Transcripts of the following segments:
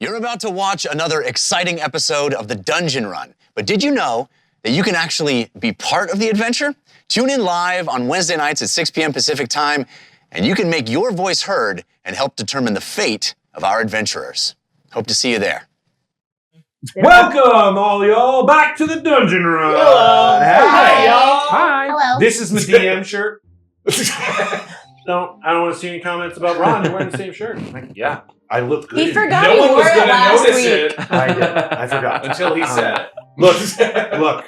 You're about to watch another exciting episode of the Dungeon Run, but did you know that you can actually be part of the adventure? Tune in live on Wednesday nights at 6 p.m. Pacific time, and you can make your voice heard and help determine the fate of our adventurers. Hope to see you there. Welcome, all y'all, back to the Dungeon Run. Hello. Hi, y'all. Hi. Hello. This is my DM shirt. No, I don't want to see any comments about Ron. You're wearing the same shirt. Yeah, I look good. He forgot No he one wore was it going to last notice week. it. I did. I forgot. Until he said it. Look.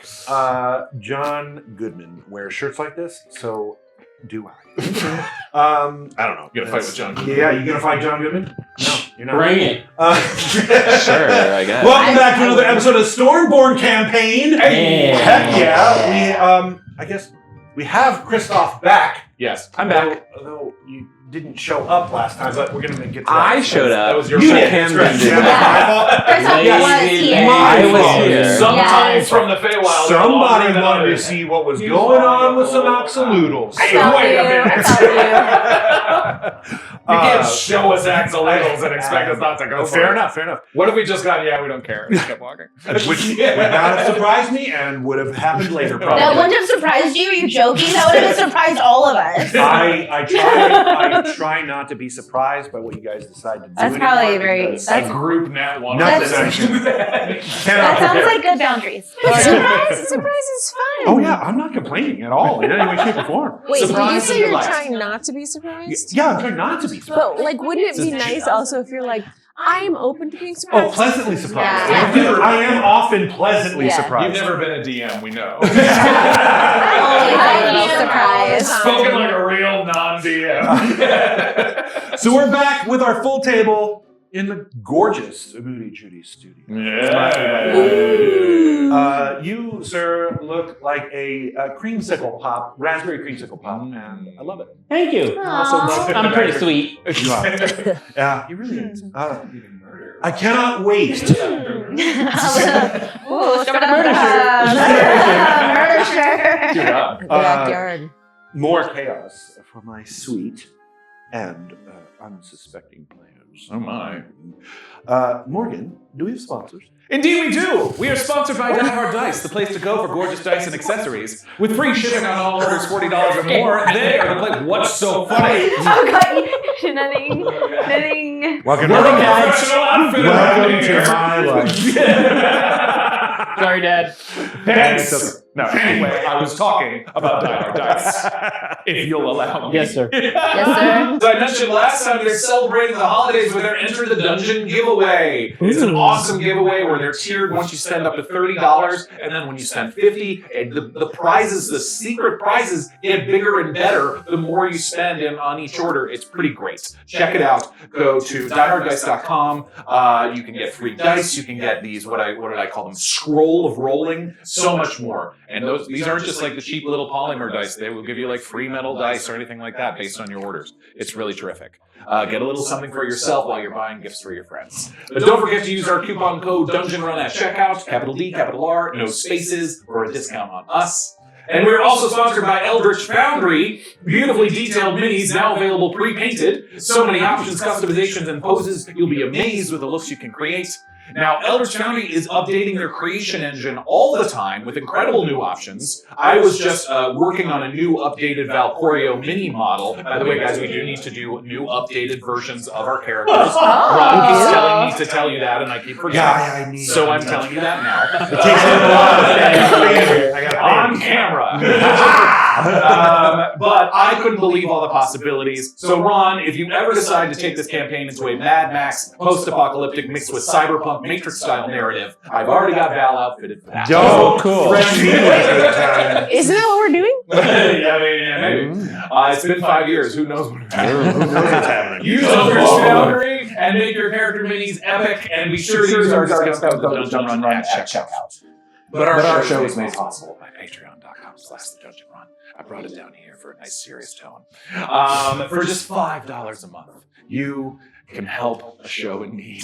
John Goodman wears shirts like this, so do I. I don't know. You're gonna fight with John Goodman? Yeah, you gonna fight John Goodman? No, you're not. Bring it. Sure, I guess. Welcome back to another episode of Stormborn campaign. Hey. Heck yeah! We I guess we have Christoff back. Yes, I'm back. Although you didn't show up last time, but we're gonna get to that. I showed up. That was your You fault. did. Camden did. Christoff was here. I was here. Sometimes Yes. from the Feywild. Somebody wanted to see what was going on with some axolotls. I felt Wait you. a minute. I felt you. You can't show us axolotls and expect us not to go for Fair it. enough. What if we just got, yeah, we don't care. We just kept walking. Which would not have surprised me and would have happened later, probably. That wouldn't have surprised you. Are you joking? That would have surprised all of us. I try not to be surprised by what you guys decide to do. That's anymore probably very- because A group nat one. Nothing That's- cannot That sounds prepare. like good boundaries. Surprise is fun. Oh yeah, I'm not complaining at all in any way, shape, or form. Wait, did you Surprise say in you're your life. trying not to be surprised? Yeah, I'm trying not to be surprised. But like, wouldn't it be nice also if you're like, I'm open to being Oh, surprised? pleasantly surprised. Yeah. I am often pleasantly Yeah. surprised. You've never been a DM, we know. Always a little surprise. Spoken like a real non-DM. So we're back with our full table in the gorgeous Booty Judy studio. You, sir, look like a creamsicle pop, raspberry creamsicle pop, and I love it. Thank you. Aw. I'm pretty sweet. You are. Yeah, he really is. I cannot wait. Ooh, murder shirt. Good job. Backyard. More chaos for my sweet and unsuspecting players. Oh my. Morgan, do we have sponsors? Indeed we do! We are sponsored by Die Hard Dice, the place to go for gorgeous dice and accessories. With free shipping on all orders $40 or more, they are the place. What's so funny? Oh god, nothing. Welcome We're a professional outfit around to here. my life. Sorry, Dad. Thanks. No, anyway, I was talking about Die Hard Dice. If you'll allow me. Yes, sir. Yes, sir. So I mentioned last time they're celebrating the holidays with their Enter the Dungeon giveaway. It's an awesome giveaway where they're tiered once you spend up to $30, and then when you spend $50, and the prizes, the secret prizes, get bigger and better the more you spend on each order. It's pretty great. Check it out. Go to dieharddice.com. You can get free dice. You can get these, what did I call them? Scroll of rolling. So much more. And these aren't just like the cheap little polymer dice. They will give you like free metal dice or anything like that based on your orders. It's really terrific. Get a little something for yourself while you're buying gifts for your friends. But don't forget to use our coupon code DungeonRun at checkout, capital D, capital R, no spaces, for a discount on us. And we're also sponsored by Eldritch Foundry. Beautifully detailed minis now available pre-painted. So many options, customizations, and poses. You'll be amazed with the looks you can create. Now, Eldritch Foundry is updating their creation engine all the time with incredible new options. I was just working on a new updated Valcorio mini model. By the way, guys, we do need to do new updated versions of our characters. Ron keeps telling me to tell you that, and I keep forgetting. So I'm telling you that now. It takes a little while. I got On camera. But I couldn't believe all the possibilities. So Ron, if you ever decide to take this campaign into a Mad Max post-apocalyptic mixed with cyberpunk Matrix-style narrative, I've already got Val outfitted for that. Don't cool. threaten me with a good time. Isn't that what we're doing? Yeah, maybe. It's been 5 years. Who knows what happened? Who knows what's happening? Use Eldritch Foundry and make your character minis epic, and be sure to use our discount code Dungeon Run at checkout. But our show is made possible by patreon.com/thedungeonrun. I brought it down here for a nice serious tone. For just $5 a month, you can help a show in need.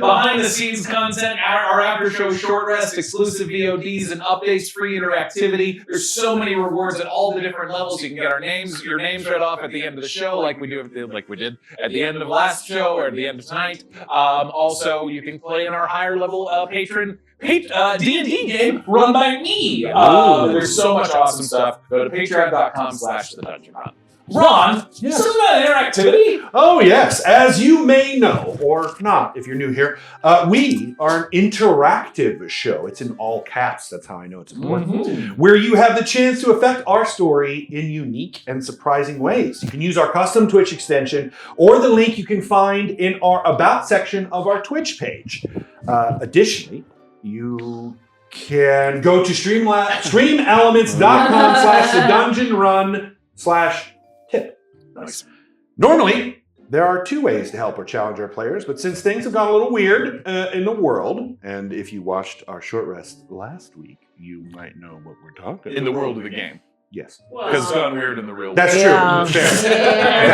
Behind the scenes content, our after show short rest, exclusive VODs and updates, free interactivity. There's so many rewards at all the different levels. You can get your names read off at the end of the show, like we did at the end of last show or at the end of tonight. Also, you can play in our higher level patron D&D game run by me. There's so much awesome stuff. Go to patreon.com/thedungeonrun. Ron, Yes. some of that interactivity? Oh, yes. As you may know, or not if you're new here, we are an interactive show. It's in all caps. That's how I know it's important. Where you have the chance to affect our story in unique and surprising ways. You can use our custom Twitch extension or the link you can find in our About section of our Twitch page. Additionally, you can go to streamelements.com/thedungeonrun/tip. Nice. Normally, there are two ways to help or challenge our players, but since things have gone a little weird in the world, and if you watched our short rest last week, you might know what we're talking about. In the world of the game. Yes. Because it's gone weird in the real That's Yeah. true. Fair.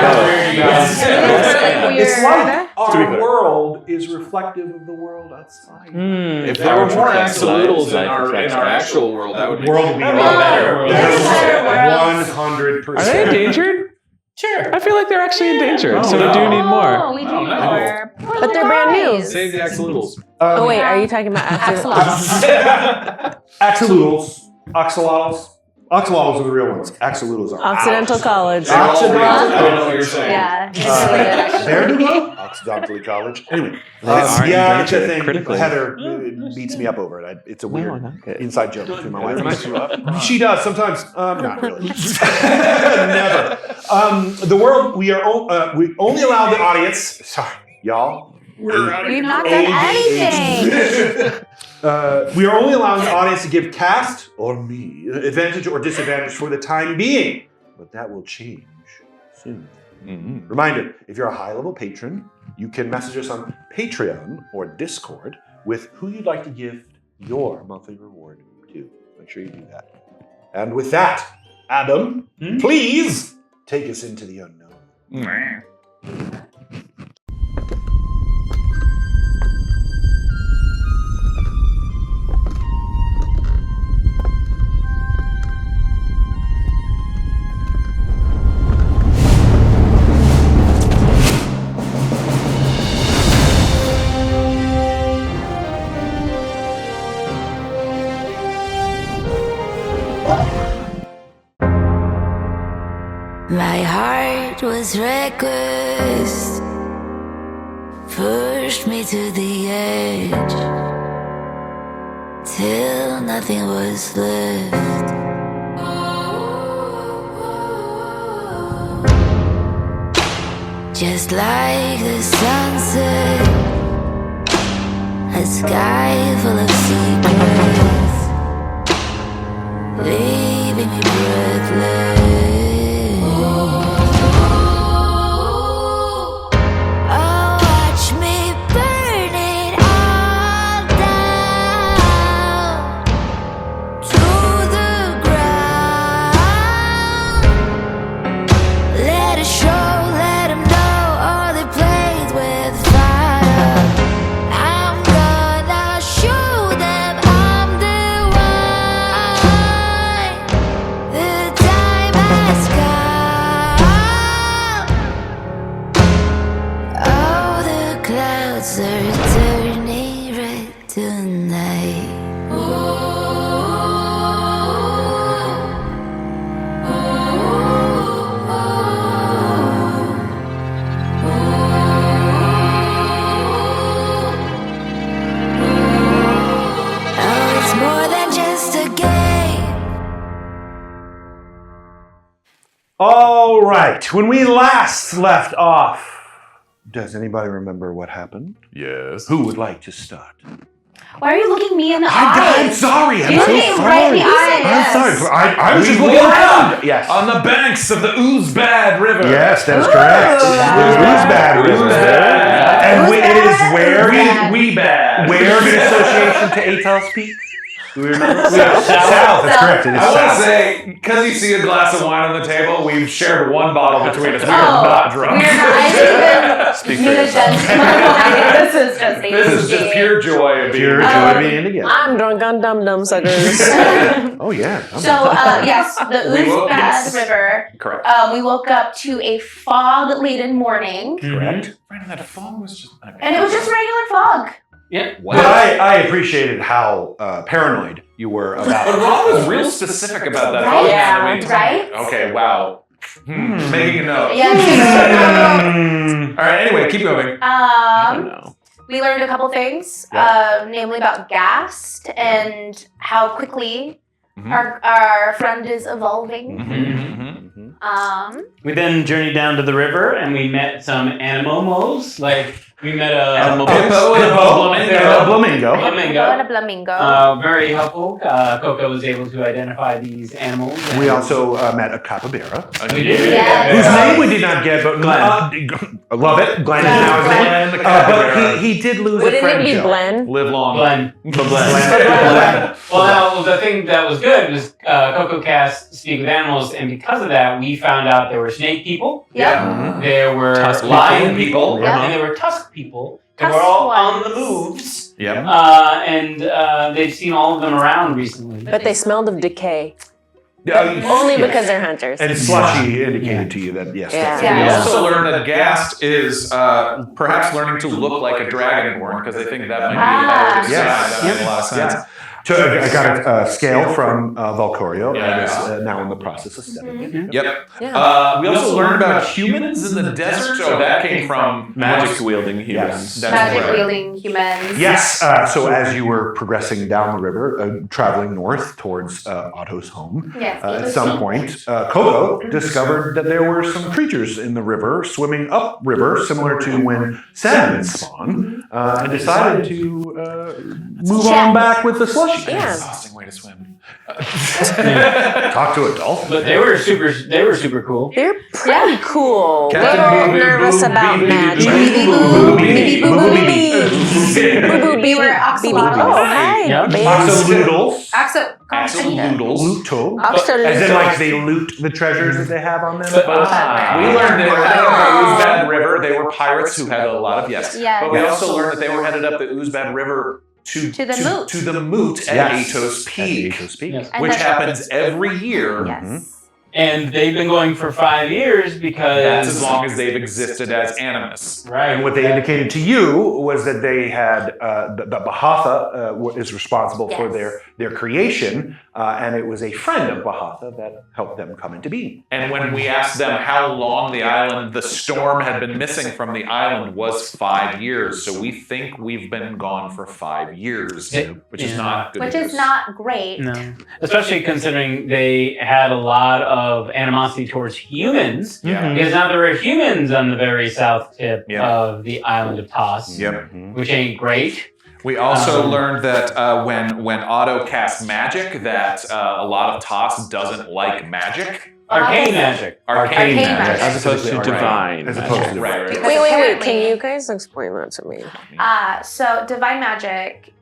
Weird. It's like our world is reflective of the world outside. If there were more axolotls in our actual world, that would be World would be a a lot lot better. Better. 100%. Are they endangered? Sure. I feel like they're actually endangered, so we no. do need more. Oh, we do Oh, need no. more. But they're brand new. Save the axolotls. Oh wait, are you talking about axolotls? Axolotls. Axolotls. Axolotls are the real ones. Axolotls are Occidental College. Occidental. I don't know what you're saying. Yeah, it's really good, actually. There you go. Occidentally College. Anyway, They are yeah, it's a endangered thing. critically. Heather beats me up over it. It's a weird inside joke between my wife and I. She does sometimes. Not really. Never. The world. We only allow the audience. Sorry, y'all. We've not done anything. We are only allowing the audience to give cast or me advantage or disadvantage for the time being, but that will change soon. Reminder, if you're a high-level patron, you can message us on Patreon or Discord with who you'd like to gift your monthly reward to. Make sure you do that. And with that, Adam, please take us into the unknown. My heart was reckless, pushed me to the edge, till nothing was left. Just like the sunset, a sky full of secrets, leaving me breathless. All right. When we last left off, does anybody remember what happened? Yes. Who would like to start? Why are you looking me in the I'm eyes? sorry. I'm You're so looking sorry. right in the eyes. I'm sorry. I was just We looking live around. Yes. On the banks of the Oozbad River. Yes, that's Ooh. correct. Oozbad. Oozbad River. Oozbad. And it is where Oozbad. We bad. where in association to Atos Peak? We remember south. That's correct. It is I want to south. say, because you see a glass of wine on the table, we've shared one bottle between us. We are not drunk. We're not. I didn't even need a judgment. This is just This is just pure joy of being Pure joy of being together. I'm drunk on dum-dum suckers. Oh yeah. So yes, the Oozbad River. Correct. We woke up to a fog-laden morning, Correct. Brandon, that fog was just... and it was just regular fog. Yeah. But I appreciated how paranoid you were about. But Ron was real specific about that. Right? Yeah. Right? Okay, wow. Making a note. Yeah. All right, anyway, keep going. I don't know. We learned a couple things, namely about Ghast and how quickly our friend is evolving. We then journeyed down to the river and we met some animals. Like we met a hippo and a Flamingo. And a flamingo. Very helpful. KoKo was able to identify these animals. We also met a capybara, We did. Yes. whose name we did not get, but I love it. Glenn is now his name. Glenn the But capybara. he did lose a Wouldn't friend. it be Joe. Glenn? Live long. Glenn. Glenn. Well, now, the thing that was good was KoKo cast Speak with Animals, and because of that, we found out there were snake people, Yep. there were Tusk lion people, Yeah. and there were tusk people. They Tusk were all on ones. the moves, Yep. and they've seen all of them around recently. But they smelled of decay. Yeah, Only because they're hunters. And slushy indicated to you that yes. Yeah. that's- We Yeah. also learned that Ghast is perhaps learning to look like a dragonborn because they think that might be a better design. Yes. That makes a lot of sense. Yeah. So I got a scale from Valcorio, and is Yeah. now in the process of studying it. Yep. Yeah. We also learned about humans in the desert. So that came from Magic wielding humans. Yes. That's Magic right. wielding humans. Yes. So as you were progressing down the river, traveling north towards Otto's home, Yes. at some point, KoKo discovered that there were some creatures in the river swimming upriver, similar to when salmon spawn, and decided to move on back with the slushy. Yeah. Exhausting way to swim. Talk to a dolphin. But they were super cool. They're pretty cool. Captain Little Boo Boo nervous Boo about Bee Bee magic. Bee Boo Boo Bee Boo Boo Bee. Boo Boo We Bee. were axolotls. Oh, hi. Yeah. baby. Axolootles. Axolootles. Luto. Axolotls. As in, like, they loot the treasures that they have on them. We learned they were headed up the Oozbad River. They were pirates who had a lot of yes. Yes. But we also learned that they were headed up the Oozbad River to the moot at Yes. Atos Peak, Yes. And which that's- happens every year. Yes. And they've been going for 5 years because That's as long as they've existed as Animus. right. And what they indicated to you was that they had the Bahatha is responsible for Yes. their creation, and it was a friend of Bahatha that helped them come into being. And when we asked them how long the storm had been missing from the island was 5 years. So we think we've been gone for 5 years, which is not good Which news. is not great. No, especially considering they had a lot of animosity towards humans. Yeah. Because now there are humans on the very south tip Yeah. of the island of Toss, Yep. which ain't great. We also learned that when Otto casts magic, that a lot of Toss doesn't like magic. Arcane magic. Arcane magic. As opposed to Specifically, divine. as opposed to Right. Because Wait. apparently- Can you guys explain that to me? So divine magic.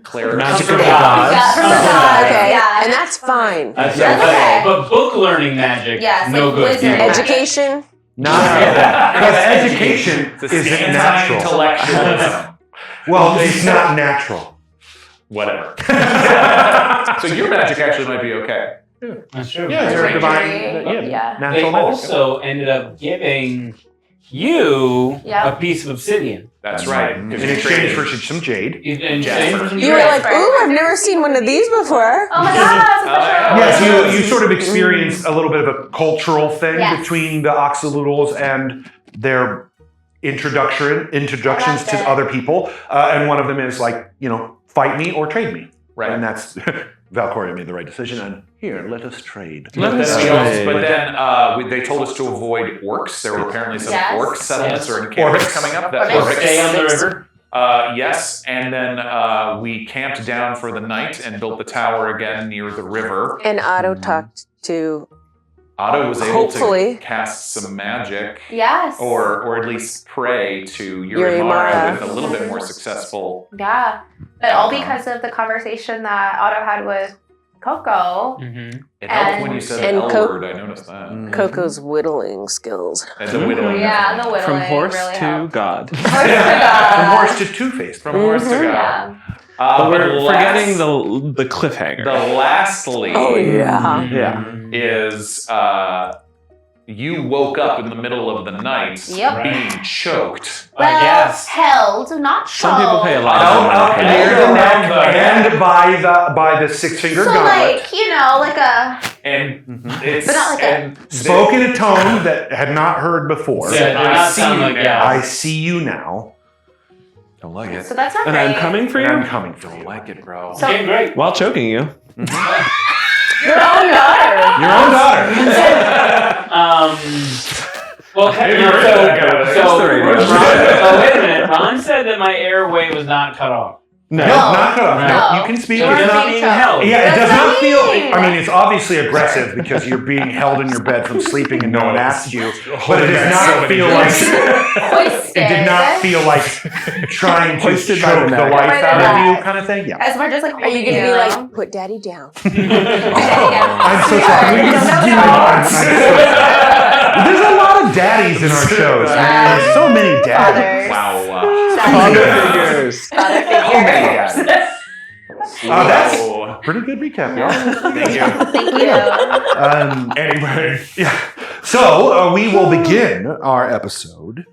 Cleric. Magic From of the the gods. Yeah, from the gods. Okay. Yeah. And that's fine. That's That's okay. okay. But book learning magic, Yes, no like good. wizard magic. Education. Not because education It's a isn't stance on natural. intellectualism. Well, it's not natural. Whatever. So your magic actually might be okay. That's true. Yeah, you're a divine. Wizardry. Yeah. They Natural magic. also ended up giving you Yeah. a piece of obsidian. That's right. In exchange for some jade. In exchange for some You were jade. like, ooh, I've never seen one of these before. Oh my god, that's Yes, you sort of experience a little bit of a cultural thing Yes. between the Axolootls and their introductions to it. other people, and one of them is like, fight me or trade me. Right. And that's Valcorio made the right decision. And here, let us trade. Let us But trade. then they told us to avoid orcs. There were apparently some Yes. orc settlements Yes. or encampments Orcs. coming up. That Orcs. orcs. Stay on the river. Yes, and then we camped down for the night and built the tower again near the river. And Otto talked to Otto was able Hopefully. to cast some magic, Yes. or at least pray to Yurimara. Yurimara with a little bit more successful. Yeah. But all because of the conversation that Otto had with KoKo. Mm-hmm. It helped when you said the And L word. I noticed that. KoKo's whittling skills. And the whittling. Yeah, the whittling From horse really to helped. God. Horse to From God. horse to two-faced. From horse to God. Yeah. But we're the forgetting last- the cliffhanger. The lastly Oh, yeah. Yeah. is you woke up in the middle of the night Yep. being choked. Well, Ghast. held, not Some people pay a choked. lot Out of near money. the neck Around and by the six-finger So gauntlet. like, you know, like a And it's But not like and Spoke in a tone that had not heard before. Yeah, I not see sound you like now. Ghast. I see you now, don't like it. so that's not And great. I'm coming for and I'm you coming for Don't you. like it, bro. So- Okay, great. while choking you. Your own daughter. Your own daughter. Well, Maybe no, we're so, not gonna- so That's the radio. Ron, wait a minute. Ron said that my airway was not cut off. No, No. not cut off. No, No. you can speak. So You're It's it's not, not being choked. held. yeah, it That's does what not I feel. mean. I mean, it's obviously aggressive because you're being held in your bed from sleeping and no one asked you. But it does That's so not many feel drinks. like. Hoisted. It did not feel like trying to Hoisted by choke the the neck. life By the out of you, neck. kind of thing. Yeah. As we're just like Are you going to be like, put daddy down? I'm so sorry. I'm so sorry. There's a lot of daddies in our shows. Man. There's so many daddies. Fathers. Wow. Father figures. figures. That's pretty good recap, y'all. Thank you. Thank you. Anyway, yeah. So we will begin our episode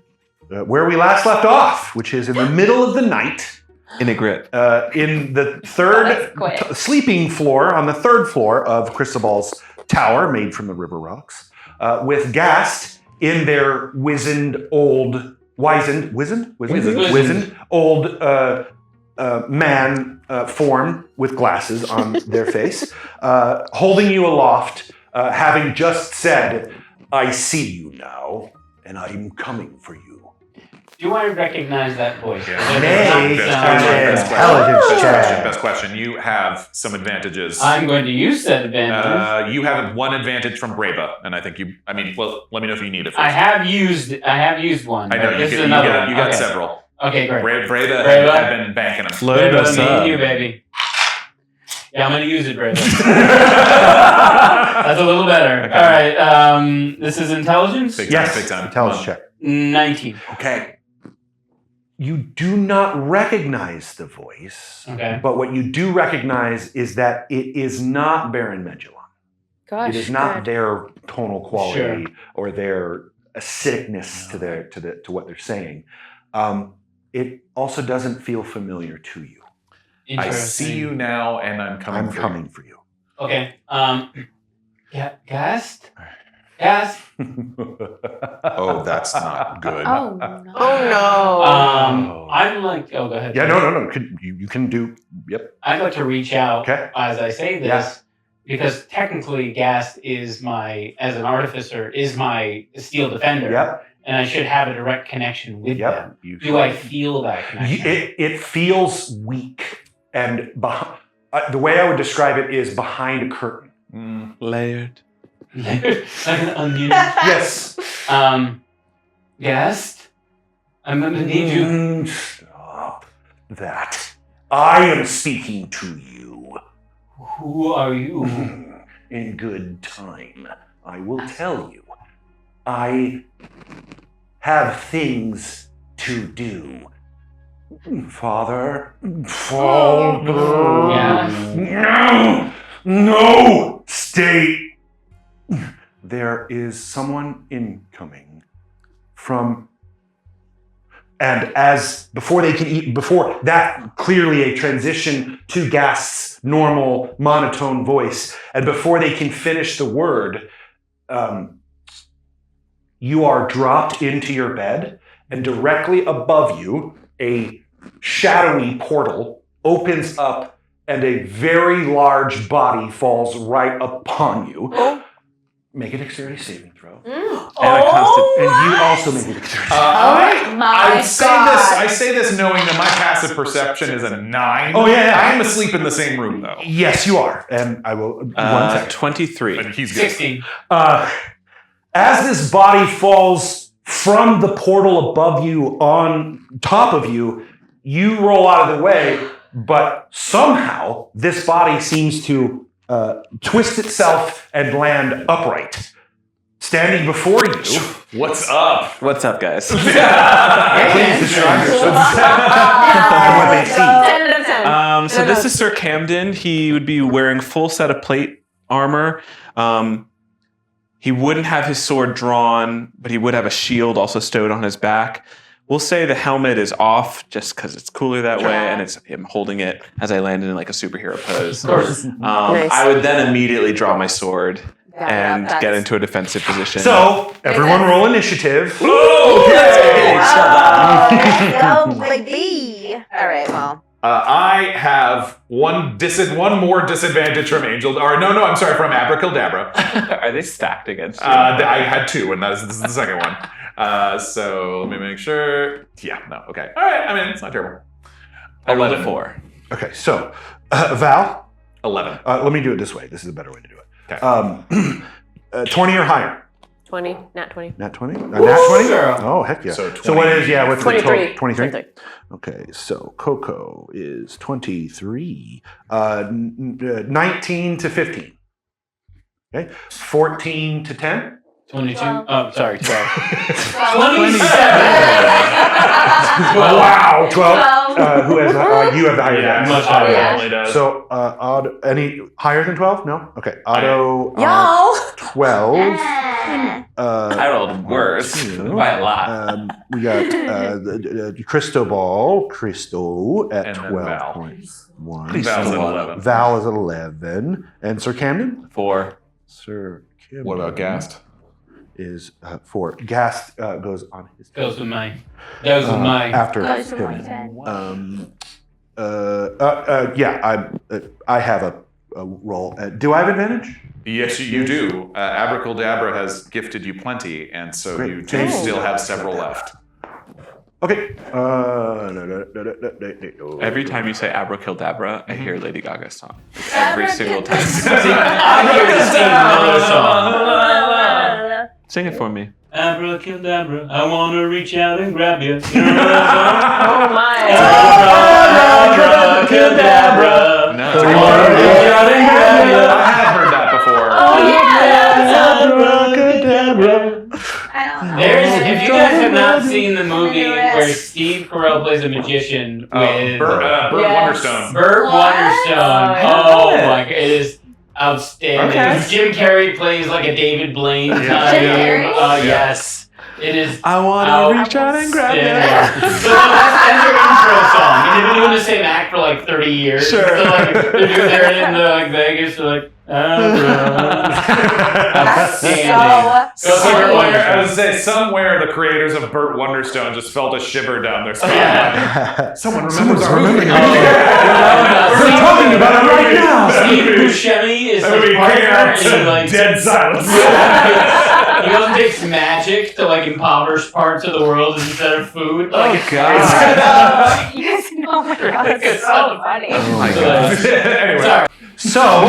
where we last left off, which is in the middle of the night In a grip. in the That's third quick. sleeping floor, on the third floor of Cristobal's tower, made from the river rocks, with Ghast in their wizened old old man form with glasses on their face, holding you aloft, having just said, "I see you now, and I'm coming for you." Do I recognize that voice? Yeah. Does it Nay, not it's sound an like- intelligence check. Best question. You have some advantages. I'm going to use that advantage. You have one advantage from Breva, and I think you. I mean, well, let me know if you need it. First. I have used one. I know This is you another got, one. you got Okay. several. Okay, great. Breva Breva. had been banking them. Load Bravo, us me up. and you, baby. Yeah, I'm going to use it, Bravo. That's a little better. Okay. All right. This is intelligence. Big time, Yes, big time. intelligence check. 19. Okay. You do not recognize the voice, Okay. but what you do recognize is that it is not Baron Medulon. Gosh. It is not their tonal quality Sure. or their acidicness to what they're saying. It also doesn't feel familiar to you. I Interesting. see you now, and I'm coming. I'm for coming for you. Okay. Yeah, Ghast? Ghast? Oh, that's not good. Oh no. Oh, no. I'd like. Oh, go ahead. Yeah, no. You can do. Yep. I'd like to reach out Okay. as I say this Yeah. because technically Ghast is as an artificer, is my steel defender. Yep. And I should have a direct connection with them. Yep. Do I feel that connection? It feels weak, and the way I would describe it is behind a curtain. Layered. like an onion. Yes. Ghast? I'm gonna need you. Stop that. I am speaking to you. Who are you? In good time, I will tell you. I have things to do. Father. No! Stay! There is someone incoming from. And before that, clearly a transition to Ghast's normal monotone voice, and before they can finish the word, you are dropped into your bed, and directly above you, a shadowy portal opens up, and a very large body falls right upon you. make a dexterity saving throw. And a constant. And you also make a dexterity I say this knowing that my passive perception is a 9. Oh, yeah. I am asleep in the same room, though. Yes, you are. And I will. 1 second. 23. And he's good. 16. As this body falls from the portal above you on top of you, you roll out of the way, but somehow this body seems to twist itself and land upright. Standing before you. What's up? What's up, guys? Please describe yourself. What they see. 10 out of 10. So this is Sir Camden. He would be wearing full set of plate armor. He wouldn't have his sword drawn, but he would have a shield also stowed on his back. We'll say the helmet is off just because it's cooler that way, and it's him holding it as I landed in like a superhero pose. Of course. Nice. I would then immediately draw my sword and get into a defensive position. So, everyone roll initiative. Oh, baby. All right, well. I have one more disadvantage from Angel. Or no, I'm sorry, from Abracadabra. Are they stacked against you? I had 2, and this is the second one. So let me make sure. Yeah, no, okay. All right, I mean, it's not terrible. I rolled a 4. Okay, so, Val, 11. let me do it this way. This is a better way to do it. Okay. 20 or higher. 20, not 20. Nat 20? Nat 20? Oh, heck yeah. So So what is, what's 23. the 23? Okay, so KoKo is 23. 19 to 15. Okay, 14 to 10. 22. Oh, sorry, 12. 27. Wow, 12. Who has, you have the higher Yeah, than much higher definitely does. So, Otto, any higher than 12? No? Okay, Otto, Y'all! 12. I rolled worse by a lot. We got Cristobal, Cristo at And then 12.1. Val's at 11. Val is 11. And Sir Camden? 4. Sir Camden. What about Ghast? Is 4. Ghast goes on his Goes with mine. Goes with mine. after Goes with him. mine. I have a roll. Do I have advantage? Yes, you do. Abracadabra has gifted you plenty, and so Great. you do still have several left. Okay. Every time you say abracadabra, I hear Lady Gaga's song. Every single time. I'm here to sing another song. Sing it for me. Abracadabra, I wanna reach out and grab you. Oh my. Abracadabra, No. I wanna reach out and grab you. I have heard that before. There's, if you guys have not seen the movie where Steve Carell plays a magician with Burt Wonderstone. Burt Wonderstone. I Oh know my god, it is outstanding. Okay. Jim Carrey plays like a David Blaine Yeah. type. Jim Carrey? Yes. It is I want to reach out and grab you. outstanding. So that's their intro song. And they've been doing the same act for like 30 years. Sure. So like they're in the like Vegas, they're like outstanding. Go see Burt I was Wonderstone. going to say, somewhere the creators of Burt Wonderstone just felt a shiver down their spine. Someone remembers our movie. We're talking about it right now. Steve Buscemi is That would like be partner, and he chaos. like Dead silence. he goes and takes magic to like impoverish parts of the world instead of food. Like, God. You guys know, oh my god, it's so funny. Oh my So, God. Anyway. sorry. So,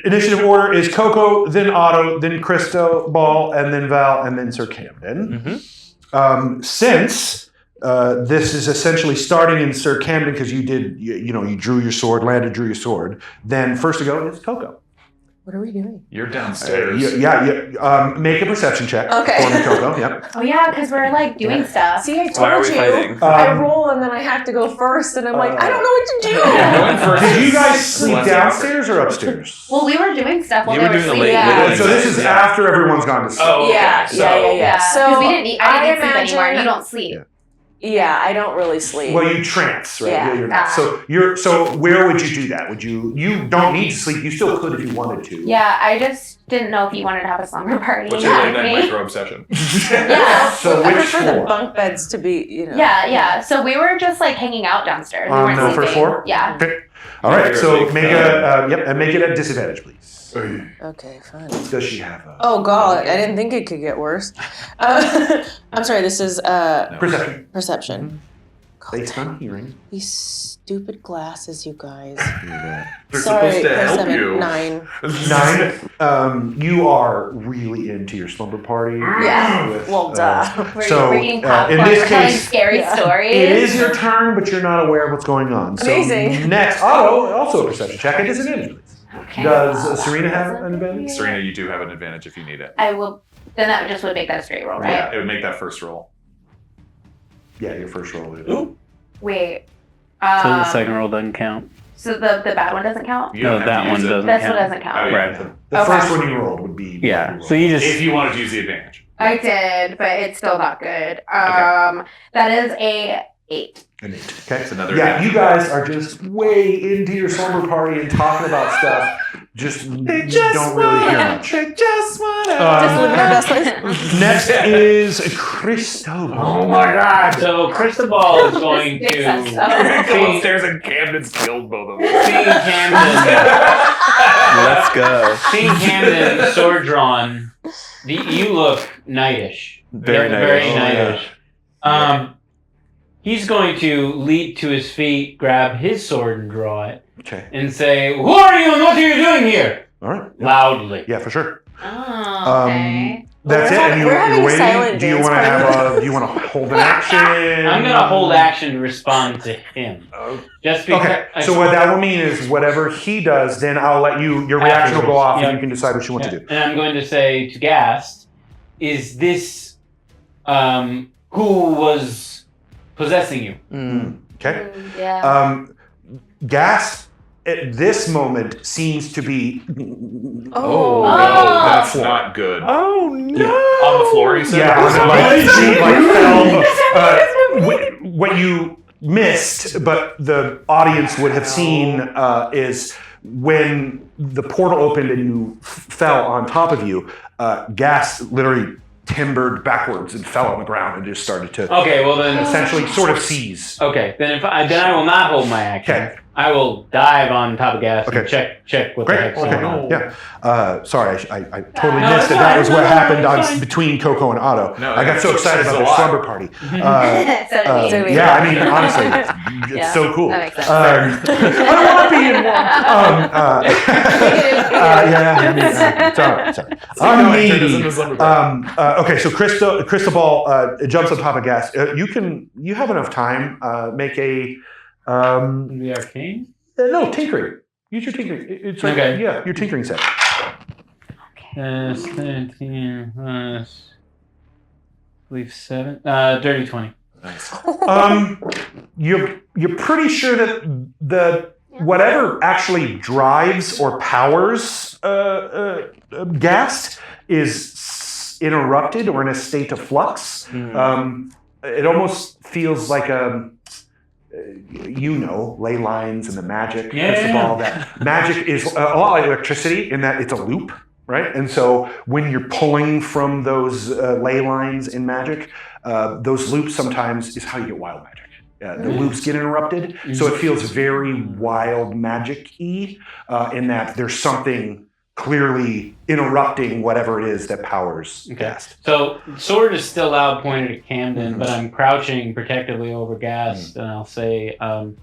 initiative order is KoKo, then Otto, then Cristobal, and then Val, and then Sir Camden. Since this is essentially starting in Sir Camden because you drew your sword, drew your sword, then first to go is KoKo. What are we doing? You're downstairs. Make a perception check Okay. for me, KoKo. Yep. Oh yeah, because we're like doing stuff. See, I Why are told we you. fighting? I roll and then I have to go first, and I'm like, I don't know what to do. Going first Did you is guys sleep less downstairs or upstairs? Well, we were doing stuff while You they were were doing the sleeping. late- Yeah. So this is after everyone's gone to sleep. Oh, okay. Yeah, So, yeah. So So we didn't. I didn't sleep anymore. You don't sleep. Yeah, I don't really sleep. Well, you trance, right? Yeah. You're not. So where would you do that? Would you don't need to sleep. You still could if you wanted to. Yeah, I just didn't know if you wanted to have a slumber party. What's your late with night me. micro obsession? Yeah. So I which prefer the floor? bunk beds to be, Yeah. So we were just like hanging out downstairs. We On weren't the sleeping. first floor? Yeah. Okay. All right, You're a so big make and make it at disadvantage, please. Okay, fine. Does she have a Oh god, I didn't think it could get worse. I'm sorry, this is perception perception. based on hearing? These stupid glasses, you guys. They're Sorry, supposed to help 7, you. 9. 9. You are really into your slumber party. Yeah. with, Well, duh. So, We're eating popcorn, in this we're telling case, scary stories. it is your turn, but you're not aware of what's going on. So Amazing. next, Otto, also a perception check at disadvantage, please. Okay. Does Surena have an advantage? Serena, you do have an advantage if you need it. I will. Then that just would make that a straight roll, right? Yeah, it would make that first roll. Yeah, your first roll. Wait. So the second roll doesn't count. So the bad one doesn't count. You No, don't have that to one use it. doesn't This count. one doesn't count. Oh, yeah. Right. The Okay. first one you rolled would be. Yeah. So you just If you want to use the advantage. I did, but it's still not good. That is a 8. An 8. Okay. It's another Yeah, advantage. you guys are just way into your slumber party and talking about stuff. Just don't really hear much. They just want Just living our best life. Next is Cristobal. Oh my god! So Cristobal is going Makes sense. to Go upstairs and Camden's killed both of them. seeing Camden. Let's go. Seeing Camden sword drawn, you look knightish. Very Yeah, knightish. Very Oh, knightish. He's going to leap to his feet, grab his sword and draw it, Okay. and say, "Who are you and what are you doing here?" All right. Loudly. Yeah, for sure. Oh, okay. That's We're it. And we're having you're a waiting. silent Do you dance want to party. have? Do you want to hold an action? I'm going to hold action to respond to him. Just because. Okay. So what that will mean is whatever he does, then I'll let you. Your reaction will go off, Yeah. and you can decide what you want to do. And I'm going to say to Ghast, is this who was possessing you? Okay. Yeah. Ghast at this moment seems to be Oh, Oh. no, that's not good. Oh no! On the floor, you said? she fell. What you missed, but the audience would have seen, is when the portal opened and you fell on top of you. Ghast literally timbered backwards and fell on the ground and just started to Okay, well then. essentially sort of seize. Okay, then then I will not hold my action. Okay. I will dive on top of Ghast and Okay. check what Great. the heck's Okay. going on. Yeah. Sorry, I totally No, missed it's that fine. was what No, happened it's fine. between KoKo and Otto. No, I got so excited it's about a their lot. slumber party. So do we. Yeah, I mean, honestly, it's Yeah, so cool. that makes sense. I want to be in one. Sorry. I'm needy. Okay, so Cristobal jumps on top of Ghast. You have enough time. Make a The arcane? no tinkering. Use your tinkering. It's like, Okay. yeah, your tinkering set. 17 plus, I believe 7. Dirty 20. Nice. You're pretty sure that the whatever actually drives or powers Ghast is interrupted or in a state of flux. It almost feels like ley lines and the magic. Yeah. That magic is a lot like electricity in that it's a loop, right? And so when you're pulling from those ley lines in magic, those loops sometimes is how you get wild magic. The loops get interrupted, so it feels very wild magic-y in that there's something clearly interrupting whatever it is that powers Ghast. So, sword is still out pointed at Camden, but I'm crouching protectively over Ghast, and I'll say, undo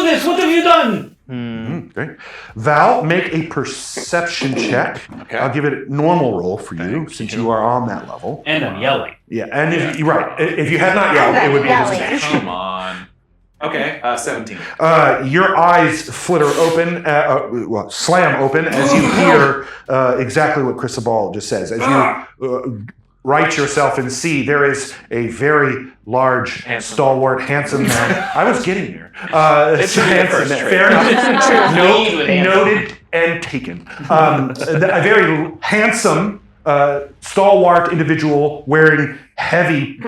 this! What have you done? Great. Val, make a perception check. Okay. I'll give it a normal roll for you Thank since you. you are on that level. And I'm yelling. Yeah, and if you had not yelled, it would be a Yelling. disadvantage. Come on. Okay, 17. Your eyes flitter open, slam open as you hear exactly what Cristobal just says. As you right yourself and see, there is a very large, stalwart, handsome man. I was getting there. It's really the first trait. Fair enough. Lead with handsome. Noted and taken. A very handsome, stalwart individual wearing heavy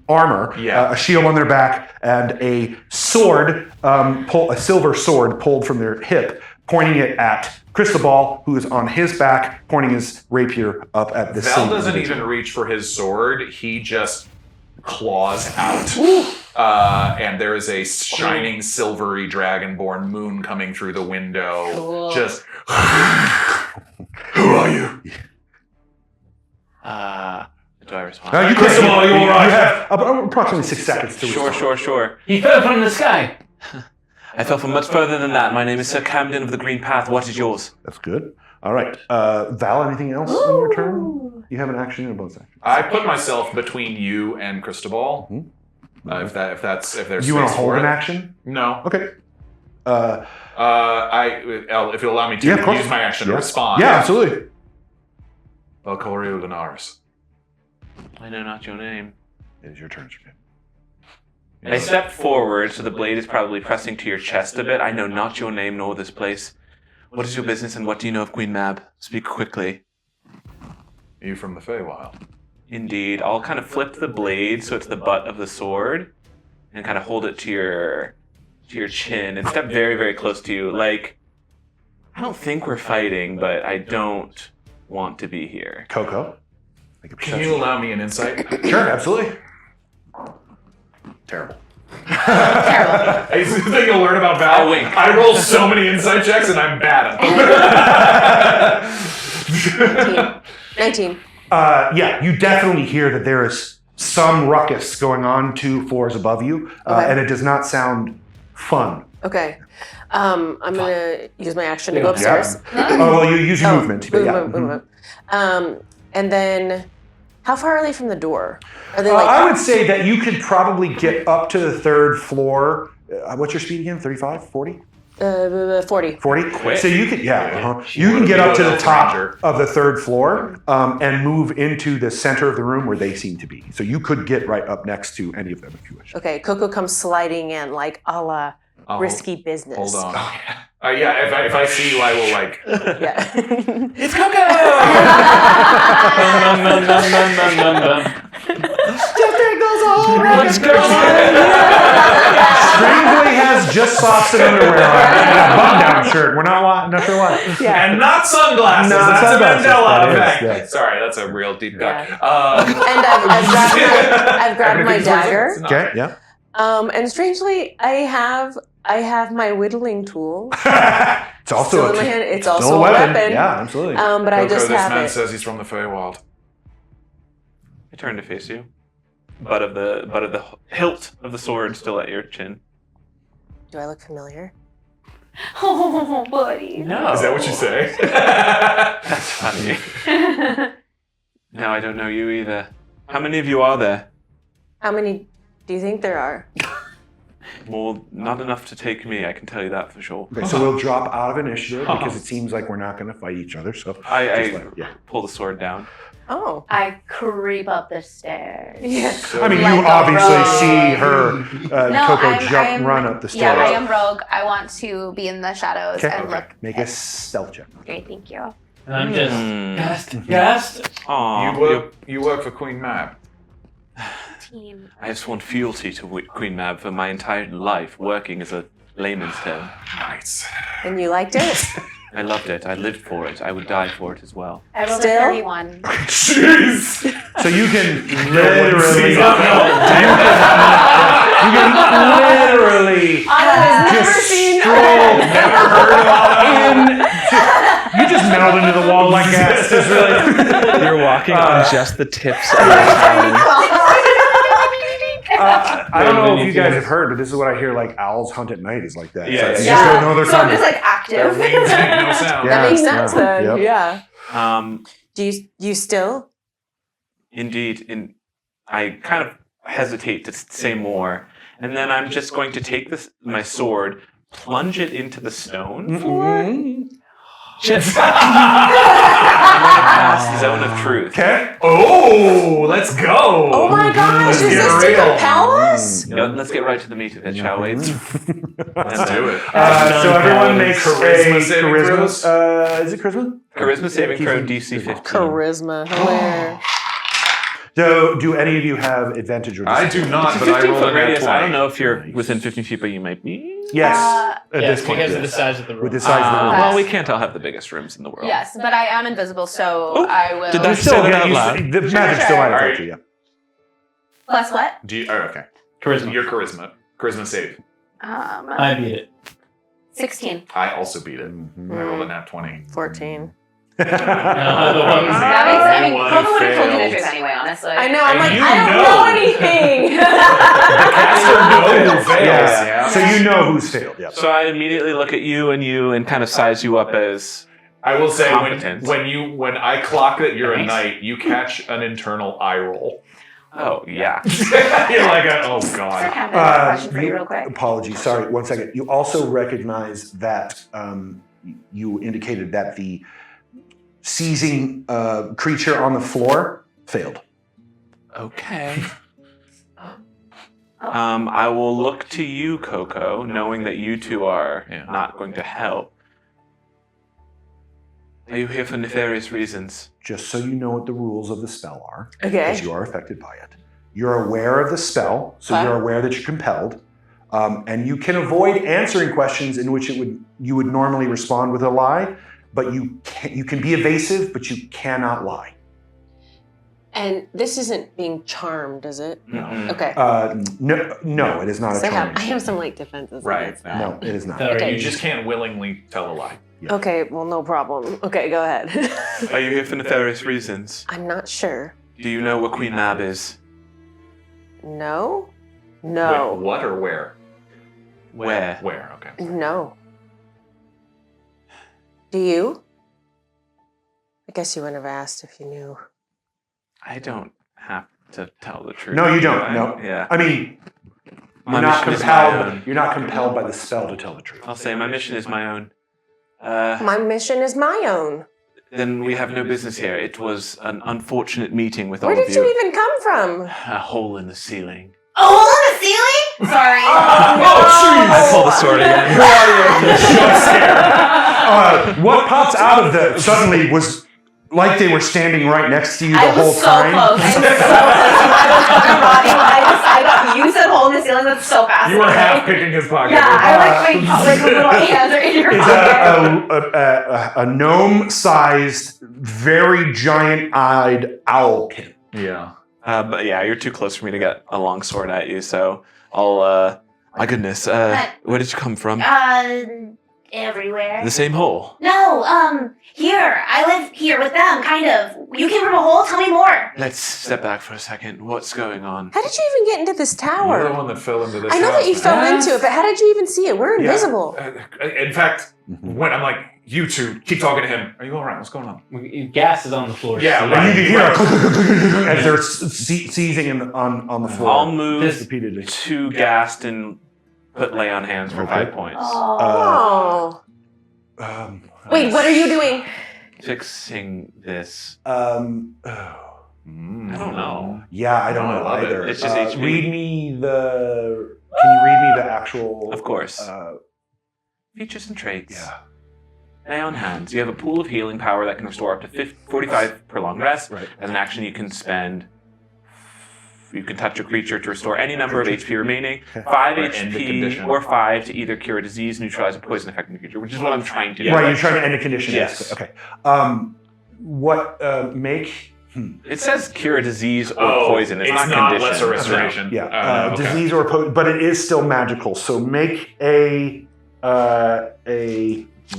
armor, Yeah. a shield on their back, and a sword, a silver sword pulled from their hip, pointing it at Cristobal, who is on his back, pointing his rapier up at the Val same doesn't individual. even reach for his sword. He just claws out. And there is a shining silvery dragonborn moon coming through the window. Cool. Just, who are you? Do I respond? You Cristobal, you you're right. have approximately 6 seconds to respond. Sure. He fell from the sky. I fell from much further than that. My name is Sir Camden of the Green Path. What is yours? That's good. All right. Val, anything else on your turn? You have an action and a bonus action. I put myself between you and Cristobal. If there's Do space you want to hold for an it. action? No. Okay. If you'll allow me to Yeah, of course. use my action to Yeah. respond. Yeah, absolutely. Valcorio Lunaris. I know not your name. It is your turn, Sir. I step forward, so the blade is probably pressing to your chest a bit. I know not your name nor this place. What is your business and what do you know of Queen Mab? Speak quickly. Are you from the Feywild? Indeed. I'll kind of flip the blade so it's the butt of the sword and kind of hold it to your chin and step very, very close to you. Like, I don't think we're fighting, but I don't want to be here. KoKo. Can you allow me an insight? Sure, absolutely. Terrible. Terrible. It's the thing you'll learn about Val. I roll so many insight checks and I'm bad at them. 19. Yeah, you definitely hear that there is some ruckus going on 2 floors above you, Okay. and it does not sound fun. Okay. I'm going to use my action to go upstairs. Oh, well, you use your movement. But yeah. Movement. And then, how far are they from the door? Are they I would say that you could probably get up to the 3rd floor. What's your speed again? 35? 40? 40. 40? Quick. So you could, you can get up to the top of the 3rd floor and move into the center of the room where they seem to be. So you could get right up next to any of them if you wish. Okay, KoKo comes sliding in like a la risky business. Hold on. If I see you, I will like. Yeah. It's KoKo! Let's go! Strangely has just socks and underwear on and a button-down shirt. We're not sure why. And not sunglasses. Not That's sunglasses. a Mandela That is, effect. yes. Sorry, that's a real deep cut. And I've grabbed my dagger. Okay, yeah. And strangely, I have my whittling tool. It's also Still in my hand. It's still also a weapon. Yeah, absolutely. But I just this have man it. says he's from the Feywild. I turn to face you. Butt of the hilt of the sword still at your chin. Do I look familiar? Oh, buddy. No. Is that what you say? That's funny. No, I don't know you either. How many of you are there? How many do you think there are? Well, not enough to take me, I can tell you that for sure. Okay, so we'll drop out of initiative because it seems like we're not going to fight each other. So I yeah. pull the sword down. Oh. I creep up the stairs. Yes. I mean, Like you a obviously rogue. see her, KoKo I'm- run up the stairs. Yeah, I am rogue. I want to be in the shadows Okay. and look. Make a stealth check. Great, thank you. And I'm just Ghast. Aw, You work for Queen Mab. Team. I have sworn fealty to Queen Mab for my entire life, working as a layman's term. Nice. And you liked it? I loved it. I lived for it. I would die for it as well. I rolled Still? a 31. Jeez. So you can literally, I've never just seen stroll you just melded into the wall like Ghast. Is really. You're walking on just the tips of your toes. I don't know if you guys have heard, but this is what I hear. Like owls hunt at night is like that. Yeah, So you yeah. just don't know they're So I'm coming. just like Their active. wings make no sound. Yeah. That makes sense then. Yep. Yeah. Do you still? Indeed, I kind of hesitate to say more, and then I'm just going to take my sword, plunge it into the stone floor. Shit. I'm gonna pass Zone of Truth. Okay. Oh, let's go. Oh my gosh, Let's is get this to real. compel us? Let's get right to the meat of it, shall we? Let's do it. So everyone makes Charisma a saving throws? charisma. Is it charisma? Charisma saving throw DC 15. Charisma. Hilarious. So, do any of you have advantage or I disadvantage? do not, It's a but I 15 rolled foot a nat radius. 20. I don't know if you're within 15 feet, but you might be. Yes. At Yes, this point, because of the yes. size of the room. With the size of the room. Well, we can't all have the biggest rooms in the world. Yes, but I am invisible, so Oh, I will. did that Still, say that yeah, out loud? the magic still might Alright. affect you. Yeah. Plus what? Do you? Oh, okay. Charisma. Your charisma. Charisma save. I beat it. 16. I also beat it. I rolled a nat 20. 14. That makes, I mean, KoKo would have told you the truth anyway, honestly. I know. I'm And like, you I don't know anything. Fails. Yeah. So you know who's failed. Yeah. So I immediately look at you and kind of size you up as I will say competent. when I clock that you're a Thanks. knight, you catch an internal eye roll. Oh yeah. You're like, oh Sir god. Camden, I have a question for you real quick. Apologies. Sorry. 1 second. You also recognize that you indicated that the seizing creature on the floor failed. Okay. I will look to you, KoKo, knowing that you two are not going to help. Are you here for nefarious reasons? Just so you know what the rules of the spell are, Okay. because you are affected by it. You're aware of the spell, so you're aware that you're compelled, and you can avoid answering questions in which you would normally respond with a lie, but you can be evasive, but you cannot lie. And this isn't being charmed, is it? No. Okay. No, it is not a So I charm. have some like defenses Right. against that. No, it is not. Sorry, Okay. You just can't willingly tell a lie. Okay, well, no problem. Okay, go ahead. Are you here for nefarious reasons? I'm not sure. Do you know what Queen Mab is? No? Wait, No. what or where? Where? Where? Okay. No. Do you? I guess you wouldn't have asked if you knew. I don't have to tell the truth. No, you don't. do I? No. Yeah. I mean, My you're not mission is my own. compelled. You're not compelled by the spell to tell the truth. I'll say my mission is my own. My mission is my own. Then we have no business here. It was an unfortunate meeting with Where all of did you. you even come from? A hole in the ceiling. A hole in the ceiling? Sorry. I pull the sword again. What pops out of the suddenly was like they were standing right next to you the I whole was so time. close. I was so close. I got you said hole in the ceiling. That's so fast. You were half picking his pocket. Yeah, I like the little hands are in your Is pocket. a gnome-sized, very giant-eyed owlkin. Yeah. But yeah, you're too close for me to get a long sword at you, so I'll, my goodness, where did you come from? Everywhere. The same hole. No, here. I live here with them, kind of. You came from a hole? Tell me more. Let's step back for a second. What's going on? How did you even get into this You're the tower? one that fell into this I know that you house, fell man. into it, but how did you even see it? We're invisible. In fact, when I'm like, you two, keep talking to him. Are you all right? What's going on? Gas is on the floor. Yeah, so- right. And you can hear as they're seizing on the floor. I'll move repeatedly. to Ghast and lay on hands for 5 points. Oh. Wait, what are you doing? Fixing this. I I don't know. Yeah, I don't Oh, I know love it. either. It's just HP. Read me the. Can you read me the actual? Of course. Features and traits. Lay on hands. You have a pool of healing power that can restore up to 45 prolonged rest. Right. As an action, you can spend. You can touch a creature to restore any number of HP remaining. 5 Or end the HP condition. or 5 to either cure a disease, neutralize a poison affecting the creature, which is what I'm trying to do. Right, you're trying to end a condition. Yes. Okay. What make? It says cure a disease or Oh, poison. It's, not condition. lesser restoration. Yeah, Okay. disease or but it is still magical. So make a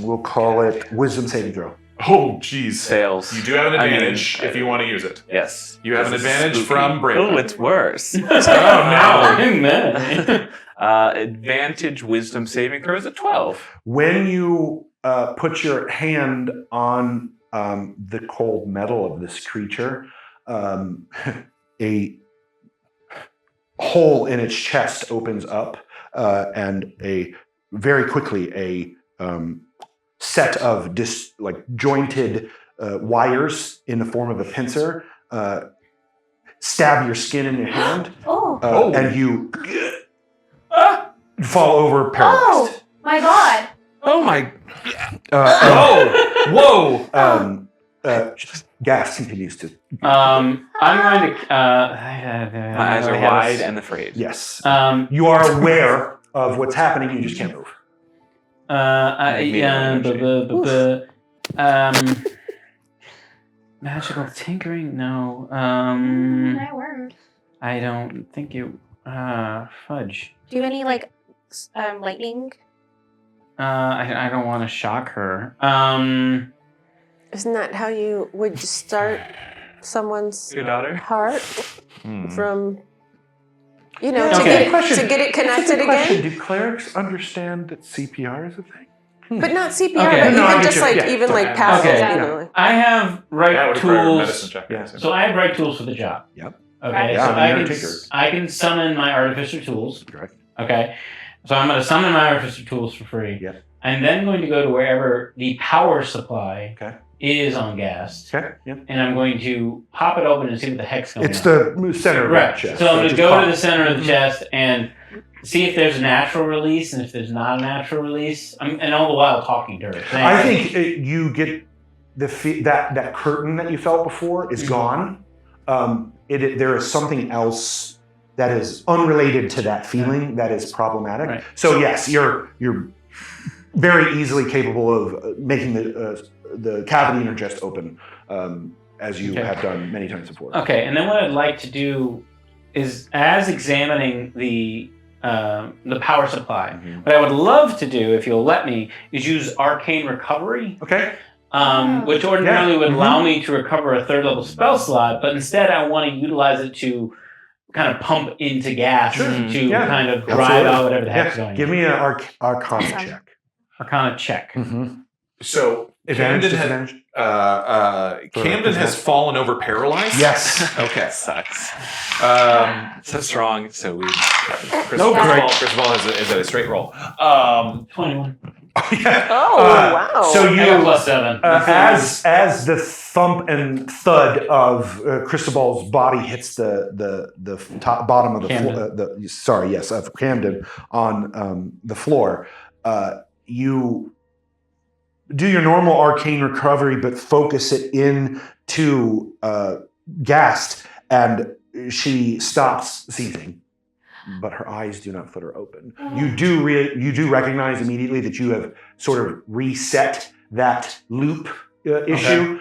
we'll call it wisdom saving throw. Oh, jeez. Sales. You do have an I mean, advantage if you want to use it. Yes. You have an This is advantage spooky. from Brave. Oh, it's worse. Oh, no. Amen. Advantage wisdom saving throw is a 12. When you put your hand on the cold metal of this creature, a hole in its chest opens up, and very quickly a set of jointed wires in the form of a pincer stab your skin in your hand, and you fall over paralyzed. Oh, my God. Oh my. Whoa! Ghast continues to. I'm going to. My eyes are wide and afraid. Yes. Um, You are aware of what's happening, you just can't move. Magical tinkering? No. I wormed. I don't think you. Fudge. Do you have any like lightning? I don't want to shock her. Isn't that how you would start someone's Your daughter? heart from, to Okay. get it connected again? Do clerics understand that CPR is a thing? But not CPR, Okay. but No, I even get just you. like Yeah. even like Okay. passive. Okay. You know. I have That right would require a tools. medicine check. Yeah. So I have right tools for the job. Yep. Okay. Yeah, so I'm I an can undertaker. I can summon my artificer tools. Correct. Okay. So I'm going to summon my artificer tools for free. Yep. I'm then going to go to wherever the power supply Okay. is on Ghast. Okay. Yep. And I'm going to pop it open and see what the heck's going It's on. the center of Right. that chest. So I'm going to just go pop to the it. center of the chest and see if there's a natural release, and if there's not a natural release, and all the while talking to her. saying, I think you get that curtain that you felt before is gone. There is something else that is unrelated to that feeling that is problematic. Right. So yes, you're very easily capable of making the cavity in your chest open, as you Okay. have done many times before. Okay, and then what I'd like to do is, as examining the power supply, Mhm. what I would love to do, if you'll let me, is use arcane recovery, Okay. which ordinarily Yeah. would allow me to recover a 3rd level spell slot, but instead I want to utilize it to kind of pump into gas Sure. to Yeah. kind of drive Absolutely. out whatever the heck's Yeah. going Give on. me an Arcana check. Arcana check. So Advantage, Camden, disadvantage? Camden has fallen over paralyzed? Yes. Okay. Sucks. Um, So strong, it's so weak. Cristobal is at a straight roll. 21. Oh, wow. So I got you, plus 7. as the thump and thud of Cristobal's body hits the top bottom of the Camden. floor, of Camden on the floor, you do your normal arcane recovery, but focus it into Ghast, and she stops seizing. But her eyes do not flutter open. You do recognize immediately that you have sort of reset that loop issue.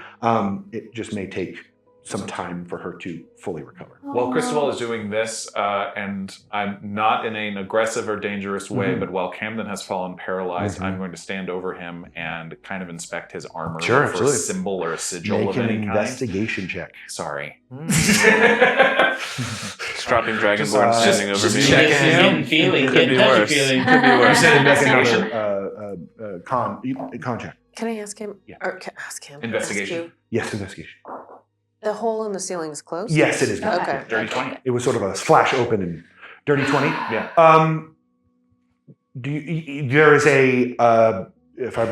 It just may take some time for her to fully recover. While Cristobal is doing this, and I'm not in an aggressive or dangerous way, Mhm. but while Camden has fallen paralyzed, Mhm. I'm going to stand over him and kind of inspect his armor Sure, for a absolutely. symbol or a sigil Make of an any kind. investigation check. Sorry. Just dropping Dragonborn standing over just me. check Getting him. feeling, Could getting be touchy worse. feeling. Could be You worse. said Make investigation. another con check. Can I ask him? Yeah. Or ask him? Investigation. Ask you? Yes, investigation. The hole in the ceiling is closed? Yes, it is. Okay. Dirty 20. It was sort of a flash open and dirty 20. Yeah. There is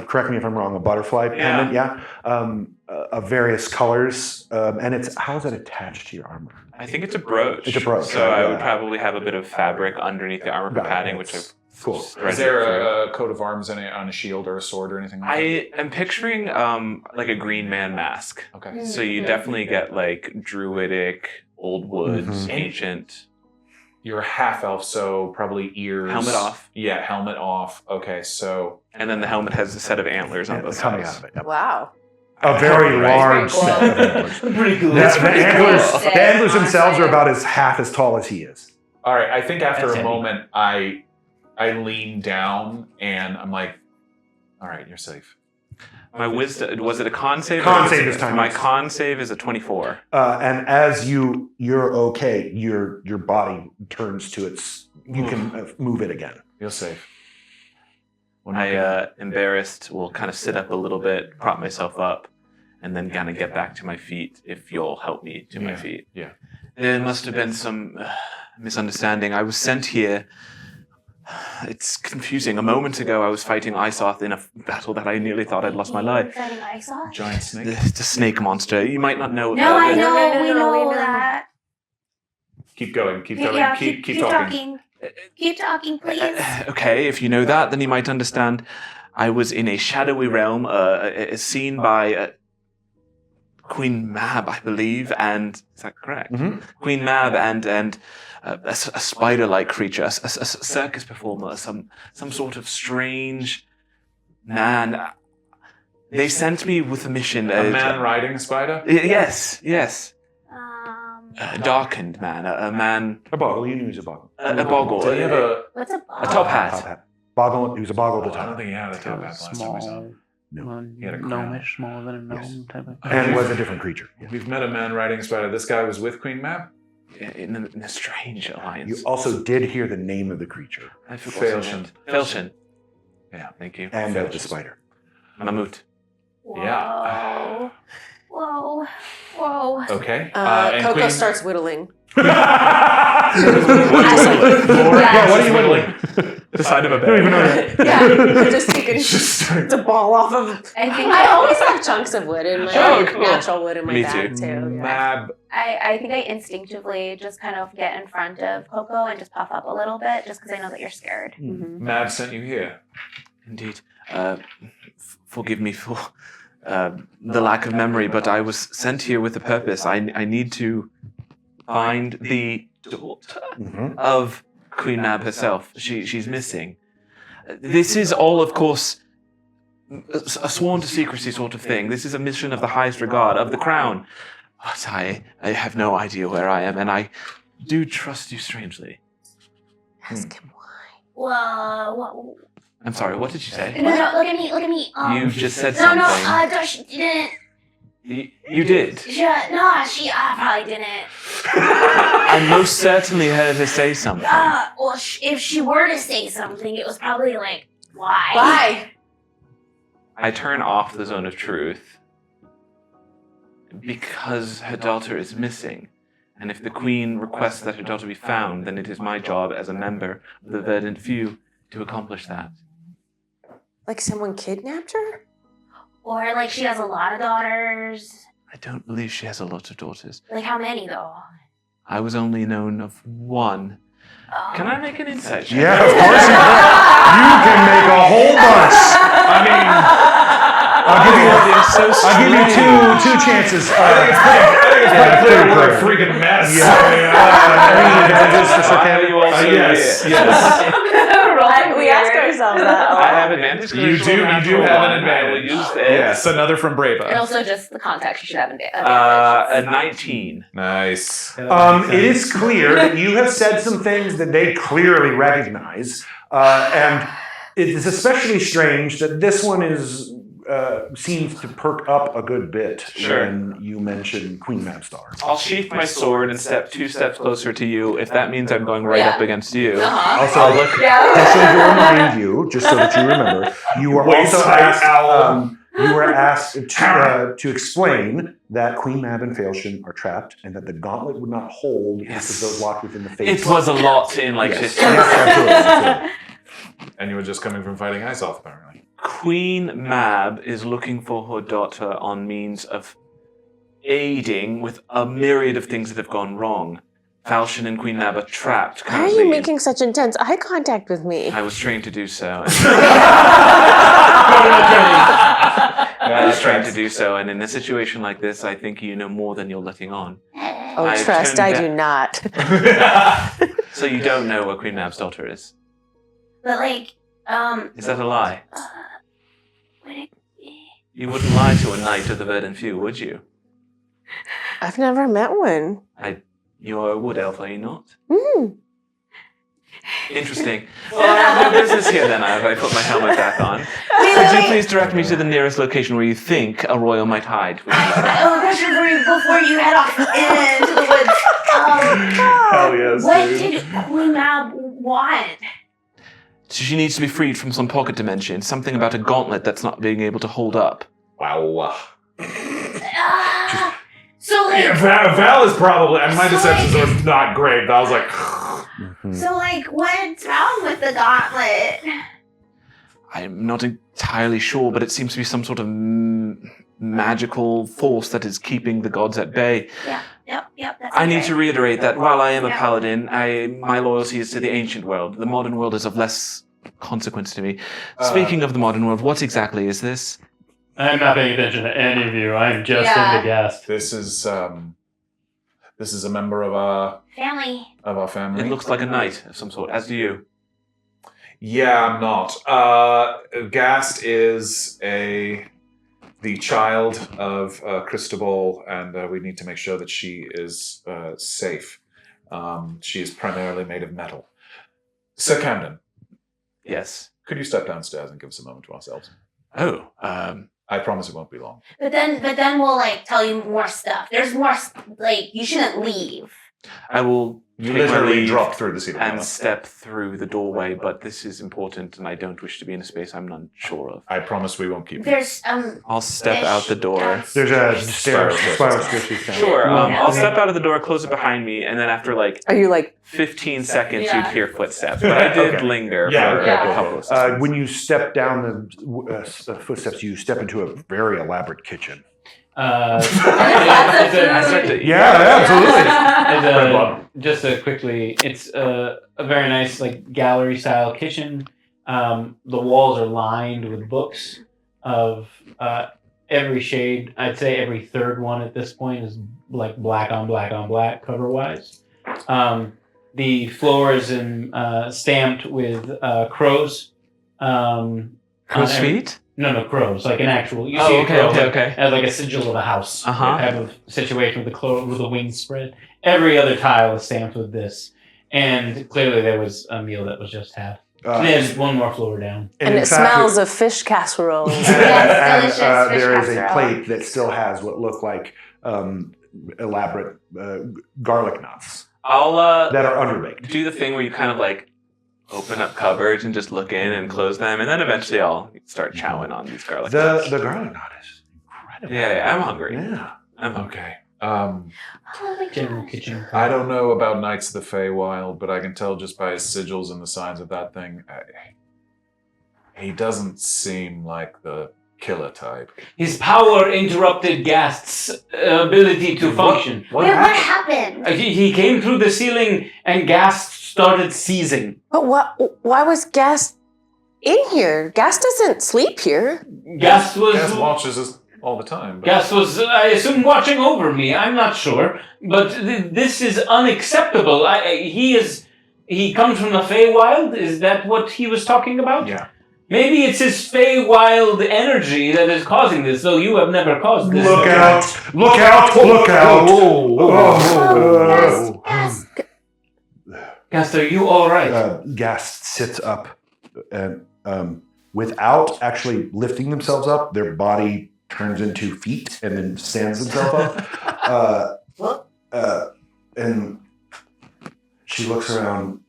correct me if I'm wrong, a butterfly pendant, yeah, of various colors, and how is it attached to your armor? I think it's a brooch. It's a brooch, So right, I yeah. would probably have a bit of fabric underneath the armor for Got it, padding, that's which I've cool. threaded Is there through. a coat of arms on a shield or a sword or anything like I am picturing like a green man mask. that? Okay. So you definitely get like druidic, old woods, Mhm. ancient. You're a half elf, so probably ears. Helmet off. Yeah, helmet off. Okay, so And then the helmet has a set of antlers on both coming sides. out of it. Yep. Wow. A very Right. large Very set cool. of antlers. Pretty cool. The antlers, cool. the antlers themselves are Honestly. about as half as tall as he is. all right. I think after That's a heavy. moment, I lean down and I'm like, "All right, you're safe." My wisdom, was it a con save? Con or save this time, My yes. con save is a 24. And as you're okay, your body turns to its. You can move it again. You're safe. I, embarrassed, will kind of sit up a little bit, prop myself up, and then kind of get back to my feet if you'll help me to my Yeah, feet. yeah. There must have been some misunderstanding. I was sent here. It's confusing. A moment ago, I was fighting Isoth in a battle that I nearly thought I'd lost my life. Fighting Isoth? Giant snake. It's a snake monster. You might not know No, I about it. know. No, We we know know. that. Keep going. Keep going. Yeah, keep talking. Keep talking, please. Okay, if you know that, then you might understand. I was in a shadowy realm, seen by Queen Mab, I believe, and is that correct? Mhm. Queen Mab and a spider-like creature, a circus performer, some sort of strange man. They sent me with a mission. A man riding a spider. Yes. A darkened man, a man, A boggle. You knew he was a boggle. a boggle, Did he have a? What's a a top hat. Top hat. Boggle. He was a boggle at the I don't top. think he had a top hat last time we saw him. No. He had a crown. Gnomish, smaller than a gnome type of. And was a different creature. Yeah. We've met a man riding a spider. This guy was with Queen Mab. In a strange alliance. You also did hear the name of the creature I forgot his name. Felshin. Yeah. Thank you. and of the spider. Mammut. Yeah. Whoa. Whoa. Okay. And KoKo Queen- starts whittling. Yeah, what are you whittling? The side of a I don't even know that. Yeah, just taking the ball off of. I think I always have chunks of wood in my Oh, cool. natural wood in my Me bag too. too. Yeah. Mab. I think I instinctively just kind of get in front of KoKo and just puff up a little bit, just because I know that you're scared. Mhm. Mab sent you here. Indeed. Forgive me for the lack of memory, but I was sent here with a purpose. I need to find the daughter Mhm. of Queen Mab herself. She's missing. This is all, of course, a sworn to secrecy sort of thing. This is a mission of the highest regard, of the crown. But I have no idea where I am, and I do trust you strangely. Ask him why. Whoa. I'm sorry, what did you say? No, look at me, look at me. You just said No, something. no, she didn't. You did. She probably didn't. I most certainly heard her say something. Well, if she were to say something, it was probably like, why? Why? I turn off the zone of truth because her daughter is missing. And if the queen requests that her daughter be found, then it is my job as a member of the Verdant Few to accomplish that. Like someone kidnapped her? Or like she has a lot of daughters. I don't believe she has a lot of daughters. Like how many though? I was only known of one. Oh. Can I make an insight check? Yeah, of course you can. You can make a whole bunch. I mean, I'll give you two chances. I think it's pretty clear we're a freaking mess. Yes. We ask ourselves that. I have advantage. You do have an advantage. Use it. Yes, another from And Brava. also just the context you should have in A 19. Nice. It is clear that you have said some things that they clearly recognize, and it is especially strange that this one seems to perk up a good bit Sure. when you mention Queen Mab's daughter. I'll sheath my sword and step 2 steps closer to you. If that means I'm going right up against you. Also, I'll look. just to remind you, just so that you remember, you were also asked. You were asked to explain that Queen Mab and Failshin are trapped, and that the gauntlet would not hold because those locked within the face. It was a lot in like 15 Yes, absolutely. And you were just coming from fighting Ice Off, apparently. Queen Mab is looking for her daughter on means of aiding with a myriad of things that have gone wrong. Falchion and Queen Mab are trapped Why are currently. you making such intense eye contact with me? I was trained to do so. I was trained to do so, and in a situation like this, I think you know more than you're letting on. Oh, I've trust, turned I do not. So you don't know where Queen Mab's daughter is? But like, Is that a lie? would it You wouldn't lie to a knight of the Verdant Few, would you? I've never met one. You're a wood elf, are you not? Mm. Interesting. Well, I have no business here then. I put my helmet back on. Could you please direct me to the nearest location where you think a royal might hide? question for you before you head off into the woods. Hell yes, What dude. did Queen Mab want? She needs to be freed from some pocket dimension. Something about a gauntlet that's not being able to hold up. Wow. So like, Yeah, Val is probably, and my deceptions are not great. Val's like, so like, what's wrong with the gauntlet? I'm not entirely sure, but it seems to be some sort of magical force that is keeping the gods at bay. Yep. That's I need okay. to reiterate that while I am a Yeah. paladin, my loyalty is to the ancient world. The modern world is of less consequence to me. Speaking of the modern world, what exactly is this? I'm not paying attention to any of you. I'm just Yeah. into Ghast. this is a member of our Family. family. It looks like a knight of some sort, as do you. Yeah, I'm not. Ghast is a the child of Cristobal, and we need to make sure that she is safe. She is primarily made of metal. Sir Camden, Yes. could you step downstairs and give us a moment to ourselves? Oh, I promise it won't be long. But then we'll like tell you more stuff. There's more. Like you shouldn't leave. I will You take my literally leave drop through the ceiling. and step through the doorway, but this is important, and I don't wish to be in a space I'm not sure of. I promise we won't keep you. There's I'll step fish out the door. There's a Spiral spiral staircase. staircase down. Sure, Yeah. I'll step out of the door, close it behind me, and then after like Are you like 15 seconds, Yeah. you'd hear footsteps. But I did Okay. linger Yeah, for okay, a cool. couple of seconds. When you step down the footsteps, you step into a very elaborate kitchen. That's I start to, Just quickly, it's a very nice like gallery style kitchen. The walls are lined with books of every shade. I'd say every third one at this point is like black on black on black cover wise. The floor is stamped with crows. Crow's feet? No, crows. Like an actual. You Oh, see a okay, crow okay, okay. as like a sigil of a house. Uh-huh. Type of situation with the wings spread. Every other tile is stamped with this, and clearly there was a meal that was just had. And there's one more floor down. and in it fact, smells of fish casserole. And, Yes, delicious fish there is a casserole. plate that still has what look like elaborate garlic knots I'll that are underbaked. do the thing where you kind of like open up cupboards and just look in and close them, and then eventually I'll start chowing on these garlic nuts. The garlic knot is incredible. Yeah, I'm hungry. Yeah. I'm hungry. Okay. General kitchen. I don't know about Knights of the Feywild, but I can tell just by his sigils and the signs of that thing. He doesn't seem like the killer type. His power interrupted Ghast's ability to function. What happened? He came through the ceiling and Ghast started seizing. But why was Ghast in here? Ghast doesn't sleep here. Ghast was. Gas watches us all the time. But Ghast was, I assume, watching over me. I'm not sure, but this is unacceptable. He comes from the Feywild. Is that what he was talking about? yeah. Maybe it's his Feywild energy that is causing this, though you have never caused this. Look out! Look out! Look out! Oh, yes. Ghast, are you all right? Ghast sits up and without actually lifting themselves up, their body turns into feet and then stands themselves up. And she looks around.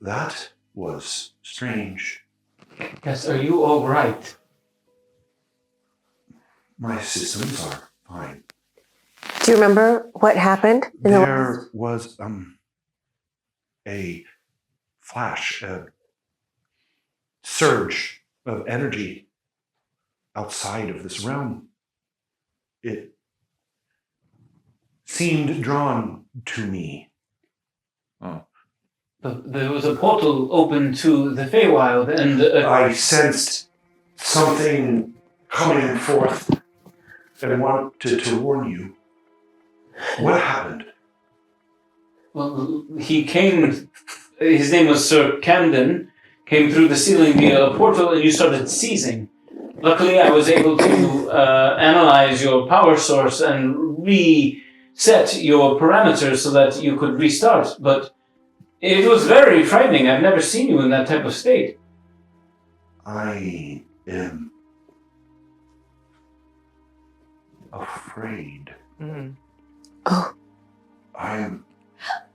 That was strange. Ghast, are you all right? My systems are fine. Do you remember what happened? There was a flash, a surge of energy outside of this realm. It seemed drawn to me. There was a portal open to the Feywild, and I sensed something coming forth and wanted to warn you. What happened? well, he came. His name was Sir Camden. Came through the ceiling via a portal, and you started seizing. Luckily, I was able to analyze your power source and reset your parameters so that you could restart. But it was very frightening. I've never seen you in that type of state. I am afraid. Oh. I have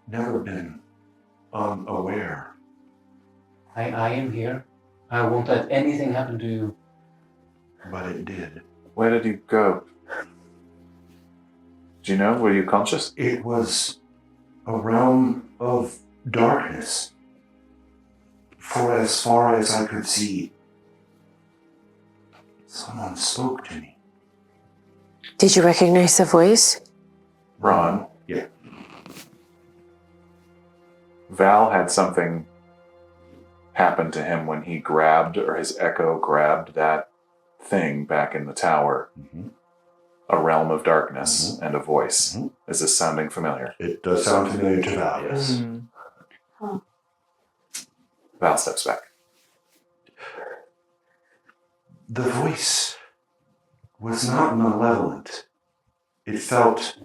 never been unaware. I am here. I won't let anything happen to you. But it did. Where did you go? Do you know? Were you conscious? It was a realm of darkness. For as far as I could see, someone spoke to me. Did you recognize the voice? Ron? Yeah. Val had something happen to him when he grabbed, or his echo grabbed that thing back in the tower. Mm-hmm. A realm of darkness and a voice. Mhm. Is this sounding familiar? It does sound familiar to Val, yes. Val steps back. The voice was not malevolent. It felt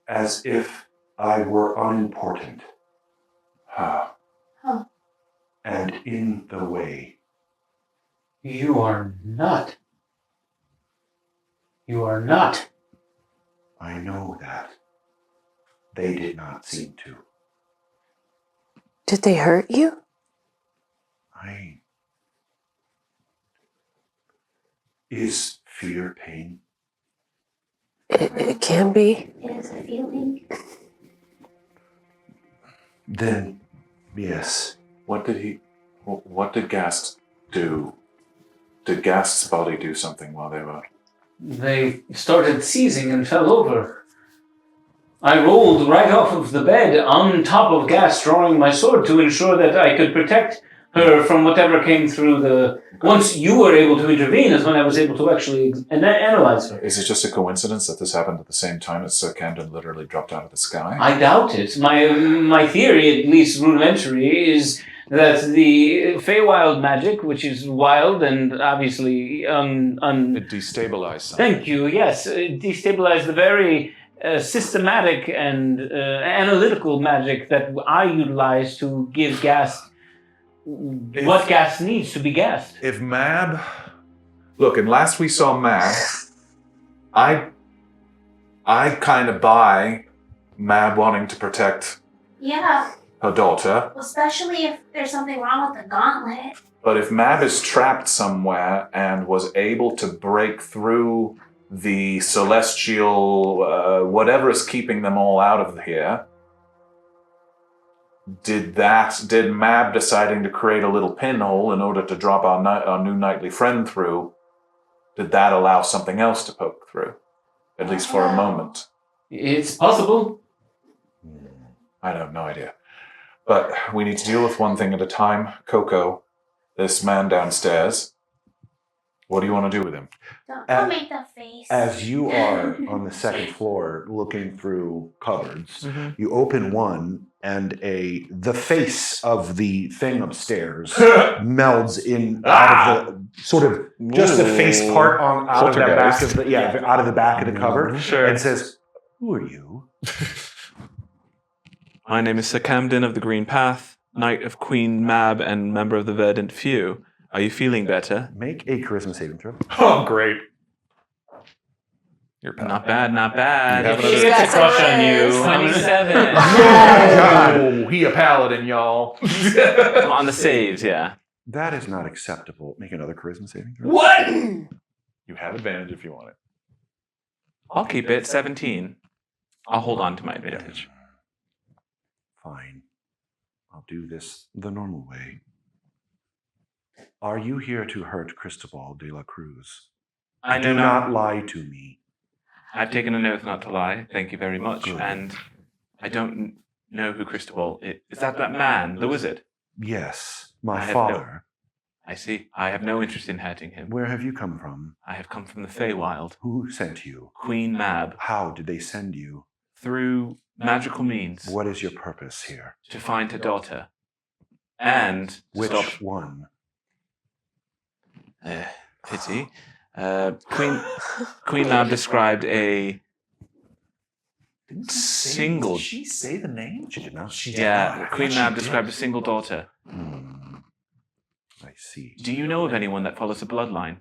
as if I were unimportant. And in the way. You are not. You are not. I know that. They did not seem to. Did they hurt you? Is fear pain? It can be. It is a feeling. Then, yes. What did Ghast do? Did Ghast's body do something while they were? They started seizing and fell over. I rolled right off of the bed on top of Ghast, drawing my sword to ensure that I could protect her from whatever came through the... Once you were able to intervene is when I was able to actually analyze her. Is it just a coincidence that this happened at the same time as Camden literally dropped out of the sky? I doubt it. My theory, at least rudimentary, is that the Feywild magic, which is wild and obviously It destabilized something. Thank you, yes. It destabilized the very systematic and analytical magic that I utilize to give Ghast what Ghast needs to be Ghast. If Mab... Look, and last we saw Mab, I kind of buy Mab wanting to protect Yeah, her daughter. especially if there's something wrong with the gauntlet. But if Mab is trapped somewhere and was able to break through the celestial, whatever is keeping them all out of here, did Mab deciding to create a little pinhole in order to drop our new nightly friend through, did that allow something else to poke through? At least for a moment. It's possible. I have no idea. But we need to deal with one thing at a time. KoKo, this man downstairs, what do you want to do with him? Don't make that face. As you are on the second floor looking through cupboards, you open one and the face of the thing upstairs melds in out of the sort of just the face part out of the back of the out of the back of the cupboard and says, "Who are you?" My name is Sir Camden of the Green Path, Knight of Queen Mab and member of the Verdant Few. Are you feeling better? Make a charisma saving throw. Oh, great. You're not bad, not bad. She gets a crush on you. 27. Oh, he a paladin, y'all. On the saves, yeah. That is not acceptable. Make another charisma saving throw. What? You have advantage if you want it. I'll keep it 17. I'll hold on to my advantage. Fine. I'll do this the normal way. Are you here to hurt Cristobal de la Cruz? I know Do not lie to me. I've taken an oath not to lie. Thank you very much. Good. And I don't know who Cristobal is. Is that man, the wizard? Yes, I my have father. I see. I have no interest in hurting him. Where have you come from? I have come from the Feywild. Who sent you? Queen Mab. How did they send you? Through magical means. What is your purpose here? To find her daughter. And Which stop... one? Pity. Queen Mab described a single... Did she say the name? She did not. Queen Mab described a single daughter. I see. Do you know of anyone that follows a bloodline?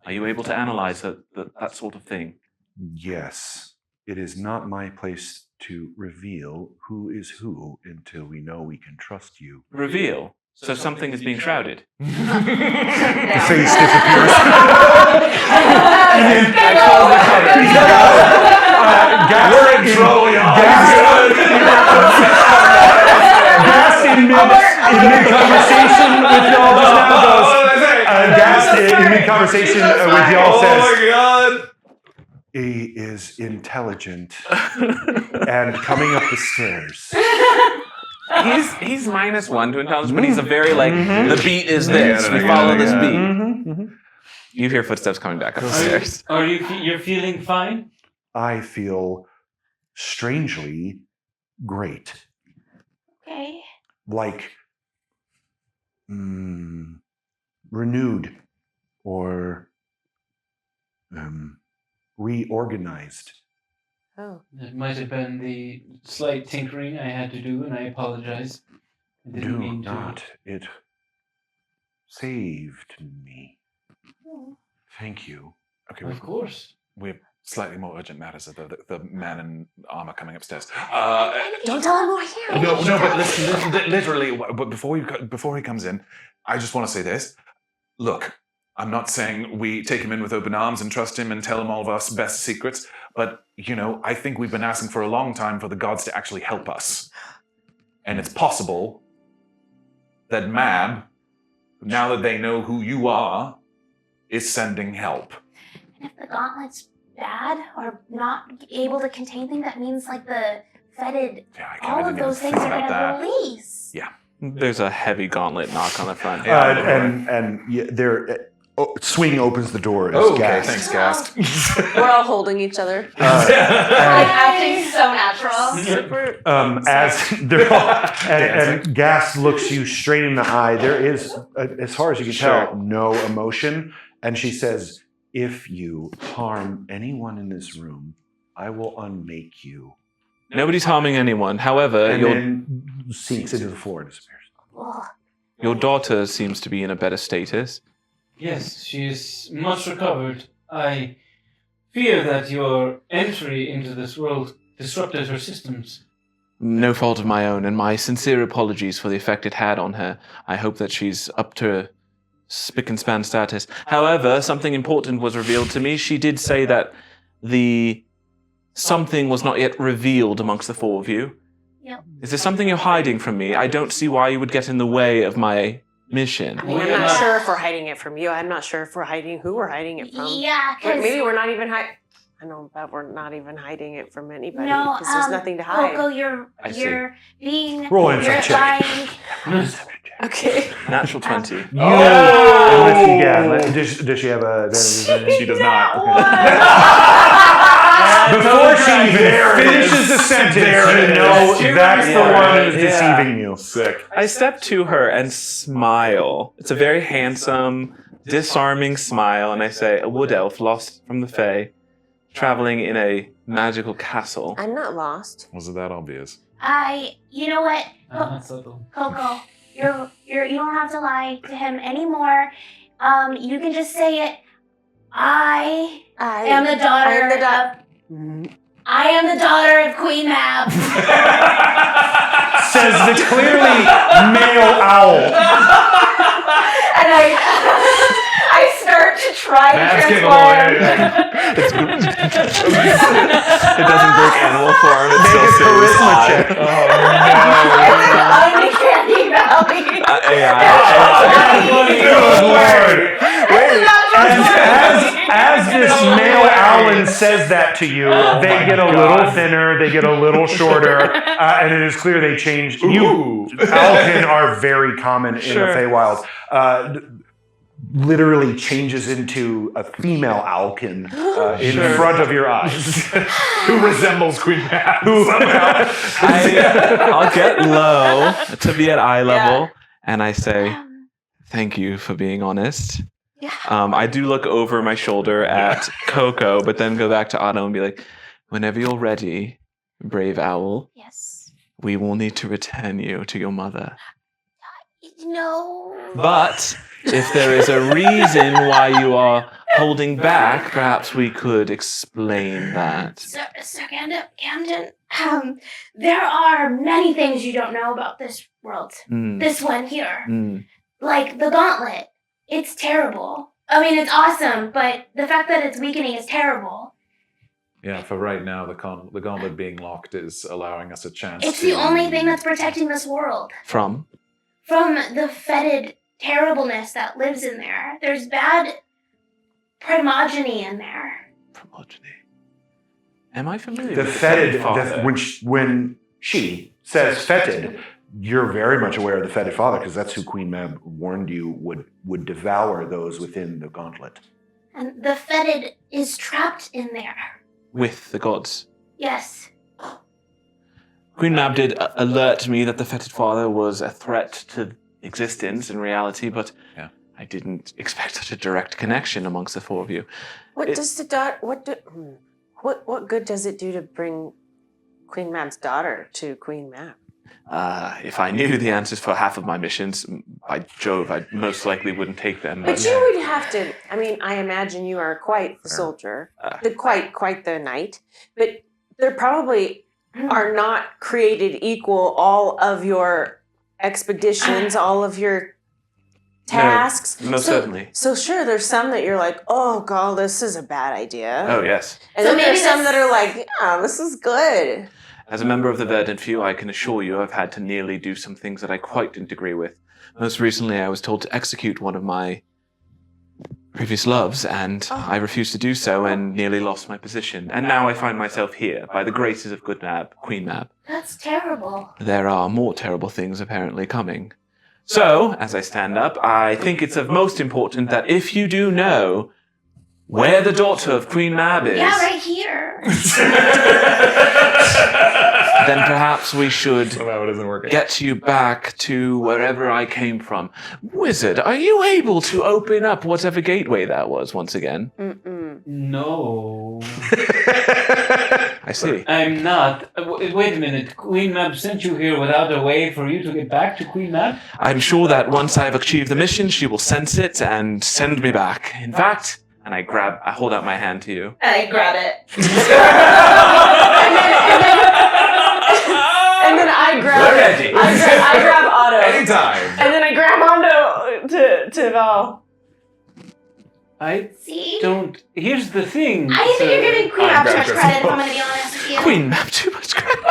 Are you able to analyze that sort of thing? Yes. It is not my place to reveal who is who until we know we can trust you. Reveal? So something is being shrouded. The face disappears. I close the cover. We're in trouble, y'all. Ghast in mid-conversation with y'all just now goes. Ghast in mid-conversation with y'all says, Oh my god. he is intelligent and coming up the stairs. He's -1 to intelligence, but he's a very the beat is this. We follow this beat. You hear footsteps coming back up the stairs. Are you're feeling fine? I feel strangely great. Okay. Like renewed. or reorganized. Oh. It might have been the slight tinkering I had to do, and I apologize. I didn't mean to. Not. It saved me. Thank you. Okay, Of course. we have slightly more urgent matters of the man in armor coming upstairs. Don't tell him we're here. No, but listen, literally, but before he comes in, I just want to say this. Look, I'm not saying we take him in with open arms and trust him and tell him all of our best secrets, but, I think we've been asking for a long time for the gods to actually help us. And it's possible that Mab, now that they know who you are, is sending help. And if the gauntlet's bad or not able to contain things, that means like the fetid, all of those things are going to release. Yeah. There's a heavy gauntlet knock on the front. Swing opens the door. As Okay, Ghast. thanks, Ghast. We're all holding each other. Acting so natural. As they're all, and Ghast looks you straight in the eye. There is, as far as you can tell, no emotion. And she says, "If you harm anyone in this room, I will unmake you." Nobody's harming anyone. However, And then sinks into the floor and disappears. your daughter seems to be in a better status. Yes, she is much recovered. I fear that your entry into this world disrupted her systems. No fault of my own, and my sincere apologies for the effect it had on her. I hope that she's up to spick and span status. However, something important was revealed to me. She did say that the something was not yet revealed amongst the four of you. Yep. Is there something you're hiding from me? I don't see why you would get in the way of my mission. I mean, I'm not sure if we're hiding it from you. I'm not sure if we're hiding who we're hiding it from. Yeah, because Maybe we're not even hiding. I know, but we're not even hiding it from anybody no, because there's nothing to hide. KoKo, you're being Roll you're insight check. lying. Okay. Natural 20. Does she have a? She does not. Before she even finishes the sentence, you know that's the one who's deceiving you. Sick. I step to her and smile. It's a very handsome, disarming smile, and I say, a wood elf lost from the Fae, traveling in a magical castle. I'm not lost. Was it that obvious? You know what, Not subtle. KoKo, you don't have to lie to him anymore. You can just say it. I am the daughter I am the daughter of Queen Mab. Says the clearly male owl. And I start to try to transform. It doesn't break animal form. It still Make a stays charisma high. check. Uncanny Valley. Good Lord. As this male Owlin says that to you, they get a little thinner, they get a little shorter, and it is clear they changed. You, Owlkin are very common in the Feywild. Literally changes into a female Owlkin in front of your eyes. Who resembles Queen Mab? I'll get low to be at eye level, and I say, thank you for being honest. Yeah. I do look over my shoulder at KoKo, but then go back to Otto and be like, whenever you're ready, brave owl, Yes. we will need to return you to your mother. No. But if there is a reason why you are holding back, perhaps we could explain that. Sir Camden, there are many things you don't know about this world. This one here. Like the gauntlet. It's terrible. I mean, it's awesome, but the fact that it's weakening is terrible. Yeah, for right now, the gauntlet being locked is allowing us a chance. It's the only thing that's protecting this world. From the fetid terribleness that lives in there. There's bad primogeny in there. Progeny. Am I familiar The with fetid, father? when she says fetid, you're very much aware of the fetid father because that's who Queen Mab warned you would devour those within the gauntlet. And the fetid is trapped in there. With the gods. Yes. Queen Mab did alert me that the fetid father was a threat to existence in reality, but I didn't expect such a direct connection amongst the four of you. What good does it do to bring Queen Mab's daughter to Queen Mab? If I knew the answers for half of my missions, by Jove, I most likely wouldn't take them. But you would have to. I mean, I imagine you are quite the soldier, quite the knight. But there probably are not created equal all of your expeditions, all of your tasks. No, certainly. So sure, there's some that you're like, oh god, this is a bad idea. Oh yes. And then there's some that are like, yeah, this is good. As a member of the Verdant Few, I can assure you I've had to nearly do some things that I quite didn't agree with. Most recently, I was told to execute one of my previous loves, and I refused to do so and nearly lost my position. And now I find myself here, by the graces of Queen Mab. That's terrible. There are more terrible things apparently coming. So, as I stand up, I think it's of most important that if you do know where the daughter of Queen Mab is... Yeah, right here. then perhaps we should Somehow it isn't working. get you back to wherever I came from. Wizard, are you able to open up whatever gateway that was once again? No. I see. I'm not. Wait a minute. Queen Mab sent you here without a way for you to get back to Queen Mab? I'm sure that once I've achieved the mission, she will sense it and send me back. In fact, and I hold out my hand to you. And I grab it. And then I grab We're ready. I grab Otto. Anytime. And then I grab Otto to Val. I See? don't. Here's the thing. I think you're giving Queen Mab too much grabbed credit, if yourself. I'm going to be honest with you. Queen Mab, too much credit?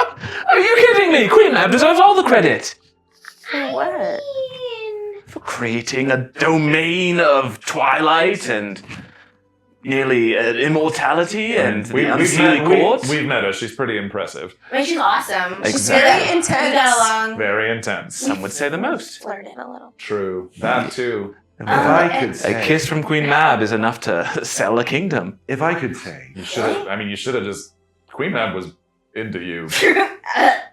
Are you kidding me? Queen Mab deserves all the credit. What? For creating a domain of twilight and nearly immortality and the unseelie court. We've met her. She's pretty impressive. I mean, she's awesome. She's very We intense. got along. Very intense. Some would say the most. Flirted a little. True. That too. If I could A say, kiss from Queen Mab is enough to sell a kingdom. if I could say, You should have. I mean, you should have just. Queen Mab was into you.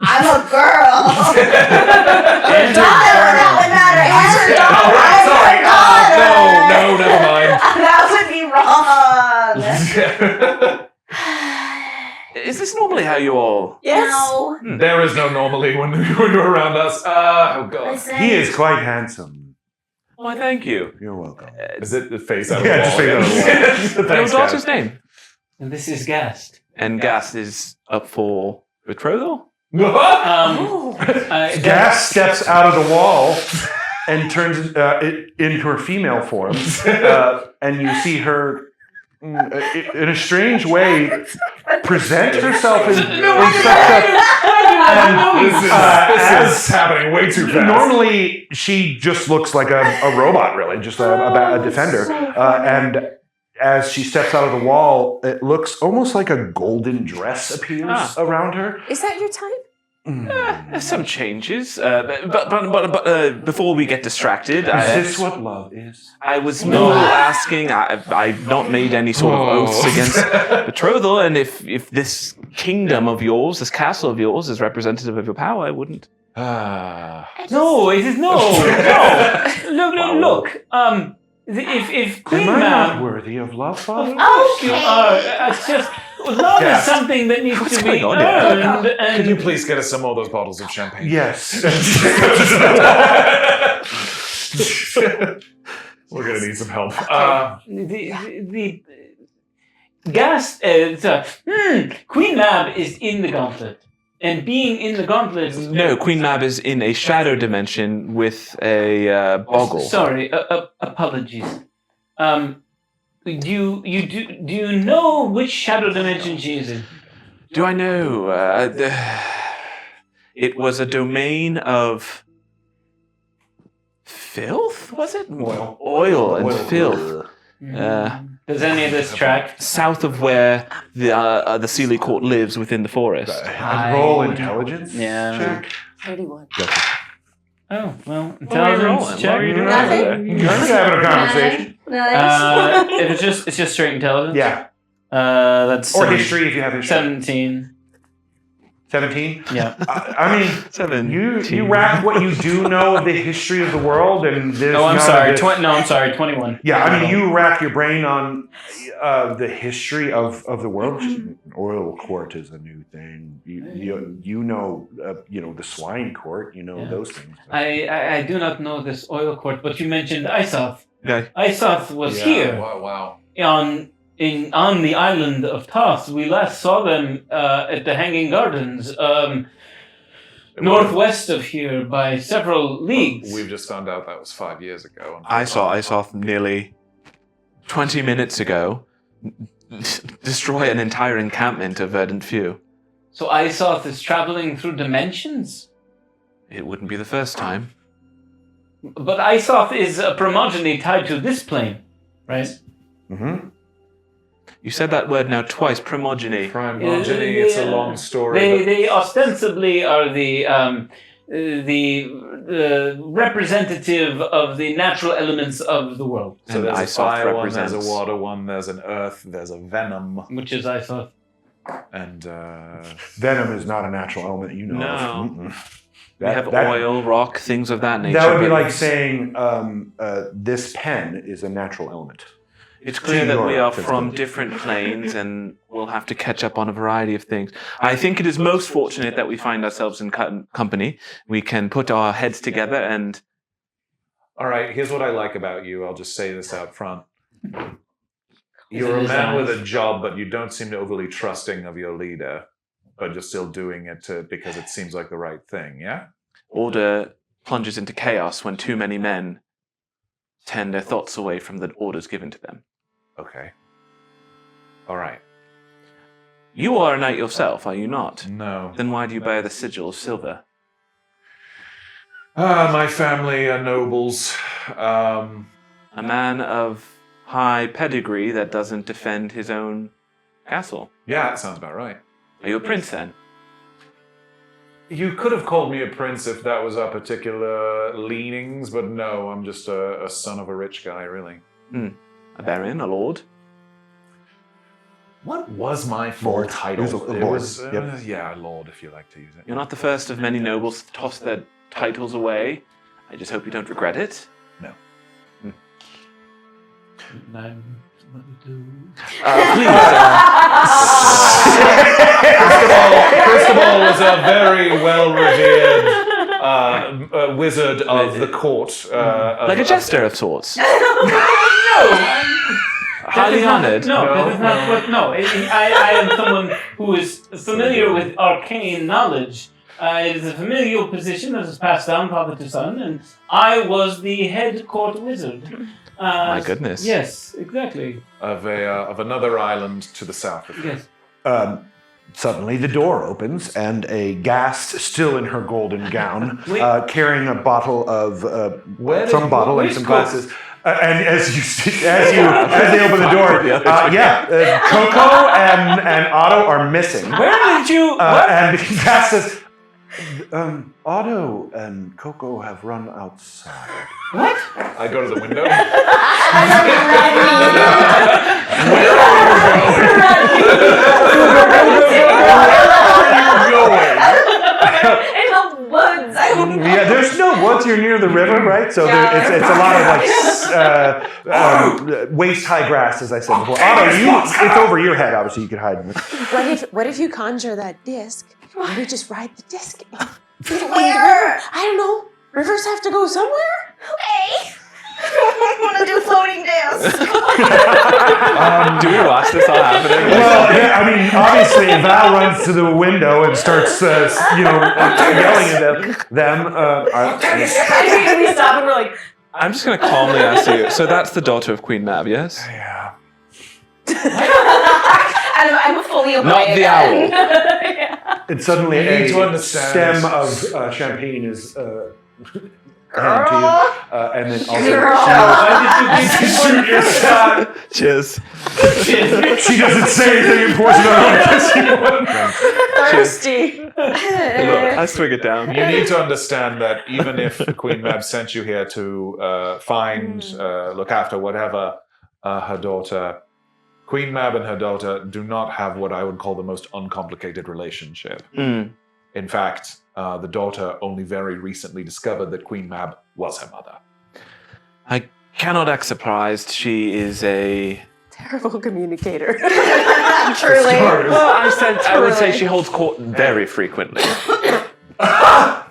I'm a girl. And Daughter, that would matter. Answer daughter. Alright, sorry. I'm a daughter. No, never mind. That would be wrong. Is this normally how you all... Yes. No. There is no normally when you're around us. Oh god. Listen. he is quite handsome. Why, thank you. You're welcome. Is it the face out of Yeah, the just wall? face out of the wall. Your Thanks, daughter's guys. name? And this is Ghast. And Ghast is up for betrothal? Ghast steps out of the wall and turns into her female form, and you see her, in a strange way, present herself in such This is happening way too fast. normally she just looks like a robot, really, just a defender, and as she steps out of the wall, it looks almost like a golden dress appears around her. Is that your type? There's some changes, but before we get distracted, Is this what love is? I was more asking, I've not made any sort of oaths against betrothal, and if this kingdom of yours, this castle of yours, is representative of your power, I wouldn't. No, it is no. Look. If Queen Am I not Mab, worthy of love, Father? you are. It's just love is something that needs to be going on here? earned. And Could you please get us some more of those bottles of champagne? Yes. We're gonna need some help. the Ghast, Queen Mab is in the gauntlet, and being in the gauntlet. No, Queen Mab is in a shadow dimension with a boggle. Sorry, apologies. Do you know which shadow dimension she is in? Do I know? It was a domain of filth, was it? Oil and filth. Does any of this track? South of where the Sealy Court lives within the forest. Roll intelligence. Yeah. Check. 31. Oh, well, What are you intelligence rolling? check. What are you doing Nothing. over there? You're having a conversation. It's just straight intelligence. Yeah. That's Or history if you have history. 17. 17? Yeah. I mean, 17. you wrap what you do know of the history of the world, and there's Oh, I'm none sorry. of this- No, I'm sorry. 21. Yeah, I mean, you rack your brain on the history of the world. Oil court is a new thing. You know the swine court. You know Yeah. those things. I do not know this oil court, but you mentioned Isoth. Yeah. Isoth was here Wow. on the island of Toth. We last saw them at the Hanging Gardens, northwest of here by several leagues. We've just found out that was 5 years ago. I saw them nearly 20 minutes ago destroy an entire encampment of verdant few. So Isoth is traveling through dimensions? It wouldn't be the first time. But Isoth is a progeny tied to this plane, right? Mm-hmm. You said that word now twice, primogeny. Primogeny, it's a long story. They ostensibly are the representative of the natural elements of the world. So And there's a Isoth fire one, there's a represents- water one, there's an earth, there's a venom, Which is Isoth. and Venom is not a natural element you know No. of. Mm-mm. We have oil, rock, things of that nature. That would be but like saying this pen is a natural element. It's clear that we your are physical- from different planes and we'll have to catch up on a variety of things. I think it is most fortunate that we find ourselves in company. We can put our heads together and... all right, here's what I like about you. I'll just say this out front. You're a man with a job, but you don't seem overly trusting of your leader, but you're still doing it because it seems like the right thing, yeah? Order plunges into chaos when too many men turn their thoughts away from the orders given to them. Okay. All right. You are a knight yourself, are you not? No. Then why do you bear the sigil of silver? My family are nobles. A man of high pedigree that doesn't defend his own castle. Yeah, that sounds about right. Are you a prince then? You could have called me a prince if that was our particular leanings, but no, I'm just a son of a rich guy, really. A baron, a lord? What was my full Lord. title? He was a lord. Yep. Yeah, lord, if you like to use it. You're not the first of many nobles to toss their titles away. I just hope you don't regret it. No. Cristobal was a very well-revered wizard of the court. Like a jester of sorts. No! Highly honored. No, that is not what. No, I am someone who is familiar with arcane knowledge. It is a familial position that is passed down father to son, and I was the head court wizard. My goodness. Yes, exactly. Of another island to the south. Yes. Suddenly the door opens and a Ghast, still in her golden gown, carrying a bottle of and some glasses. And as they open the door, KoKo and Otto are missing. Where did you? And Ghast says, Otto and KoKo have run outside. What? I go to the window. In the woods. Yeah, there's no woods. You're near the river, right? So it's a lot of like waist high grass, as I said before. Otto, it's over your head. Obviously, you could hide in it. What if you conjure that disc and we just ride the disc? Where? I don't know. Rivers have to go somewhere. Okay. I want to do floating dance. Do we watch this all happening? Well, yeah, I mean, obviously, Val runs to the window and starts, yelling at them. I think we stop and we're like, I'm just going to calmly ask you. So that's the daughter of Queen Mab, yes? Yeah. I'm fully awake. Not the owl. Yeah. And suddenly, You need a to understand. stem of champagne is handed to you, and then also Shoot your shot. Cheers. she doesn't say anything important about this. thirsty. Look, I swig it down. You need to understand that even if Queen Mab sent you here to look after whatever her daughter Queen Mab and her daughter do not have what I would call the most uncomplicated relationship. Mm. In fact, the daughter only very recently discovered that Queen Mab was her mother. I cannot act surprised. She is a... Terrible communicator. Truly. Well, I would say she holds court very frequently. Oh.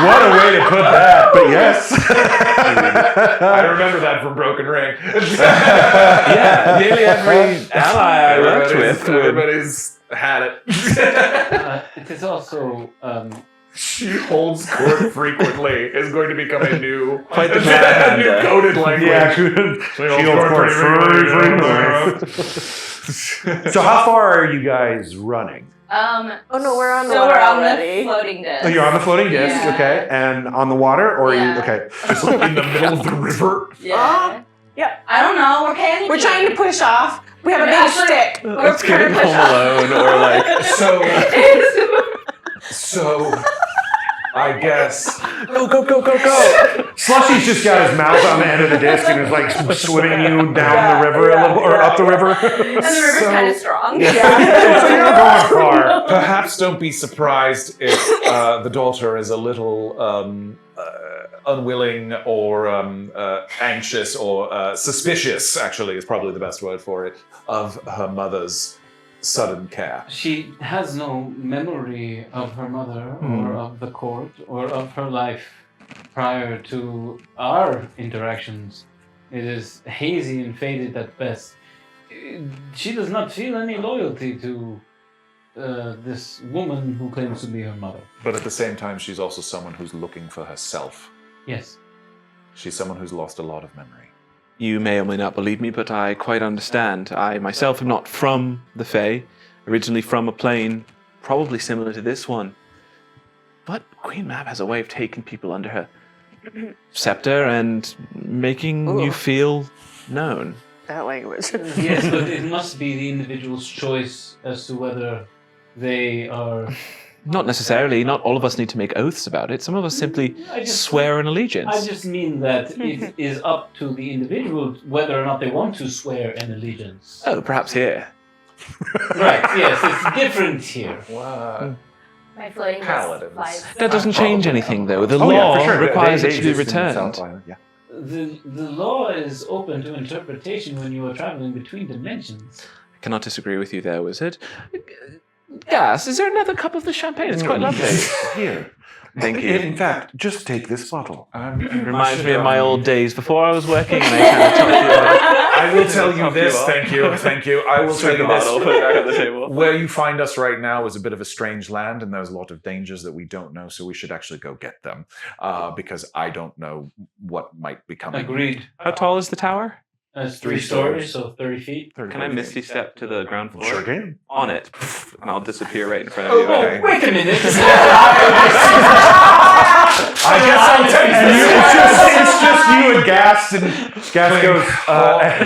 What a way to put that, but yes. I remember that from Broken Ring. Yeah, nearly every ally I worked with would... Everybody's had it. It is also She holds court frequently is going to become a new, Quite the a man. new coded language. Yeah, she holds court frequently. So how far are you guys running? Oh no, we're on the So water we're on already. the floating disc. Oh, you're on the floating disc, Yeah. okay, and on the water, or Yeah. you okay? Just in the middle of the river. Yeah. Yeah. I don't know. We're panicking. We're trying to push off. We have a big Actually- stick. We're Let's get trying in to push Home off. Alone or like... So, I guess. Go! Slushy's just got his mouth on the end of the disc and is like swimming you down the river a little, or up the river. And the river's kind of strong. So you're not going far. Perhaps don't be surprised if the daughter is a little unwilling or anxious or suspicious, actually, is probably the best word for it, of her mother's sudden care. she has no memory of her mother or of the court or of her life prior to our interactions. It is hazy and faded at best. She does not feel any loyalty to this woman who claims to be her mother. But at the same time, she's also someone who's looking for herself. Yes. She's someone who's lost a lot of memory. You may or may not believe me, but I quite understand. I myself am not from the Fae, originally from a plane probably similar to this one. But Queen Mab has a way of taking people under her scepter and making you feel known. That language. Yes, but it must be the individual's choice as to whether they are... Not necessarily. Not all of us need to make oaths about it. Some of us simply swear an allegiance. I just mean that it is up to the individual whether or not they want to swear an allegiance. Oh, perhaps here. Right, yes, it's different here. Wow. My floating disc Paladins. flies. That doesn't change anything, though. The Oh, yeah, law for sure. requires They it to be exist in the returned. South Island, yeah. The law is open to interpretation when you are traveling between dimensions. I cannot disagree with you there, wizard. Ghast, is there another cup of the champagne? It's quite lovely. Here. Thank you. In fact, just take this bottle. Reminds me of my old days before I was working, and I kind of told you I will tell you this. Thank you. I will tell you this. put it back on the table. Where you find us right now is a bit of a strange land, and there's a lot of dangers that we don't know, so we should actually go get them, because I don't know what might be coming. Agreed. How tall is the tower? That's 3 stories, so 30 feet. Can I misty step to the ground floor? Sure can. On it, and I'll disappear right in front of you. Okay. Wait a minute. I guess I'll take you. It's just you and Ghast, and Ghast goes,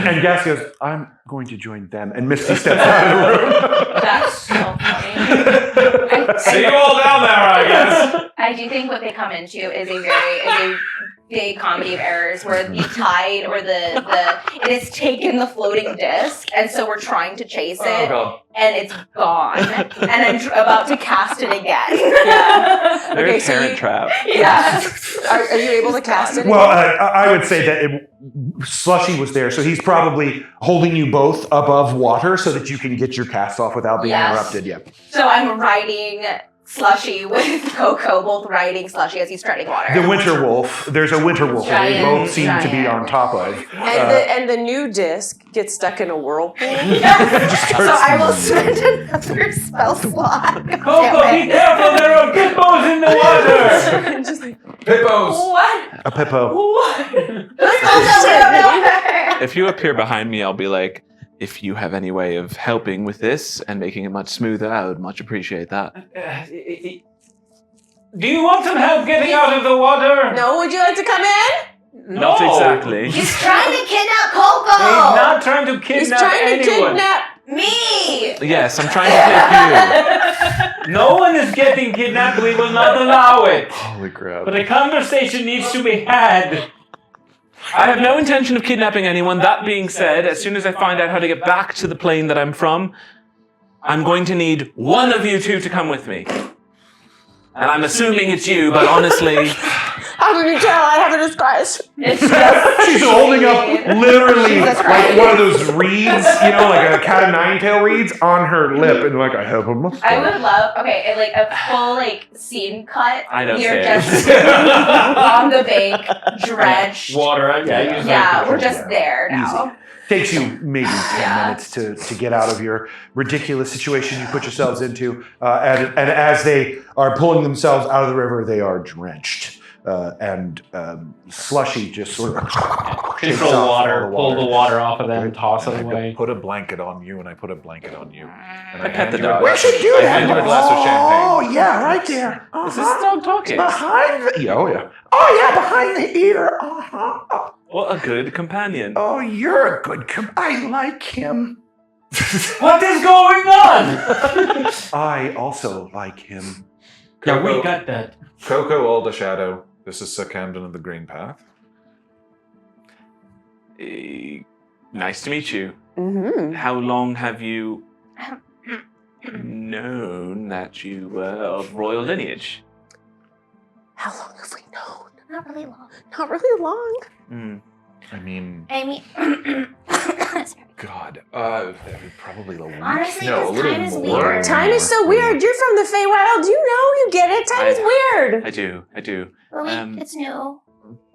and Ghast goes, I'm going to join them, and Misty steps out of the room. That's so funny. See you all down there, I guess. I do think what they come into is a big comedy of errors where the tide or it has taken the floating disc, and so we're trying to chase it, God. and it's gone, and I'm about to cast it again. Yeah. They're Okay, a so parent you- trap. Yeah. Are you able to cast it? Well, I would say that Slushy was there, so he's probably holding you both above water so that you can get your cast off without being Yes. interrupted. Yeah. So I'm riding Slushy with KoKo, both riding Slushy as he's treading water. The winter wolf. There's a winter wolf that they Giant, both seem to be giant. on top of. And the new disc gets stuck in a whirlpool. So I will spend another spell slot. KoKo, be careful! There are hippos in the water! Just like, Hippos! What? A Pippo. What? If you appear behind me, I'll be like, if you have any way of helping with this and making it much smoother, I would much appreciate that. Do you want some help getting out of the water? no, would you like to come in? Not exactly. He's trying to kidnap He's KoKo. not trying to He's kidnap trying to anyone. kidnap. Me. Yes, I'm trying to take No one is getting kidnapped. We will not allow it. Holy crap. But a conversation needs to be had. I have no intention of kidnapping anyone. That being said, as soon as I find out how to get back to the plane that I'm from, I'm going to need one of you two to come with me. And I'm assuming it's you, but honestly... How can you tell? I have a disguise. It's just She's holding up literally like one of those reeds, like a cat of nine-tail reeds on her lip, and like I have a mustache. I would love like a full scene cut. I don't You're say just it. on the bank, drenched. Water. Yeah, we're just there now. Easy. Takes you maybe 10 minutes to get out of your ridiculous situation you put yourselves into. And as they are pulling themselves out of the river, they are drenched. And slushy just sort of shakes Control off water, all the pull the water off of them, toss it I away. put a blanket on you, and I put a blanket on you. And I pet the dog. We should do I that. hand you a glass of champagne. Oh, yeah, right there. Is this dog talking? Behind the... Yeah, oh, yeah. Oh, yeah, behind the ear. Uh-huh. What a good companion. Oh, you're a good I like him. What is going on? I also like him. Yeah, we got that. KoKo Aldershadow. This is Sir Camden of the Green Path. Nice to meet you. Mm-hmm. How long have you known that you were of royal lineage? How long have we known? Not really long. Not really long. I mean, Sorry. God, probably a week. Honestly, no, a this little time is more. weird. Time is so weird. You're from the Feywild. You know, you get it. Time is weird. I do. Well, it's new.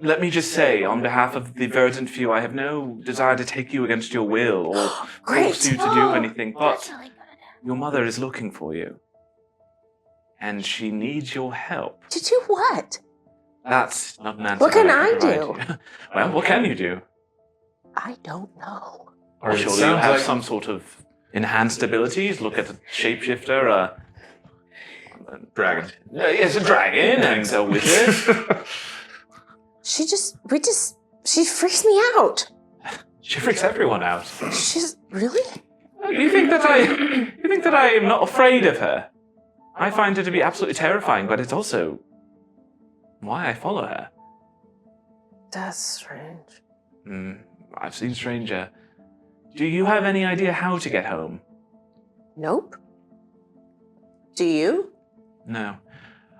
Let me just say, on behalf of the verdant few, I have no desire to take you against your will or force you to do anything, That's but really good. your mother is looking for you. And she needs your help. To do what? That's not an answer. What can that I provide do? you. Well, what can you do? I don't know. Or It surely you sounds have like- some sort of enhanced abilities. Look at a shapeshifter, a Dragon. yes, a dragon, and a wizard. She freaks me out. She freaks everyone out. She's really? You think that I am not afraid of her? I find her to be absolutely terrifying, but it's also why I follow her. That's strange. I've seen stranger. Do you have any idea how to get home? Nope. Do you? No.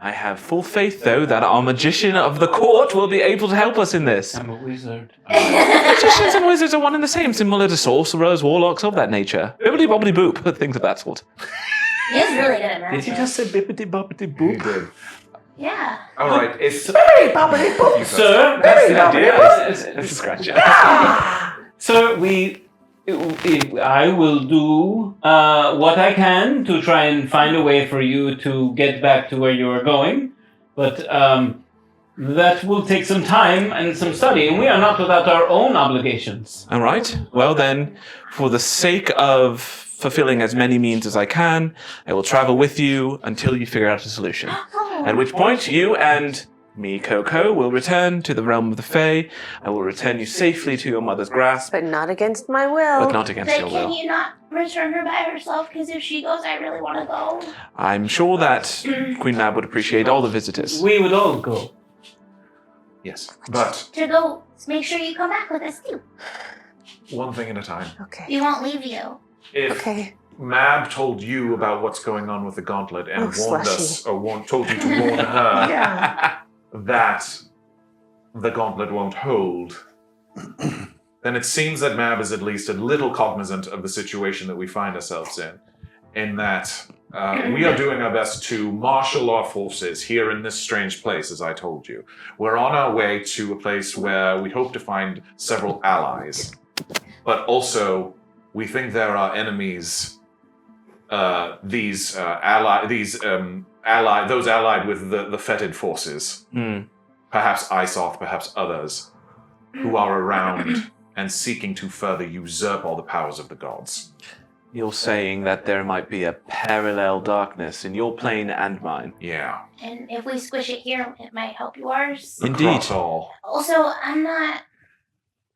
I have full faith, though, that our magician of the court will be able to help us in this. I'm a wizard. Magicians and wizards are one and the same, similar to sorcerers, warlocks of that nature. Bibbidi bobbidi boop, things of that sort. He is really good at Did you magic. just say bibbidi bobbidi You boop? did. Yeah. All right. It's Sir, that's the idea. It's a scratch. So I will do what I can to try and find a way for you to get back to where you are going, but that will take some time and some study, and we are not without our own obligations. All right. Well, then, for the sake of fulfilling as many means as I can, I will travel with you until you figure out a solution. At which point, you and me, KoKo, will return to the realm of the Fae. I will return you safely to your mother's grasp, But not against my will. but not against But your can will. you not return her by herself? Because if she goes, I really want to go. I'm sure that Queen Mab would appreciate all the visitors. We would all go. yes, but To go, make sure you come back with us too. one thing at a time. Okay. We won't leave you. If Okay. Mab told you about what's going on with the gauntlet and Oh, warned slushy. us, or told you to warn her that the gauntlet won't hold, then it seems that Mab is at least a little cognizant of the situation that we find ourselves in that we are doing our best to marshal our forces here in this strange place, as I told you. We're on our way to a place where we hope to find several allies, but also we think there are enemies. Those allied with the fetid forces, perhaps Isoth, perhaps others, who are around and seeking to further usurp all the powers of the gods. You're saying that there might be a parallel darkness in your plane and mine. Yeah. And if we squish it here, it might help yours. Indeed. Across all. Also, I'm not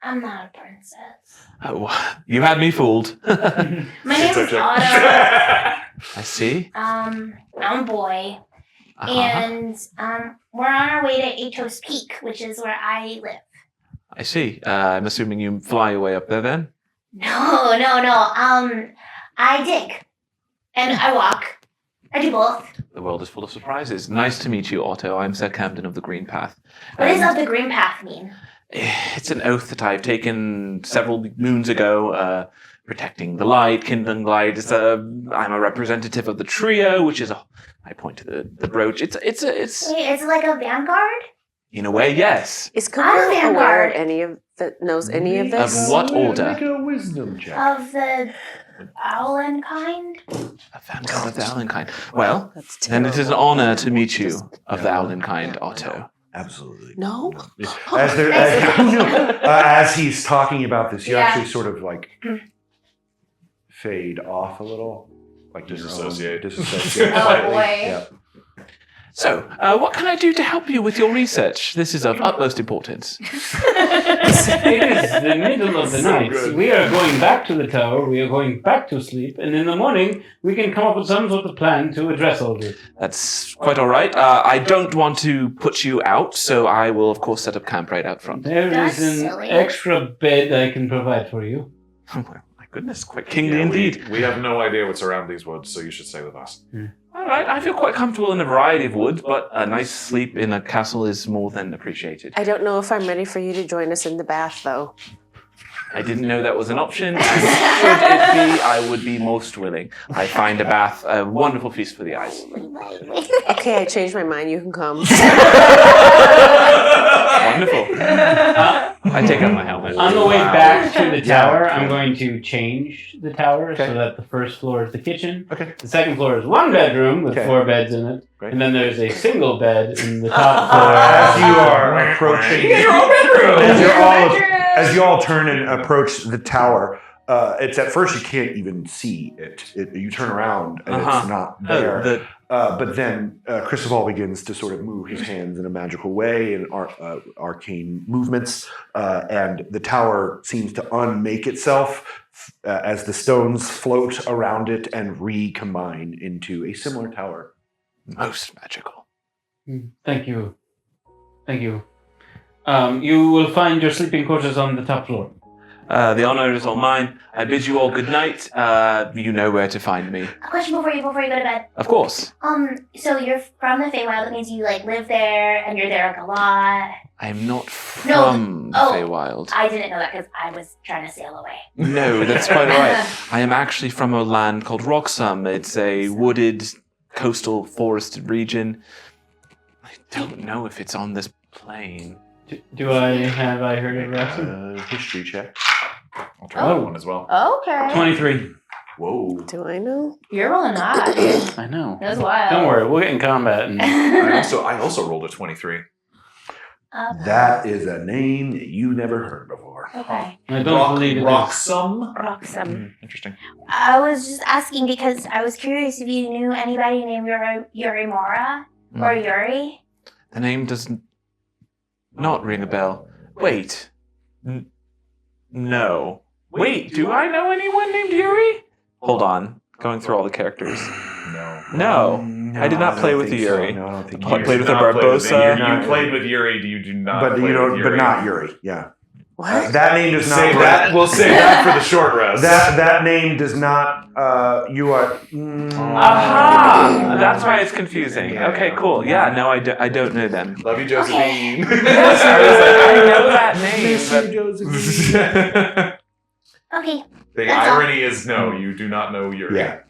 a princess. Oh, you had me fooled. My name is Otto. I see. I'm a boy. Uh-huh. And we're on our way to Atos Peak, which is where I live. I see. I'm assuming you fly your way up there then? No. I dig. And I walk. I do both. The world is full of surprises. Nice to meet you, Otto. I'm Sir Camden of the Green Path. What does of the green path mean? It's an oath that I've taken several moons ago, protecting the light, kindling light. I'm a representative of the trio, which is I point to the brooch. It's Wait, it's like a vanguard? in a way, yes. Is I'm KoKo vanguard. aware of any of that? Knows any of this? Of what order? Make a wisdom check. Of the owlin kind? A vanguard of the Owlin kind. Well, That's then it is an terrible. honor to meet you of the Owlin kind, Otto. Absolutely. No. As he's talking about this, you Yeah. actually sort of like fade off a little, like Disassociate. Disassociate Oh, slightly. boy. Yeah. So, what can I do to help you with your research? This is of utmost importance. It is the middle of the night. We are going back to the tower. We are going back to sleep. And in the morning, we can come up with some sort of plan to address all this. That's quite all right. I don't want to put you out, so I will, of course, set up camp right out front. There That's is an silly. extra bed I can provide for you. Well, my goodness, quite kingly Yeah, indeed. We have no idea what's around these woods, so you should stay with us. All right, I feel quite comfortable in a variety of woods, but a nice sleep in a castle is more than appreciated. I don't know if I'm ready for you to join us in the bath, though. I didn't know that was an option, and should it be, I would be most willing. I find a bath a wonderful feast for the eyes. Okay, I changed my mind. You can come. Wonderful. I take out my helmet. On the way Wow. back to the Yeah. tower, I'm going to change the tower Okay. so that the first floor is the kitchen. Okay. The second floor is one bedroom with Okay. 4 beds in it. Great. And then there's a single bed in the top floor. As you are approaching, You get your own bedroom. as you all turn and approach the tower, it's at first you can't even see it. You turn around and it's Uh-huh. not Oh, there. But then Cristobal begins to sort of move his hands in a magical way and arcane movements, and the tower seems to unmake itself as the stones float around it and recombine into a similar tower. Most magical. Thank you. Thank you. You will find your sleeping quarters on the top floor. The honor is all mine. I bid you all good night. You know where to find me. A question before you go to bed. Of course. So you're from the Feywild. That means you like live there and you're there like a lot. I am not from the Feywild. I didn't know that because I was trying to sail away. No, that's quite all right. I am actually from a land called Roxham. It's a wooded, coastal, forested region. I don't know if it's on this plane. Have I heard of Roxham? History check. I'll try that one as well. Okay. 23. Whoa. Do I know? You're rolling hot. I know. That was wild. Don't worry, we'll get in combat. And I also rolled a 23. That is a name that you never heard before. Okay. I don't believe it is. Roxham. Roxham. Interesting. I was just asking because I was curious if you knew anybody named Yurimora or Yuri. The name does not ring a bell. Wait. No. Wait, do I know anyone named Yuri? Hold on. Going through all the characters. No. I did not play with the Yuri. No, I don't think I played with the You Barbosa. played with Yuri. You do not. But play you don't. with Yuri. But not Yuri. Yeah. What? That name does not. Save that. We'll save that for the short rest. That name does not. You are. Aha! That's why it's confusing. Okay, cool. Yeah, no, I don't know them. Love you, Josephine. Yes, I was like, I know that name. Okay. The That's all. irony is, no, you do not know Yuri. Yeah.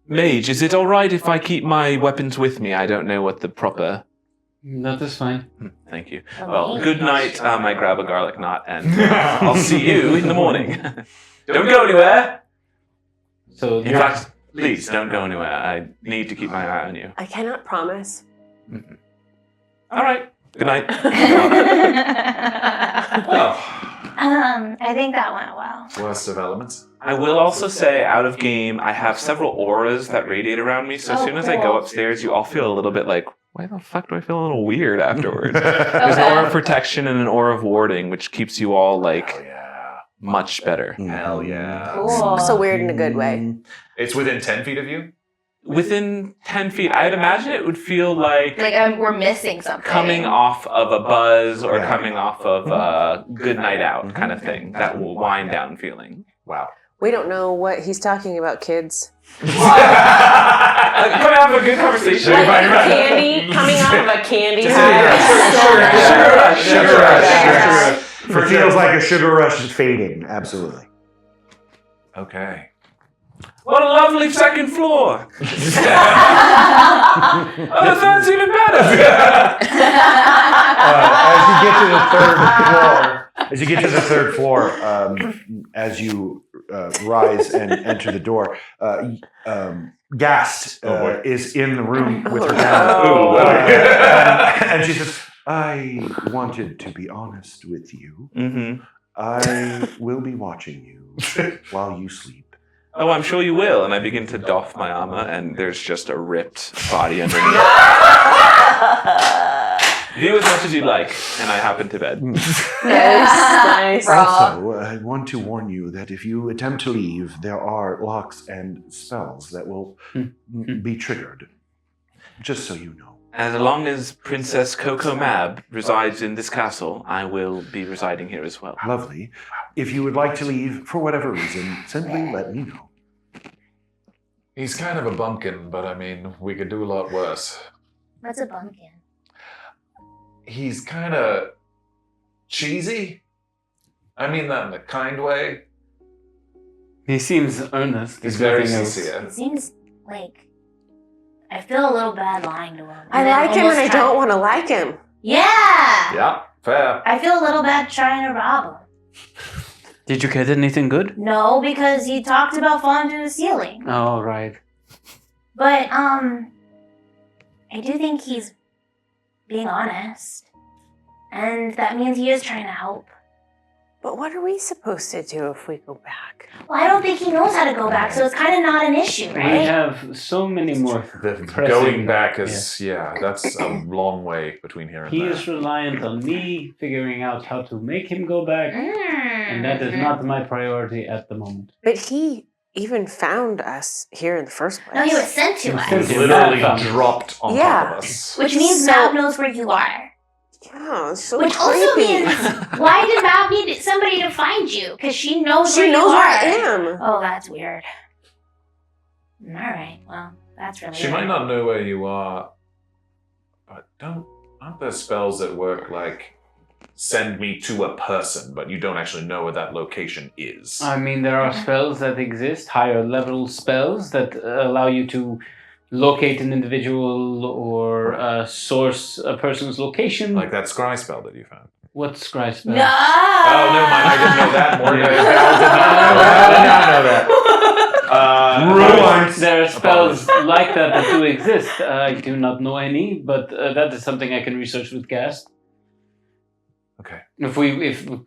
Mage, is it all right if I keep my weapons with me? I don't know what the proper. That is fine. Thank you. Well, good night. I grab a garlic knot, and I'll see you in the morning. Don't go anywhere. So In fact, please don't go anywhere. I need to keep my eye on you. I cannot promise. All right. Good night. I think that went well. Worst of elements. I will also say, out of game, I have several auras that radiate around me. So as soon as I go upstairs, you all feel a little bit like, why the fuck do I feel a little weird afterwards? There's an aura of protection and an aura of warding, which keeps you all like much better. Hell yeah. Cool. So weird in a good way. It's within 10 feet of you? within 10 feet. I'd imagine it would feel like we're missing something. coming off of a buzz or Yeah. coming off of a good night out kind of thing. That wind down feeling. Wow. We don't know what he's talking about, kids. Come have a good conversation. Like candy coming out of a candy Sugar rush. It feels like a sugar rush is fading. Absolutely. Okay. What a lovely second floor. Oh, the third's even better. As you get to the third floor, as you rise and enter the door, Ghast is in the room with her and she says, "I wanted to be honest with you. Mm-hmm. I will be watching you while you sleep." Oh, I'm sure you will. And I begin to doff my armor, and there's just a ripped body underneath. Do as much as you like, and I hop into bed. Nice. Also, I want to warn you that if you attempt to leave, there are locks and spells that will be triggered. Just so you know. As long as Princess KoKo Mab resides in this castle, I will be residing here as well. Lovely. If you would like to leave for whatever reason, simply let me know. He's kind of a bumpkin, but I mean, we could do a lot worse. What's a bumpkin? He's kind of cheesy. I mean that in a kind way. He seems earnest. He's if very nothing else. sincere. It seems like I feel a little bad lying to him. I like him and I don't want to like him. Yeah. Yeah, fair. I feel a little bad trying to rob him. Did you get anything good? No, because he talked about falling through the ceiling. Oh, right. But I do think he's being honest, and that means he is trying to help. But what are we supposed to do if we go back? Well, I don't think he knows how to go back, so it's kind of not an issue, We right? have so many more. The pressing- going back is, that's a long way between here and He there. is reliant on me figuring out how to make him go back, and that is not my priority at the moment. But he even found us here in the first place. No, he was sent to us, Sent to Literally Mab. dropped on top of us. which means So- Mab knows where you are. Yeah, it's so Which creepy. also means, why did Mab need somebody to find you? Because she knows where she you knows are. where I am. Oh, that's weird. All right, well, that's really She weird. might not know where you are, but aren't there spells that work like send me to a person, but you don't actually know where that location is? I mean, there are spells that exist, higher level spells that allow you to locate an individual or source a person's location. Like that scry spell that you found. What scry spell? No! Oh, never mind. I didn't know that. Morgan did not know that. There are spells like that do exist. I do not know any, but that is something I can research with Ghast. Okay. If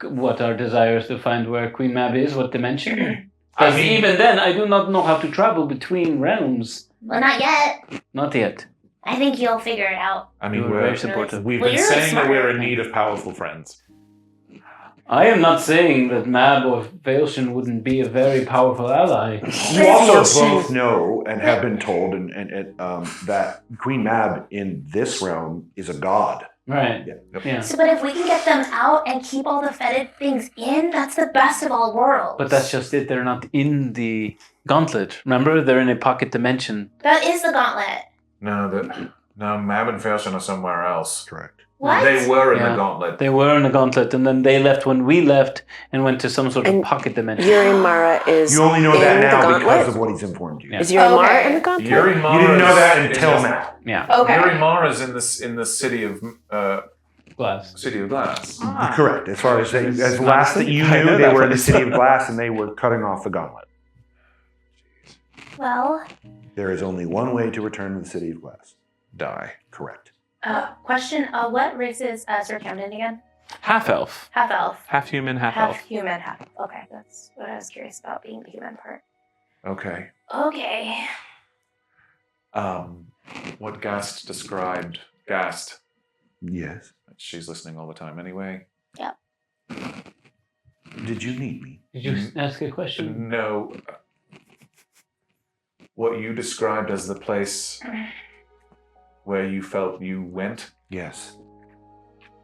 what our desire is to find where Queen Mab is, what dimension? I Because mean- even then, I do not know how to travel between realms. Well, not yet. Not yet. I think you'll figure it out. I mean, You were very supportive. we've Well, been you're saying that we're smart. in need of powerful friends. I am not saying that Mab or Visscher wouldn't be a very powerful ally. You also both know and have been told that Queen Mab in this realm is a god. Right. Yeah. So, but if we can get them out and keep all the fetid things in, that's the best of all worlds. But that's just it. They're not in the gauntlet. Remember, they're in a pocket dimension. That is the gauntlet. No, Mab and Failson are somewhere else. Correct. What? They were in Yeah. the gauntlet. They were in the gauntlet, and then they left when we left and went to some sort of And pocket dimension. Yuri Mara is You only know in that the now gauntlet? because of what he's informed you. Yeah. Is Yuri Okay. Mara in the gauntlet? Yuri You didn't know that until is- now. Yeah. Okay. Yuri Mara's in the city of Glass. Glass. Correct. As far as last that you I know knew, they that were in from the city of glass and they were cutting off the gauntlet. Well, There is only one way to return to the city of glass. Die. Correct. question, what race is Sir Camden again? Half elf. Half elf. Half human, half Half elf. human, half. Okay, that's what I was curious about, being the human part. Okay. Okay. What Ghast described. Ghast. Yes. She's listening all the time anyway. Did you need me? Did you ask a question? No. what you described as the place where you felt you went? Yes.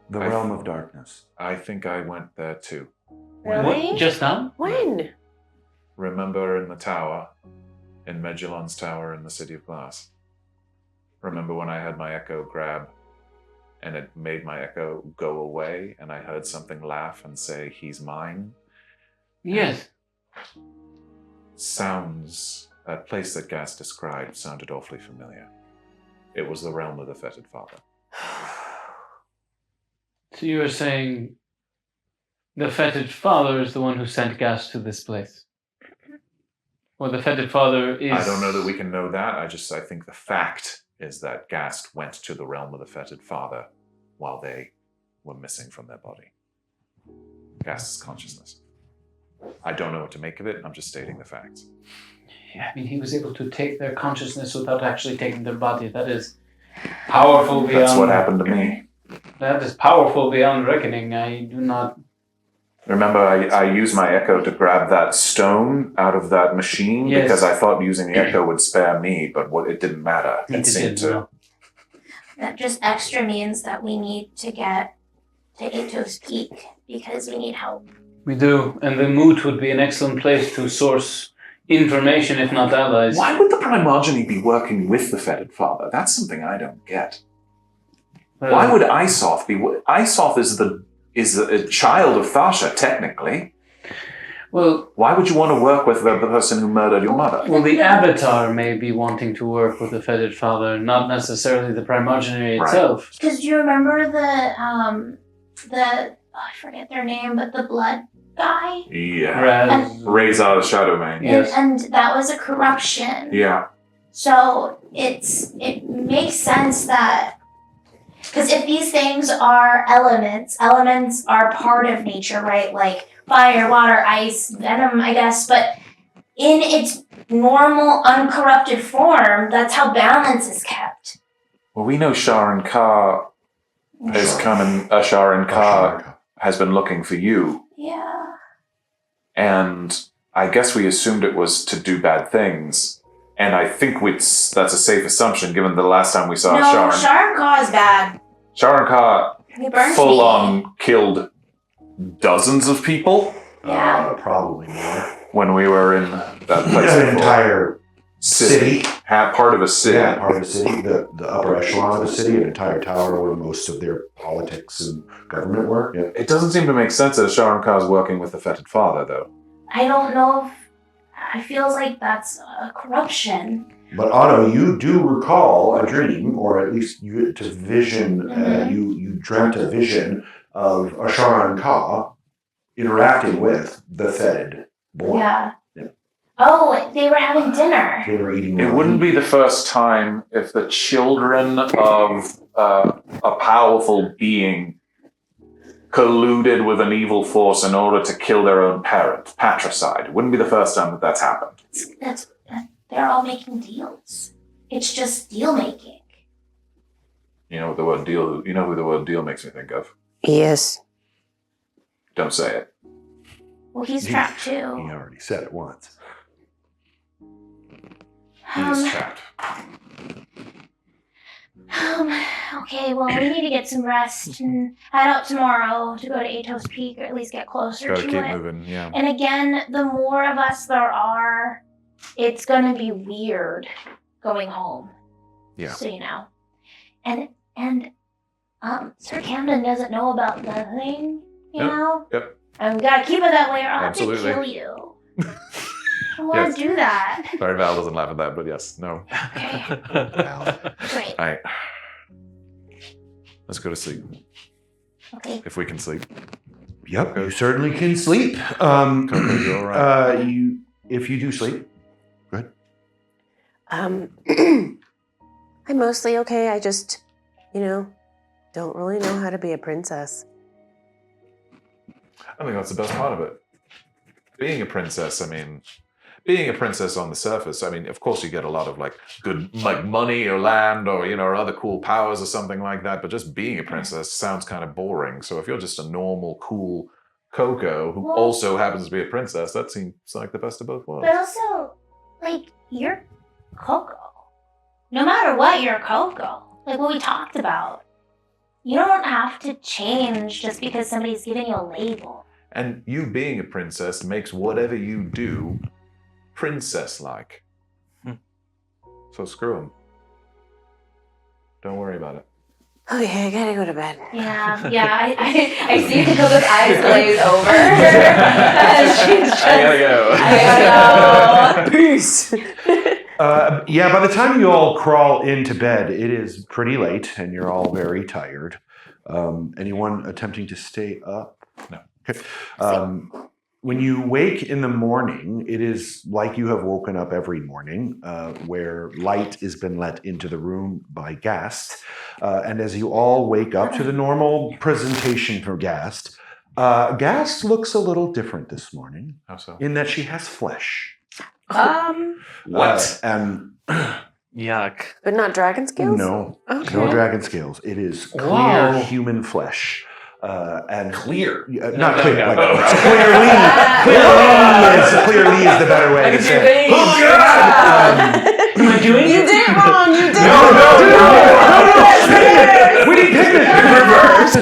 The realm of darkness. I think I went there too. Really? What? Just now? When? Remember in the tower, in Medulon's tower in the City of Glass? Remember when I had my echo grab and it made my echo go away and I heard something laugh and say, "He's mine"? Yes. That place that Ghast described sounded awfully familiar. It was the realm of the Fetid Father. So you were saying the Fetid Father is the one who sent Ghast to this place? Or the Fetid Father is... I don't know that we can know that. I think the fact is that Ghast went to the realm of the Fetid Father while they were missing from their body. Ghast's consciousness. I don't know what to make of it. I'm just stating the facts. Yeah, I mean, he was able to take their consciousness without actually taking their body. That is powerful beyond... That's what happened to me. That is powerful beyond reckoning. I do not... Remember, I used my echo to grab that stone out of that machine because I thought using the echo would spare me, but it didn't matter. It seemed to. That just extra means that we need to get to Atos Peak because we need help. We do, and the Moot would be an excellent place to source information, if not allies. Why would the Primogeny be working with the Fetid Father? That's something I don't get. Why would Isoth be? Isoth is a child of Thasha, technically. Well, why would you want to work with the person who murdered your mother? Well, the Avatar may be wanting to work with the Fetid Father, not necessarily the Primogeny itself. Because do you remember I forget their name, but the blood guy? Yeah. Raise Aldershadow, man. Yes. And that was a corruption. Yeah. So it makes sense that, because if these things are elements are part of nature, right? Like fire, water, ice, venom, I guess, but in its normal, uncorrupted form, that's how balance is kept. Well, we know Sharon Ka has come and Sharon Ka has been looking for you. Yeah. And I guess we assumed it was to do bad things. And I think that's a safe assumption given the last time we saw Sharon. No, Sharon Ka is bad. Sharon Ka full on killed dozens of people. Yeah. Probably more. When we were in that place. An entire city. Part of a city. Yeah, part of a city. The upper echelon of the city, an entire tower where most of their politics and government work. Yeah. It doesn't seem to make sense that Sharon Ka is working with the Fetid Father, though. I don't know if I feels like that's a corruption. But Otto, you do recall a dream, or at least you dreamt a vision of Asharan Ka interacting with the Fetid boy. Yeah. Oh, they were having dinner. They were eating. It wouldn't be the first time if the children of a powerful being colluded with an evil force in order to kill their own parent, patricide. It wouldn't be the first time that's happened. They're all making deals. It's just deal making. You know what the word deal? You know who the word deal makes me think of? Yes. Don't say it. Well, he's trapped too. He already said it once. He is trapped. Okay, well, we need to get some rest and head out tomorrow to go to Atos Peak, or at least get closer Gotta to keep it. moving, yeah. And again, the more of us there are, it's gonna be weird going home. Yeah. So you know. And Sir Camden doesn't know about the thing, you know? Yep. And we gotta keep it that way or I'll have to Absolutely. kill you. I don't want to do that. Sorry, Val doesn't laugh at that, but yes, no. Okay. Great. All right. Let's go to sleep. Okay. If we can sleep. Yep, you certainly can sleep. KoKo, you all right? If you do sleep, good. I'm mostly okay. I just, don't really know how to be a princess. I think that's the best part of it. Being a princess, being a princess on the surface, of course you get a lot of good money or land or or other cool powers or something like that, but just being a princess sounds kind of boring. So if you're just a normal, cool KoKo who also happens to be a princess, that seems like the best of both worlds. But also, you're KoKo. No matter what, you're KoKo. Like what we talked about. You don't have to change just because somebody's giving you a label. And you being a princess makes whatever you do princess-like. So screw him. Don't worry about it. Okay, I gotta go to bed. Yeah, I see KoKo's eyes glaze over. And she's just, I gotta go. Peace. Yeah, by the time you all crawl into bed, it is pretty late and you're all very tired. Anyone attempting to stay up? No. Okay. When you wake in the morning, it is like you have woken up every morning, where light has been let into the room by Ghast. And as you all wake up to the normal presentation for Ghast, Ghast looks a little different this morning. How so? In that she has flesh. What? Yuck. But not dragon scales? No. Okay. No dragon scales. It is clear Wow. human flesh. And Clear? Not clear. No. Like, clearly is the better way to say it. Oh, am I doing You it? did it wrong. You did it No, wrong. we need pigment in reverse.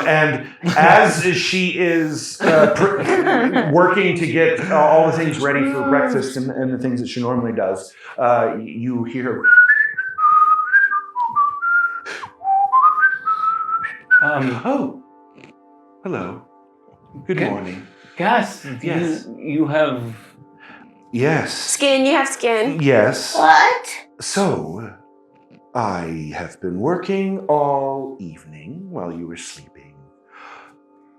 And as she is working to get all the things ready for breakfast and the things that she normally does, you hear her. Oh, hello. Good Okay. morning. Ghast, Yes. you have... Yes. Skin, you have skin. Yes. What? So, I have been working all evening while you were sleeping.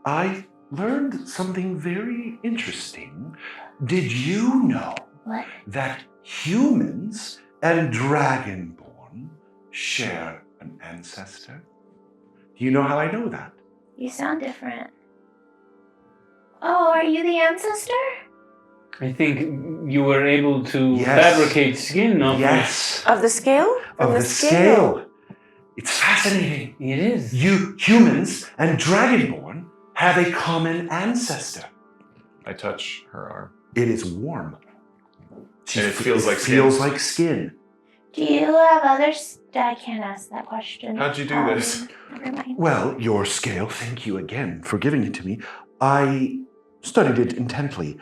I learned something very interesting. Did you know What? that humans and Dragonborn share an ancestor? Do you know how I know that? You sound different. Oh, are you the ancestor? I think you were able to Yes. fabricate skin of Yes. Of the scale? Of From the scale. It's fascinating. It is. You humans and Dragonborn have a common ancestor. I touch her arm. It is warm. And it feels like skin. feels like skin. Do you have others? I can't ask that question. How'd you do this? Never mind. Well, your scale, thank you again for giving it to me. I studied it intently.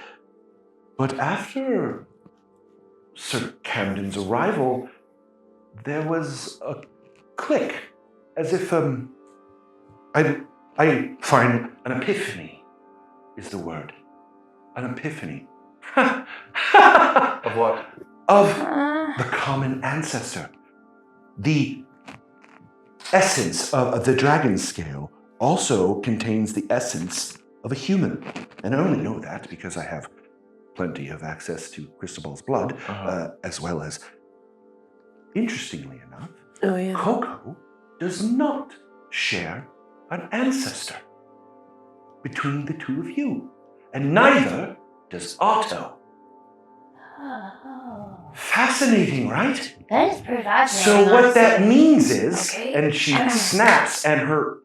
But after Sir Camden's arrival, there was a click, as if I find an epiphany is the word. An epiphany. Of what? Of the common ancestor. The essence of the dragon scale also contains the essence of a human. And I only know that because I have plenty of access to Cristobal's blood, as well as, interestingly enough, Oh, yeah. KoKo does not share an ancestor between the two of you. And neither does Otto. Oh, Fascinating, right? that is pretty fascinating. So what that honestly. means is, Okay. and she snaps, and her,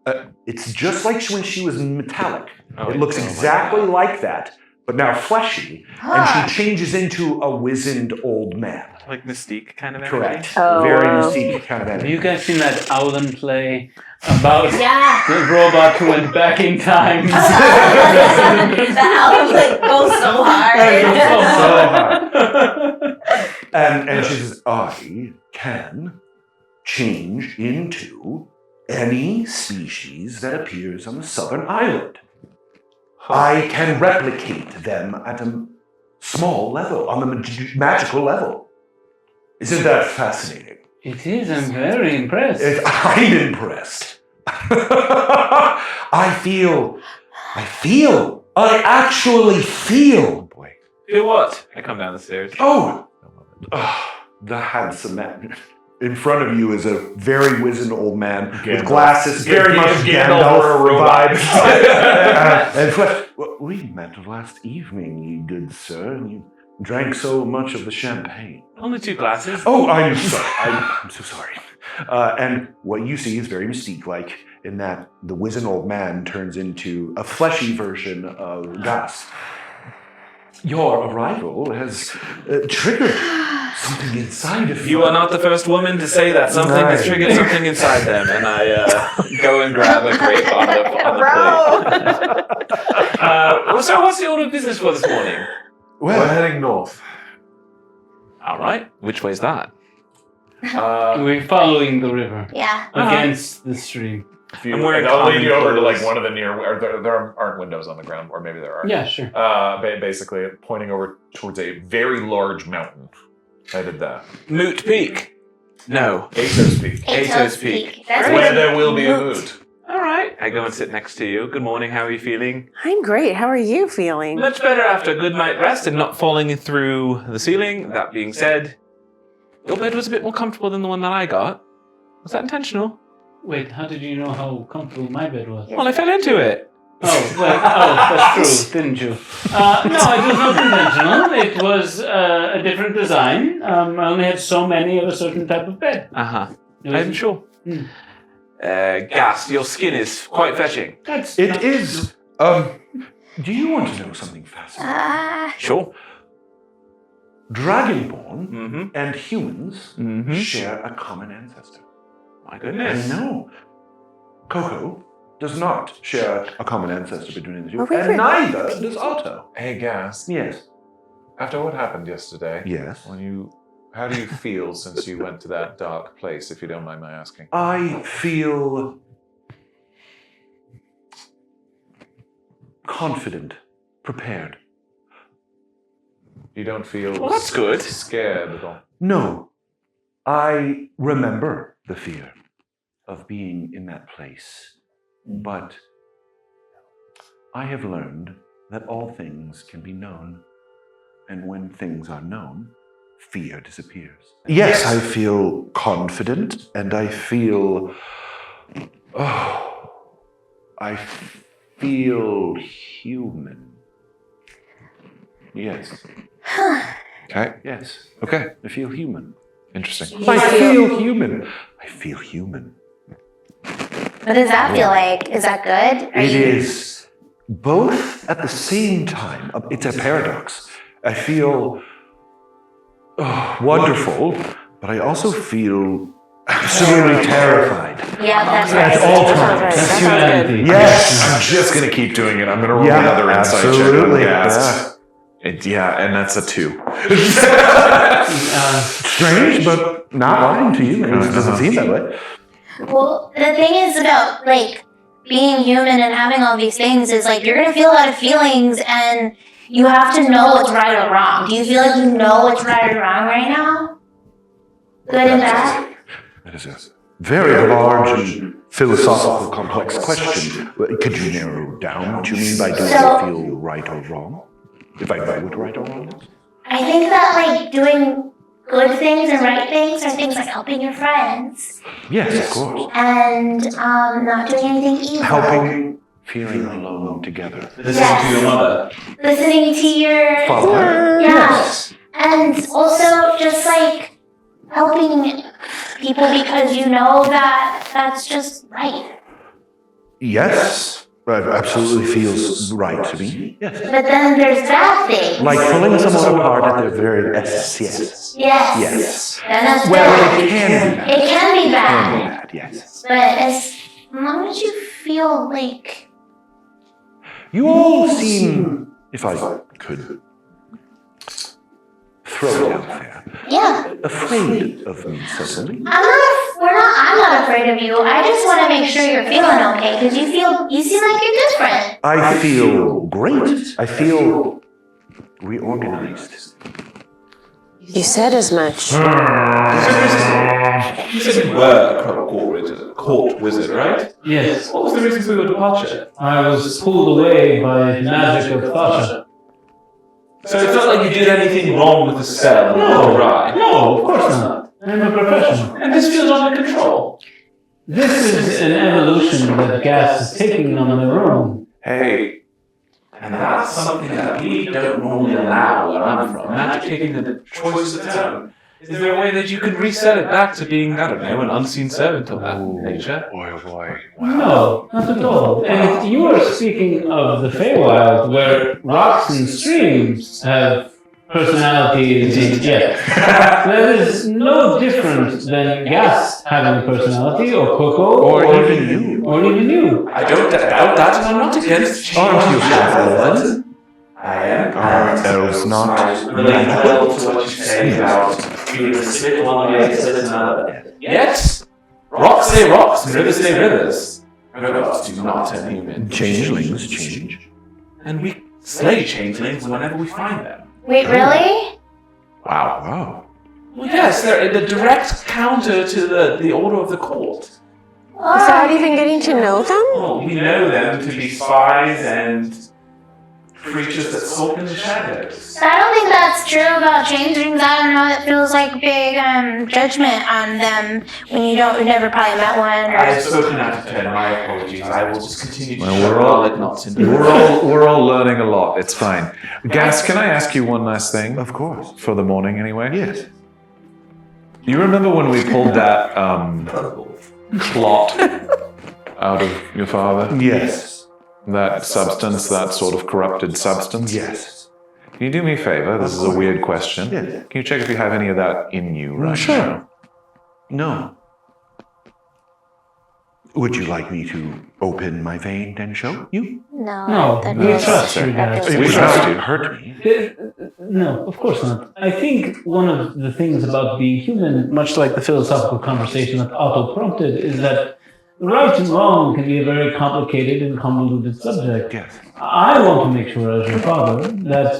it's just like when she was metallic. Oh, It looks oh my exactly like that, but now fleshy, and she changes into a wizened old man. Like Mystique kind of energy? Correct. Oh, Very wow. Mystique kind of Have energy. you guys seen that Owlin play about Yeah. the robot who went back in time? The owl like goes so hard. And she says, I can change into any species that appears on the southern island. I can replicate them at a small level, on the magical level. Isn't that fascinating? It is. I'm very impressed. I'm impressed. I actually feel. Boy. Feel what? I come down the stairs. Oh, the handsome man. In front of you is a very wizened old man with Gandalf. glasses, very much Gandalf Gandalf or a robot. vibes. And flesh. Well, we met last evening, you good sir, and you drank so much of the champagne. Only 2 glasses. Oh, I'm sorry. I'm so sorry. And what you see is very Mystique-like in that the wizened old man turns into a fleshy version of Ghast. Your arrival has triggered something inside of You are not the first woman to say that something has triggered something inside them, and I go and grab a grape on the plate. So what's the order of business for this morning? We're heading north. All right. Which way's that? We're following the river Yeah. against the stream. I'm wearing I'll lead you over to clothes. like one of the near. Or there aren't windows on the ground, or maybe there are. Yeah, sure. Basically, pointing over towards a very large mountain. Headed there. Moot Peak. No. Atos Peak. Atos Peak. That's Where where there will be a moot. All right. I go and sit next to you. Good morning. How are you feeling? I'm great. How are you feeling? Much better after a good night rest and not falling through the ceiling. That being said, your bed was a bit more comfortable than the one that I got. Was that intentional? Wait, how did you know how comfortable my bed was? Well, I fell into it. Oh, well, that's true, didn't you? No, it was not intentional. It was a different design. I only had so many of a certain type of bed. Uh-huh. It was- I'm sure. Hmm. Ghast, your skin is quite fetching. That's It not- is. Do you want to know something fascinating? Sure. Dragonborn Mm-hmm. and humans Mm-hmm. share a common ancestor. My goodness. No. KoKo does not share a common ancestor between the two, Are we and re- neither does Otto. Hey, Ghast. Yes. After what happened yesterday, Yes. how do you feel since you went to that dark place? If you don't mind my asking. I feel confident, prepared. You don't feel. Well, that's good. Scared at all. No, I remember the fear of being in that place, but I have learned that all things can be known, and when things are known, fear disappears. Yes, I feel confident, and I feel. I feel human. Yes. Okay. Yes. Okay. I feel human. Interesting. I feel human. I feel human. What does that feel like? Is that good? Are It you- is both at the same time. It's a paradox. I feel wonderful, but I also feel absolutely terrified. Yeah, that's At right. all That sounds times. right. That's That sounds good. humanity. Yes. I'm just gonna keep doing it. I'm gonna roll Yeah, another insight absolutely. check on Ghast. And that's a 2. Strange, but not lying to you. It doesn't seem that way. Well, the thing is about like being human and having all these things is like you're gonna feel a lot of feelings and you have to know what's right or wrong. Do you feel like you know what's right or wrong right now? Good and bad? That is a very large and philosophical, complex question. Could you narrow down what you mean by does So- it feel right or wrong? If I know what right or wrong is? I think that like doing good things and right things are things like helping your friends Yes, of course. and not doing anything evil. Helping, feeling alone together. Listen to your mother. Listening to your Father. yeah. And also just like helping people because you know that that's just right. Yes, that absolutely feels right to me. Yes. But then there's bad things. Like pulling someone apart at their very essence. Yes. Yes. Yes. And that's Well, bad. it can be bad. It can be Can be bad. bad, yes. But as long as you feel like You all seem, if I could throw it out there, yeah. afraid of me suddenly. I'm not afraid of you. I just want to make sure you're feeling okay because you seem like you're different. I feel great. I feel reorganized. You said as much. You said you were a court wizard, right? Yes. What was the reason for your departure? I was pulled away by the magic of Thasha. So it's not like you did anything wrong with the spell. No. Right. No, of course not. I'm a professional. And this feels under control. This is an evolution that Ghast is taking on their own. Hey, and that's something that we don't normally allow where I'm from. Magic taking the choice of its own. Is there a way that you could reset it back to being, I don't know, an unseen servant of that nature? Boy, oh boy. No, not at all. And you are speaking of the Feywild, where rocks and streams have personalities. Yes. That is no different than Ghast having a personality, or KoKo, Or even you. Or even you. I don't doubt that, and I'm not against change. Aren't you half-elven? I am. Are elves not Relate well to what you say about feeling the spit one way instead of another. Yet, rocks stay rocks, and rivers stay rivers. Rivers do not turn human. Changelings change. And we slay changelings whenever we find them. Wait, really? Wow. Wow. Well, yes, they're the direct counter to the order of the court. Without even getting to know them? Well, we know them to be spies and creatures that skulk in the shadows. I don't think that's true about changelings. I don't know. It feels like big judgment on them when you never probably met one. I have spoken out of turn. My apologies. I will just continue to Well, show we're all- it not to We're all learning a lot. It's fine. Gas, can I ask you one last thing? Of course. For the morning, anyway. Yes. You remember when we pulled that clot out of your father? Yes. That substance, that sort of corrupted substance? Yes. Can you do me a favor? This is a weird question. Yes. Can you check if you have any of that in you right Sure. now? No. Would you like me to open my vein and show you? No, that we was- trust you that guys. was- We It trust would you. not hurt me. No, of course not. I think one of the things about the human, much like the philosophical conversation that Otto prompted, is that right and wrong can be a very complicated and convoluted subject. Yes. I want to make sure, as your father, that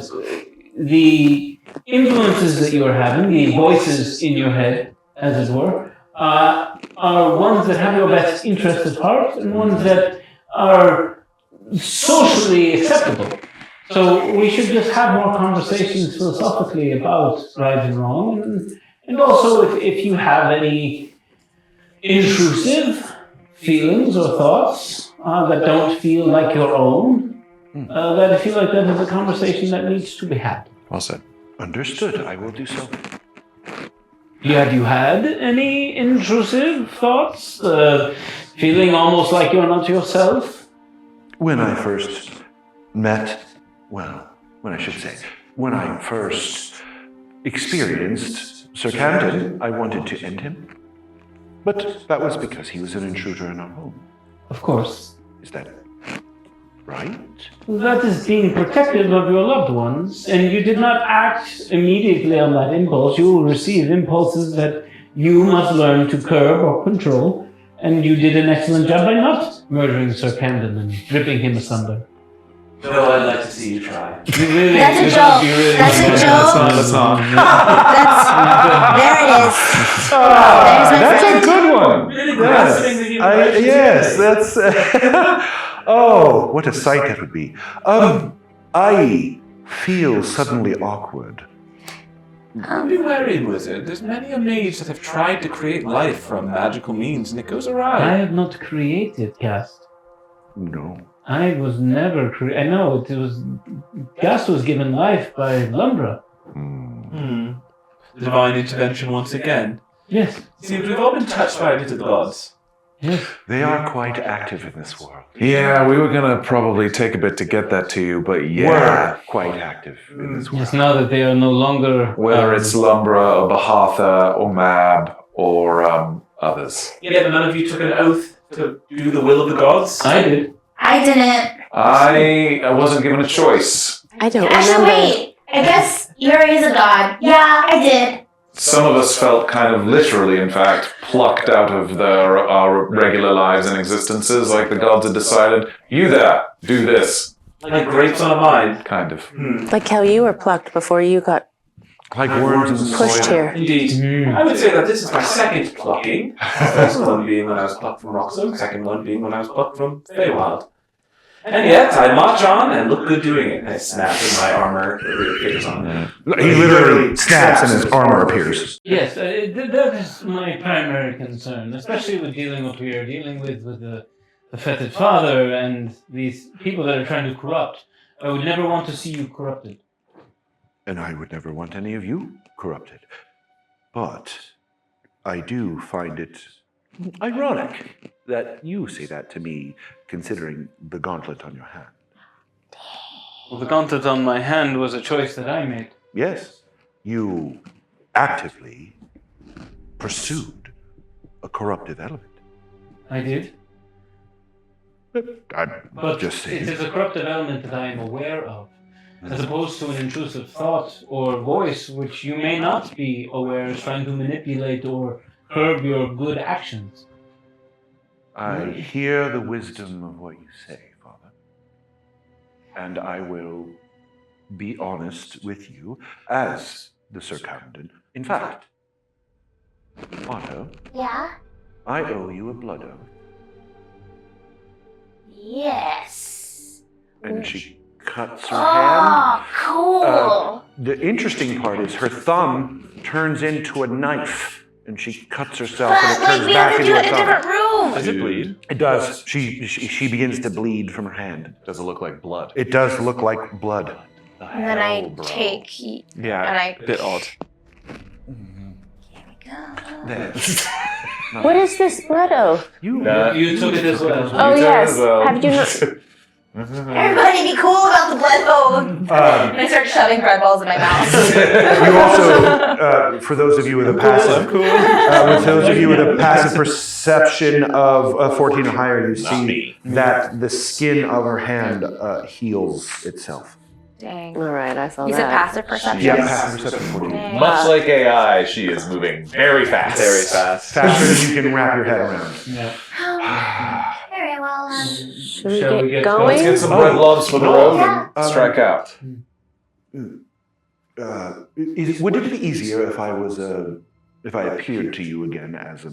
the influences that you are having, the voices in your head, as it were, are ones that have your best interest at heart and ones that are socially acceptable. So we should just have more conversations philosophically about right and wrong, and also if you have any intrusive feelings or thoughts that don't feel like your own, that I feel like that is a conversation that needs to be had. Well said. Understood. I will do so. Have you had any intrusive thoughts? Feeling almost like you're not yourself? When I first met, when I first experienced Sir Camden, I wanted to end him. But that was because he was an intruder in our home. Of course. Is that right? That is being protective of your loved ones, and you did not act immediately on that impulse. You will receive impulses that you must learn to curb or control, and you did an excellent job by not murdering Sir Camden and ripping him asunder. No, I'd like to see you try. You really, That's a you joke. you really- That's a joke. Let's not. There it is. There's my That's a friend. good one. Really grasping the human Yes, that's. Oh, what a sight that would be. I feel suddenly awkward. Be wary, wizard. There's many a mage that have tried to create life from magical means, and it goes I awry. have not created Ghast. No. I was never I know, it was... Ghast was given life by Lumbra. Divine intervention once again. Yes. Seems we've all been touched by a bit of the gods. Yes. They are quite active in this world. Yeah, we were gonna probably take a bit to get that to you, but yeah. Were quite active in this world. Yes, now that they are no longer... Whether it's Lumbra or Bahatha or Mab or others. Yeah, but none of you took an oath to do the will of the gods? I did. I didn't. I wasn't given a choice. I don't Actually, remember. wait. I guess Yuri is a god. Yeah, I did. Some of us felt kind of literally, in fact, plucked out of our regular lives and existences, like the gods had decided, you there, do this. Like grapes on a vine. Kind of. Like how you were plucked before you got Like worms in the pushed soil. here. Indeed. I would say that this is my second plucking. First one being when I was plucked from Roxo, second one being when I was plucked from Feywild. And yet, I march on and look good doing it. I snap and my armor appears on. He literally snaps and his armor appears. Yes, that is my primary concern, especially with dealing with what we are dealing with the fetid father and these people that are trying to corrupt. I would never want to see you corrupted. And I would never want any of you corrupted. But I do find it ironic that you say that to me, considering the gauntlet on your hand. Well, the gauntlet on my hand was a choice that I made. Yes, you actively pursued a corruptive element. I did. I'm But just saying. it is a corruptive element that I am aware of, as opposed to an intrusive thought or voice which you may not be aware is trying to manipulate or curb your good actions. I hear the wisdom of what you say, Father. And I will be honest with you as the Sir Camden. In fact, Otto, Yeah? I owe you a blood oath. Yes. And she cuts her hand. Oh, cool. The interesting part is her thumb turns into a knife, and she cuts herself, But, and it like, turns we back have to do into it a in a different thumb. room. Does it bleed? It does. She begins to bleed from her hand. Does it look like blood? It does look like blood. And then I take Yeah, and I a bit odd. There. What is this blood oath? You You took it as well. Oh, yes. Have you not? everybody be cool about the blood oath. And I start shoving bread balls in my mouth. You also, for those of you with a passive, with those of you with a passive perception of 14 or higher, you see that the skin of her hand heals itself. Dang. All right, I saw You that. said passive perception? Yeah, passive perception 14. Dang. Much like AI, she is moving very fast. Very fast. Faster than you can wrap your head around. Yeah. Very well. Should we Shall we get get going? Let's get some bread loaves for the road Yeah. and strike out. Would it be easier if I was if I appeared to you again as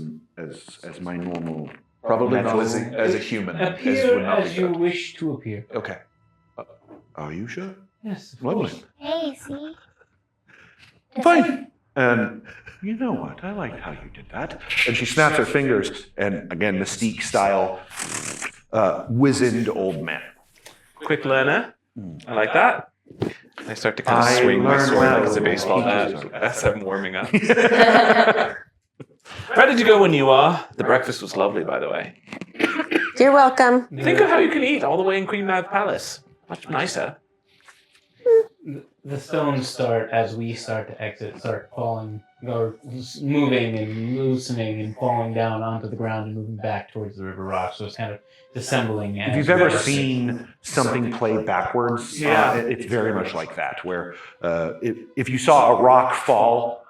my normal? Probably not natural- as a human. Appear would not be as you good. wish to appear. Okay. Are you sure? Yes. of Lovely. course. Hey, see? Fine. And you know what? I liked how you did that. And she snaps her fingers, and again, Mystique style, wizened old man. Quick learner. I like that. I start to kind of I swing my learned sword well like it's a with baseball teachers. bat as I'm warming up. Ready to go when you are. The breakfast was lovely, by the way. You're welcome. Think of how you can eat all the way in Queen Mab Palace. Much nicer. The stones start, as we start to exit, start falling, or moving and loosening and falling down onto the ground and moving back towards the river rock. So it's kind of dissembling. If you've ever seen something play backwards, it's very much like that, where if you saw a rock fall,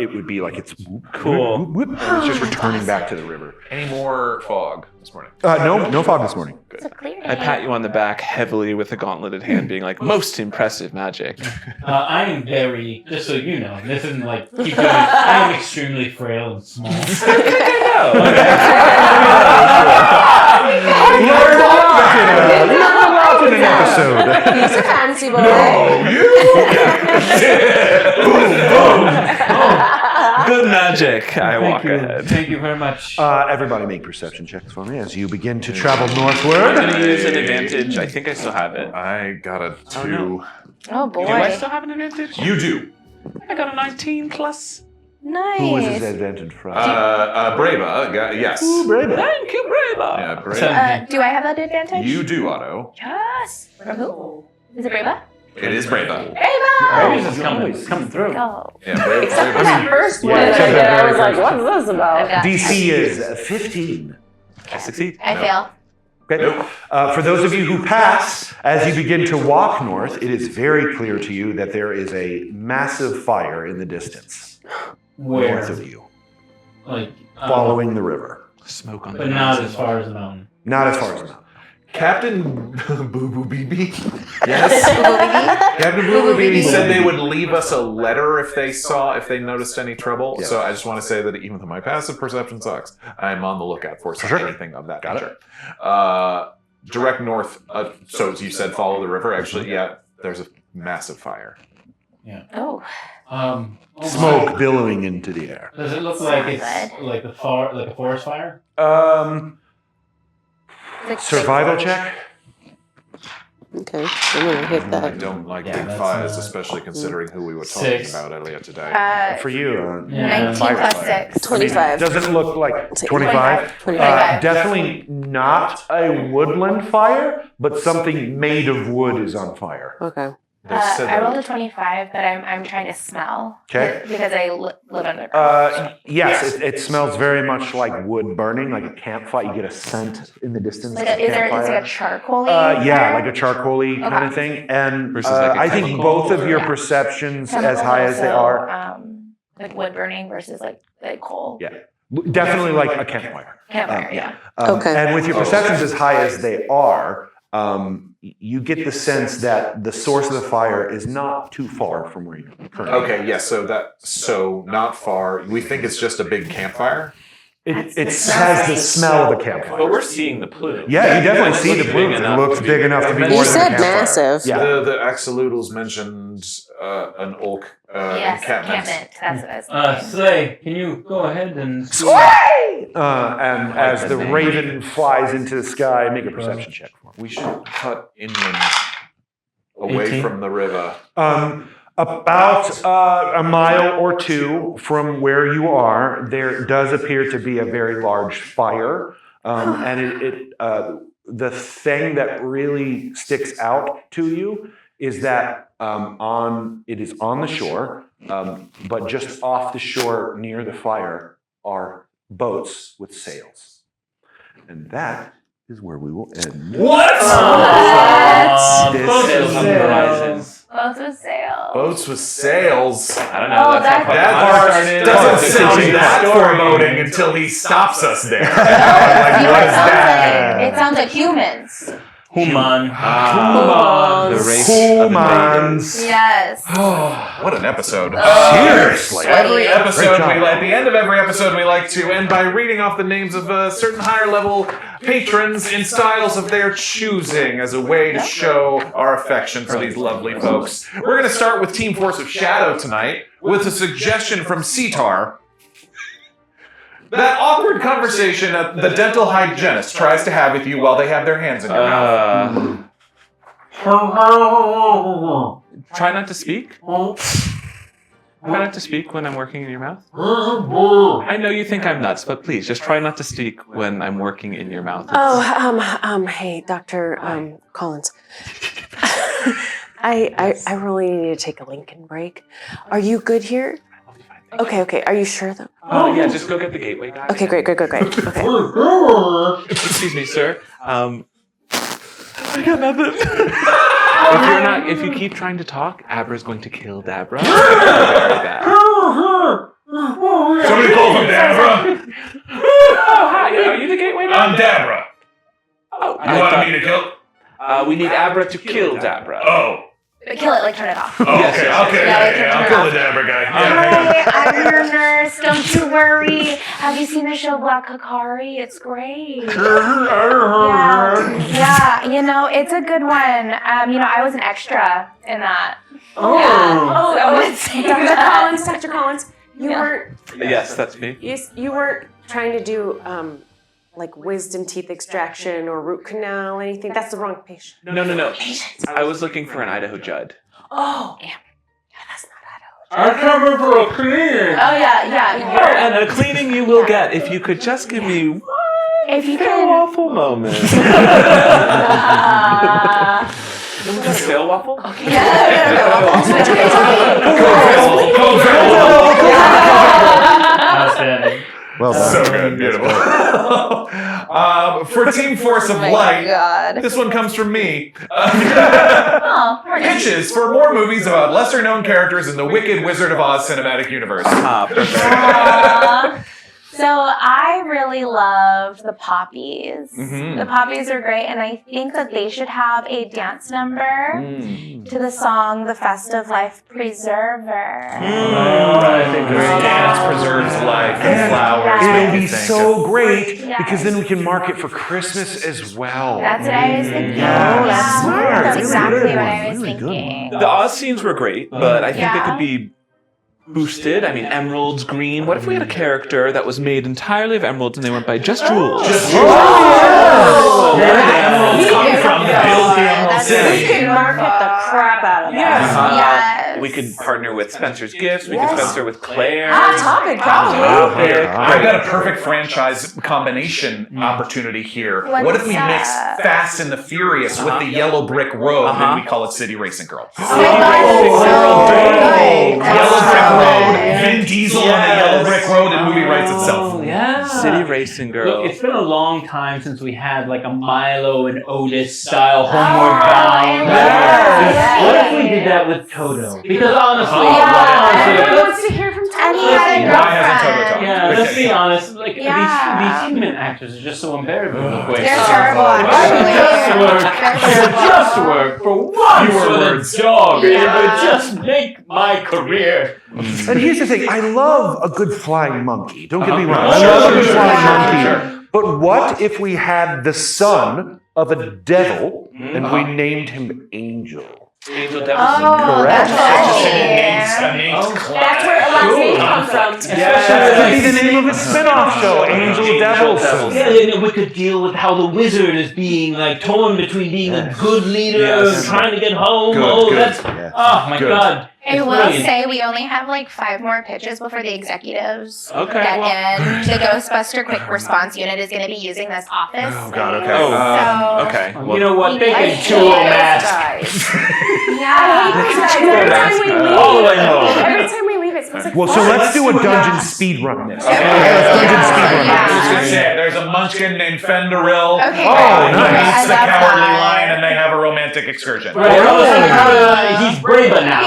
it would be like it's Cool. whoop, and it's just returning back to the river. Any more fog this morning? No fog this morning. It's a clear day. I pat you on the back heavily with a gauntleted hand, being like, most impressive magic. I am very, just so you know, this isn't like, keep going, I am extremely frail and small. Learn a lot in an episode. He's a fancy boy. Good magic. I walk ahead. Thank you very much. Everybody make perception checks for me as you begin to travel I'm northward. going to use an advantage. I think I still have it. I got a 2. no. Oh boy. Do I still have an advantage? You do. I got a 19 plus. Nice. Who is this advantage from? Brava, yes. Thank you, Brava. Yeah, Brava. Do I have that advantage? You do, Otto. Yes. From who? Is it Brava? It is Brava. Always is coming through. Go. Yeah, Brava. That first one, except that I very was like, first what's this about? DC is 15. I succeed. I fail. Okay. For those of you who pass, as you begin to walk north, it is very clear to you that there is a massive fire in the distance Where? north of you, Like, following the river. Smoke on the but not as far as the mountain. Not as far as now. Captain Boo Boo BB. Yes. Captain Boo Boo BB said they would leave us a letter if they noticed any trouble. Yeah. So I just want to say that even though my passive perception sucks, I'm on the lookout for anything of that nature. Direct north. So as you said, follow the river. Actually, yeah, there's a massive fire. Oh. Oh my. Smoke billowing into the air. Does it look like it's Good. like like a forest fire? Like Survival check? Okay, I'm gonna hit I that. don't like Yeah, big that's fires, not- especially considering who we were talking 6. about earlier today. For you, 19 plus 6. 25. does it look like 25? 25. Definitely not a woodland fire, but something made of wood is on fire. Okay. I rolled a 25, but I'm trying to smell. Okay. Because I live underground. Yes, it smells very much like wood burning, like a campfire. You get a scent in the distance. Like of is there campfire. like a charcoal-y? Yeah, like a charcoaly kind of thing. And Versus like a I think chemical both of your Yeah. perceptions, Chemical as high as they also, are, like wood burning versus like coal. Yeah. definitely like a campfire. Campfire, yeah. Okay. And with your perceptions as high as they are, you get the sense that the source of the fire is not too far from where you're currently. Okay, yes, so not far. We think it's just a big campfire. It has the smell of a campfire. But we're seeing the plume. Yeah, you definitely see the big plume. It enough looks to be- big enough to be more You than a said campfire. massive. Yeah. The Axolotls mentioned an orc Yes, encampment. Camden. That's what I was thinking. Slay, can you go ahead and... And as the raven flies into the sky, make a perception check for me. We should cut inland away 18? from the river. About a mile or two from where you are, there does appear to be a very large fire. And the thing that really sticks out to you is that it is on the shore, but just off the shore near the fire are boats with sails. And that is where we will end. What? This Boats is with sails. Boats with sails. Boats with sails. I don't know. Oh, that's that's- how That far part started. doesn't sound It's that story. foreboding until he stops us there. You Like, know, what is that? it sounds like humans. Human. The race of the Humans. Yes. What an episode. Seriously. Every Great episode, job. at the end of every episode, we like to end by reading off the names of certain higher level patrons in styles of their choosing as a way to show our affection for these lovely folks. We're going to start with Team Force of Shadow tonight with a suggestion from Cetar. That awkward conversation the dental hygienist tries to have with you while they have their hands in your mouth. Try not to speak. Try not to speak when I'm working in your mouth. I know you think I'm nuts, but please just try not to speak when I'm working in your mouth. Hey, Dr. Collins. I really need to take a Lincoln break. Are you good here? Okay. Are you sure though? Yeah, just go get the gateway guy. Okay, great. Okay. Excuse me, sir. I got nothing. If you keep trying to talk, Abra's going to kill Dabra. Very bad. Somebody call from Dabra. Oh, hi. Are you the gateway guy? I'm Dabra. Oh, You want me to kill? we need Abra to kill Dabra. Oh. Kill it, like turn it off. Okay, I'll kill the Dabra guy. Hi, I'm your nurse. Don't you worry. Have you seen the show Black Kakari? It's great. Yeah, it's a good one. I was an extra in that. Oh. Yeah. So I would say that. Dr. Collins, you Yeah. weren't. Yes, that's me. You weren't trying to do like wisdom teeth extraction or root canal, anything. That's the wrong patient. No. I was looking for an Idaho Judd. Oh. Yeah. That's not Idaho. I'm coming for a cleaning. Oh yeah. Oh, and a cleaning you will get if you could just give me If you a can. waffle moment. A stale waffle? Outstanding. Well done. So good, beautiful. For Team Force of Light, God. this one comes from me. Oh, we're good. Pitches for more movies about lesser-known characters in the Wicked Wizard of Oz cinematic universe. Aw. So I really loved the Poppies. Mhm. The Poppies are great, and I think that they should have a dance number to the song "The Festive Life Preserver." I think Dance preserves life and flowers. Yeah. It'll be so great Yes. because then we can mark it for Christmas as well. That's what I was thinking. Yeah. Yeah. Smart. That's Really exactly good what one. I was Really good thinking. The Oz scenes were great, but I think it Yeah. could be boosted. I mean, emeralds, green. What if we had a character that was made entirely of emeralds and they went by just jewels? Where did the emeralds come from to build the Emerald That's City? crap out of that. Yes. We could partner with Spencer's Gifts. We Yes. could sponsor with Claire. Hot Topic, probably. I've got a perfect franchise combination opportunity here. What if we mix Fast and the Furious with the Yellow Brick Road and we call it City Racing Girl? Yellow Brick Road, Vin Diesel on the Yellow Brick Road, and movie writes itself. Yeah. City Racing Girl. Look, it's been a long time since we had like a Milo and Otis style Homeward Bound. What if we did that with Toto? Because honestly, Everyone wants to hear from And Toto. he had a Why hasn't Toto girlfriend. talked? yeah, let's be honest. Like Yeah. these human actors are just so unbearable. They're terrible, actually. Just work for once Fewer with words. a dog. It would just make my career. And here's the thing, I love a good flying monkey. Don't get me wrong. I Sure, love a good sure, flying sure, monkey. sure. But what if we had the son of a devil and we named him Angel? Angel Devil. Oh, Correct. that's funny. That's where a last name comes from. That could be the name of a spin-off show, Angel Devil. Yeah, and we could deal with how the wizard is being like torn between being a good leader and trying to get home. That's oh my god. I will brilliant. say we only have like 5 more pitches before the executives Okay, get well- in. The Ghostbuster Quick Response Unit is going to be using this office. Oh, God, okay. So, Okay. You know what? They I can hate chew a those mask. guys. yeah. Every time we leave, All the way home. every time we leave, it smells like Well, so let's do a dungeon speed run. Okay. Dungeon speed run. I was just gonna say, there's a munchkin named Fenderill. Okay. Oh, He nice. meets the I love cowardly that. lion, and they have a romantic excursion. Right. He's braver now.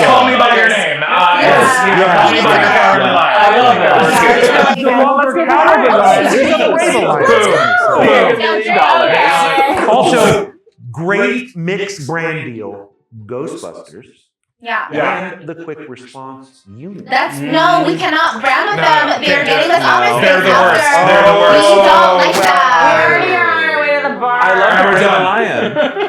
Call me by your name. Yes. Call me by your cowardly lion. I love that. Also, great mixed brand deal, Ghostbusters. Yeah. And the quick response unit. That's no, we cannot brand with them. They're getting this office They're space the worst. after. They're the worst. We don't like we that. already are on our way to the bar. I love We're the done. lion.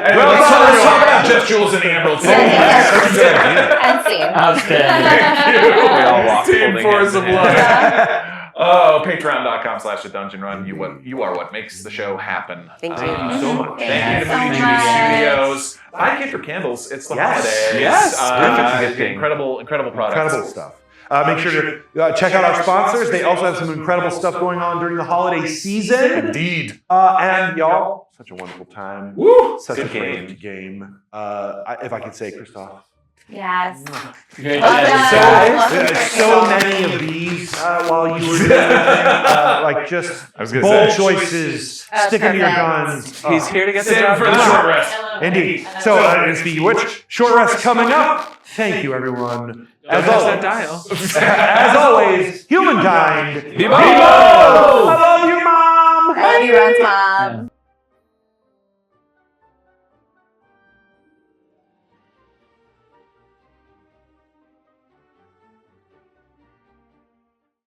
Anyway, let's talk about Jeff Jules and the Emerald City. And scene. Outstanding. We all walk Team holding Force hands of in Love. hand. Oh, patreon.com/thedungeonrun. You are what makes the show happen. Thank you. so much. Thank you to so Movie much. Studios. Buy Kid for Candles. It's the holidays. Yes. Perfect gifting. Incredible products. Incredible stuff. Make sure to check out our sponsors. They also have some incredible stuff going on during the holiday season. Indeed. And y'all, such a wonderful time. Woo! Such a Good great game. If I could say, Christoff. Yes. Great. So many of these while you were doing like just bold choices, sticking to your guns. He's here to get the Save job for the done. short rest. Indeed. So, speaking of which, short rest coming up. Thank you, everyone. Don't touch that dial. As always, humankind. Vivo! I love you, Mom. I love you, Ron's mom.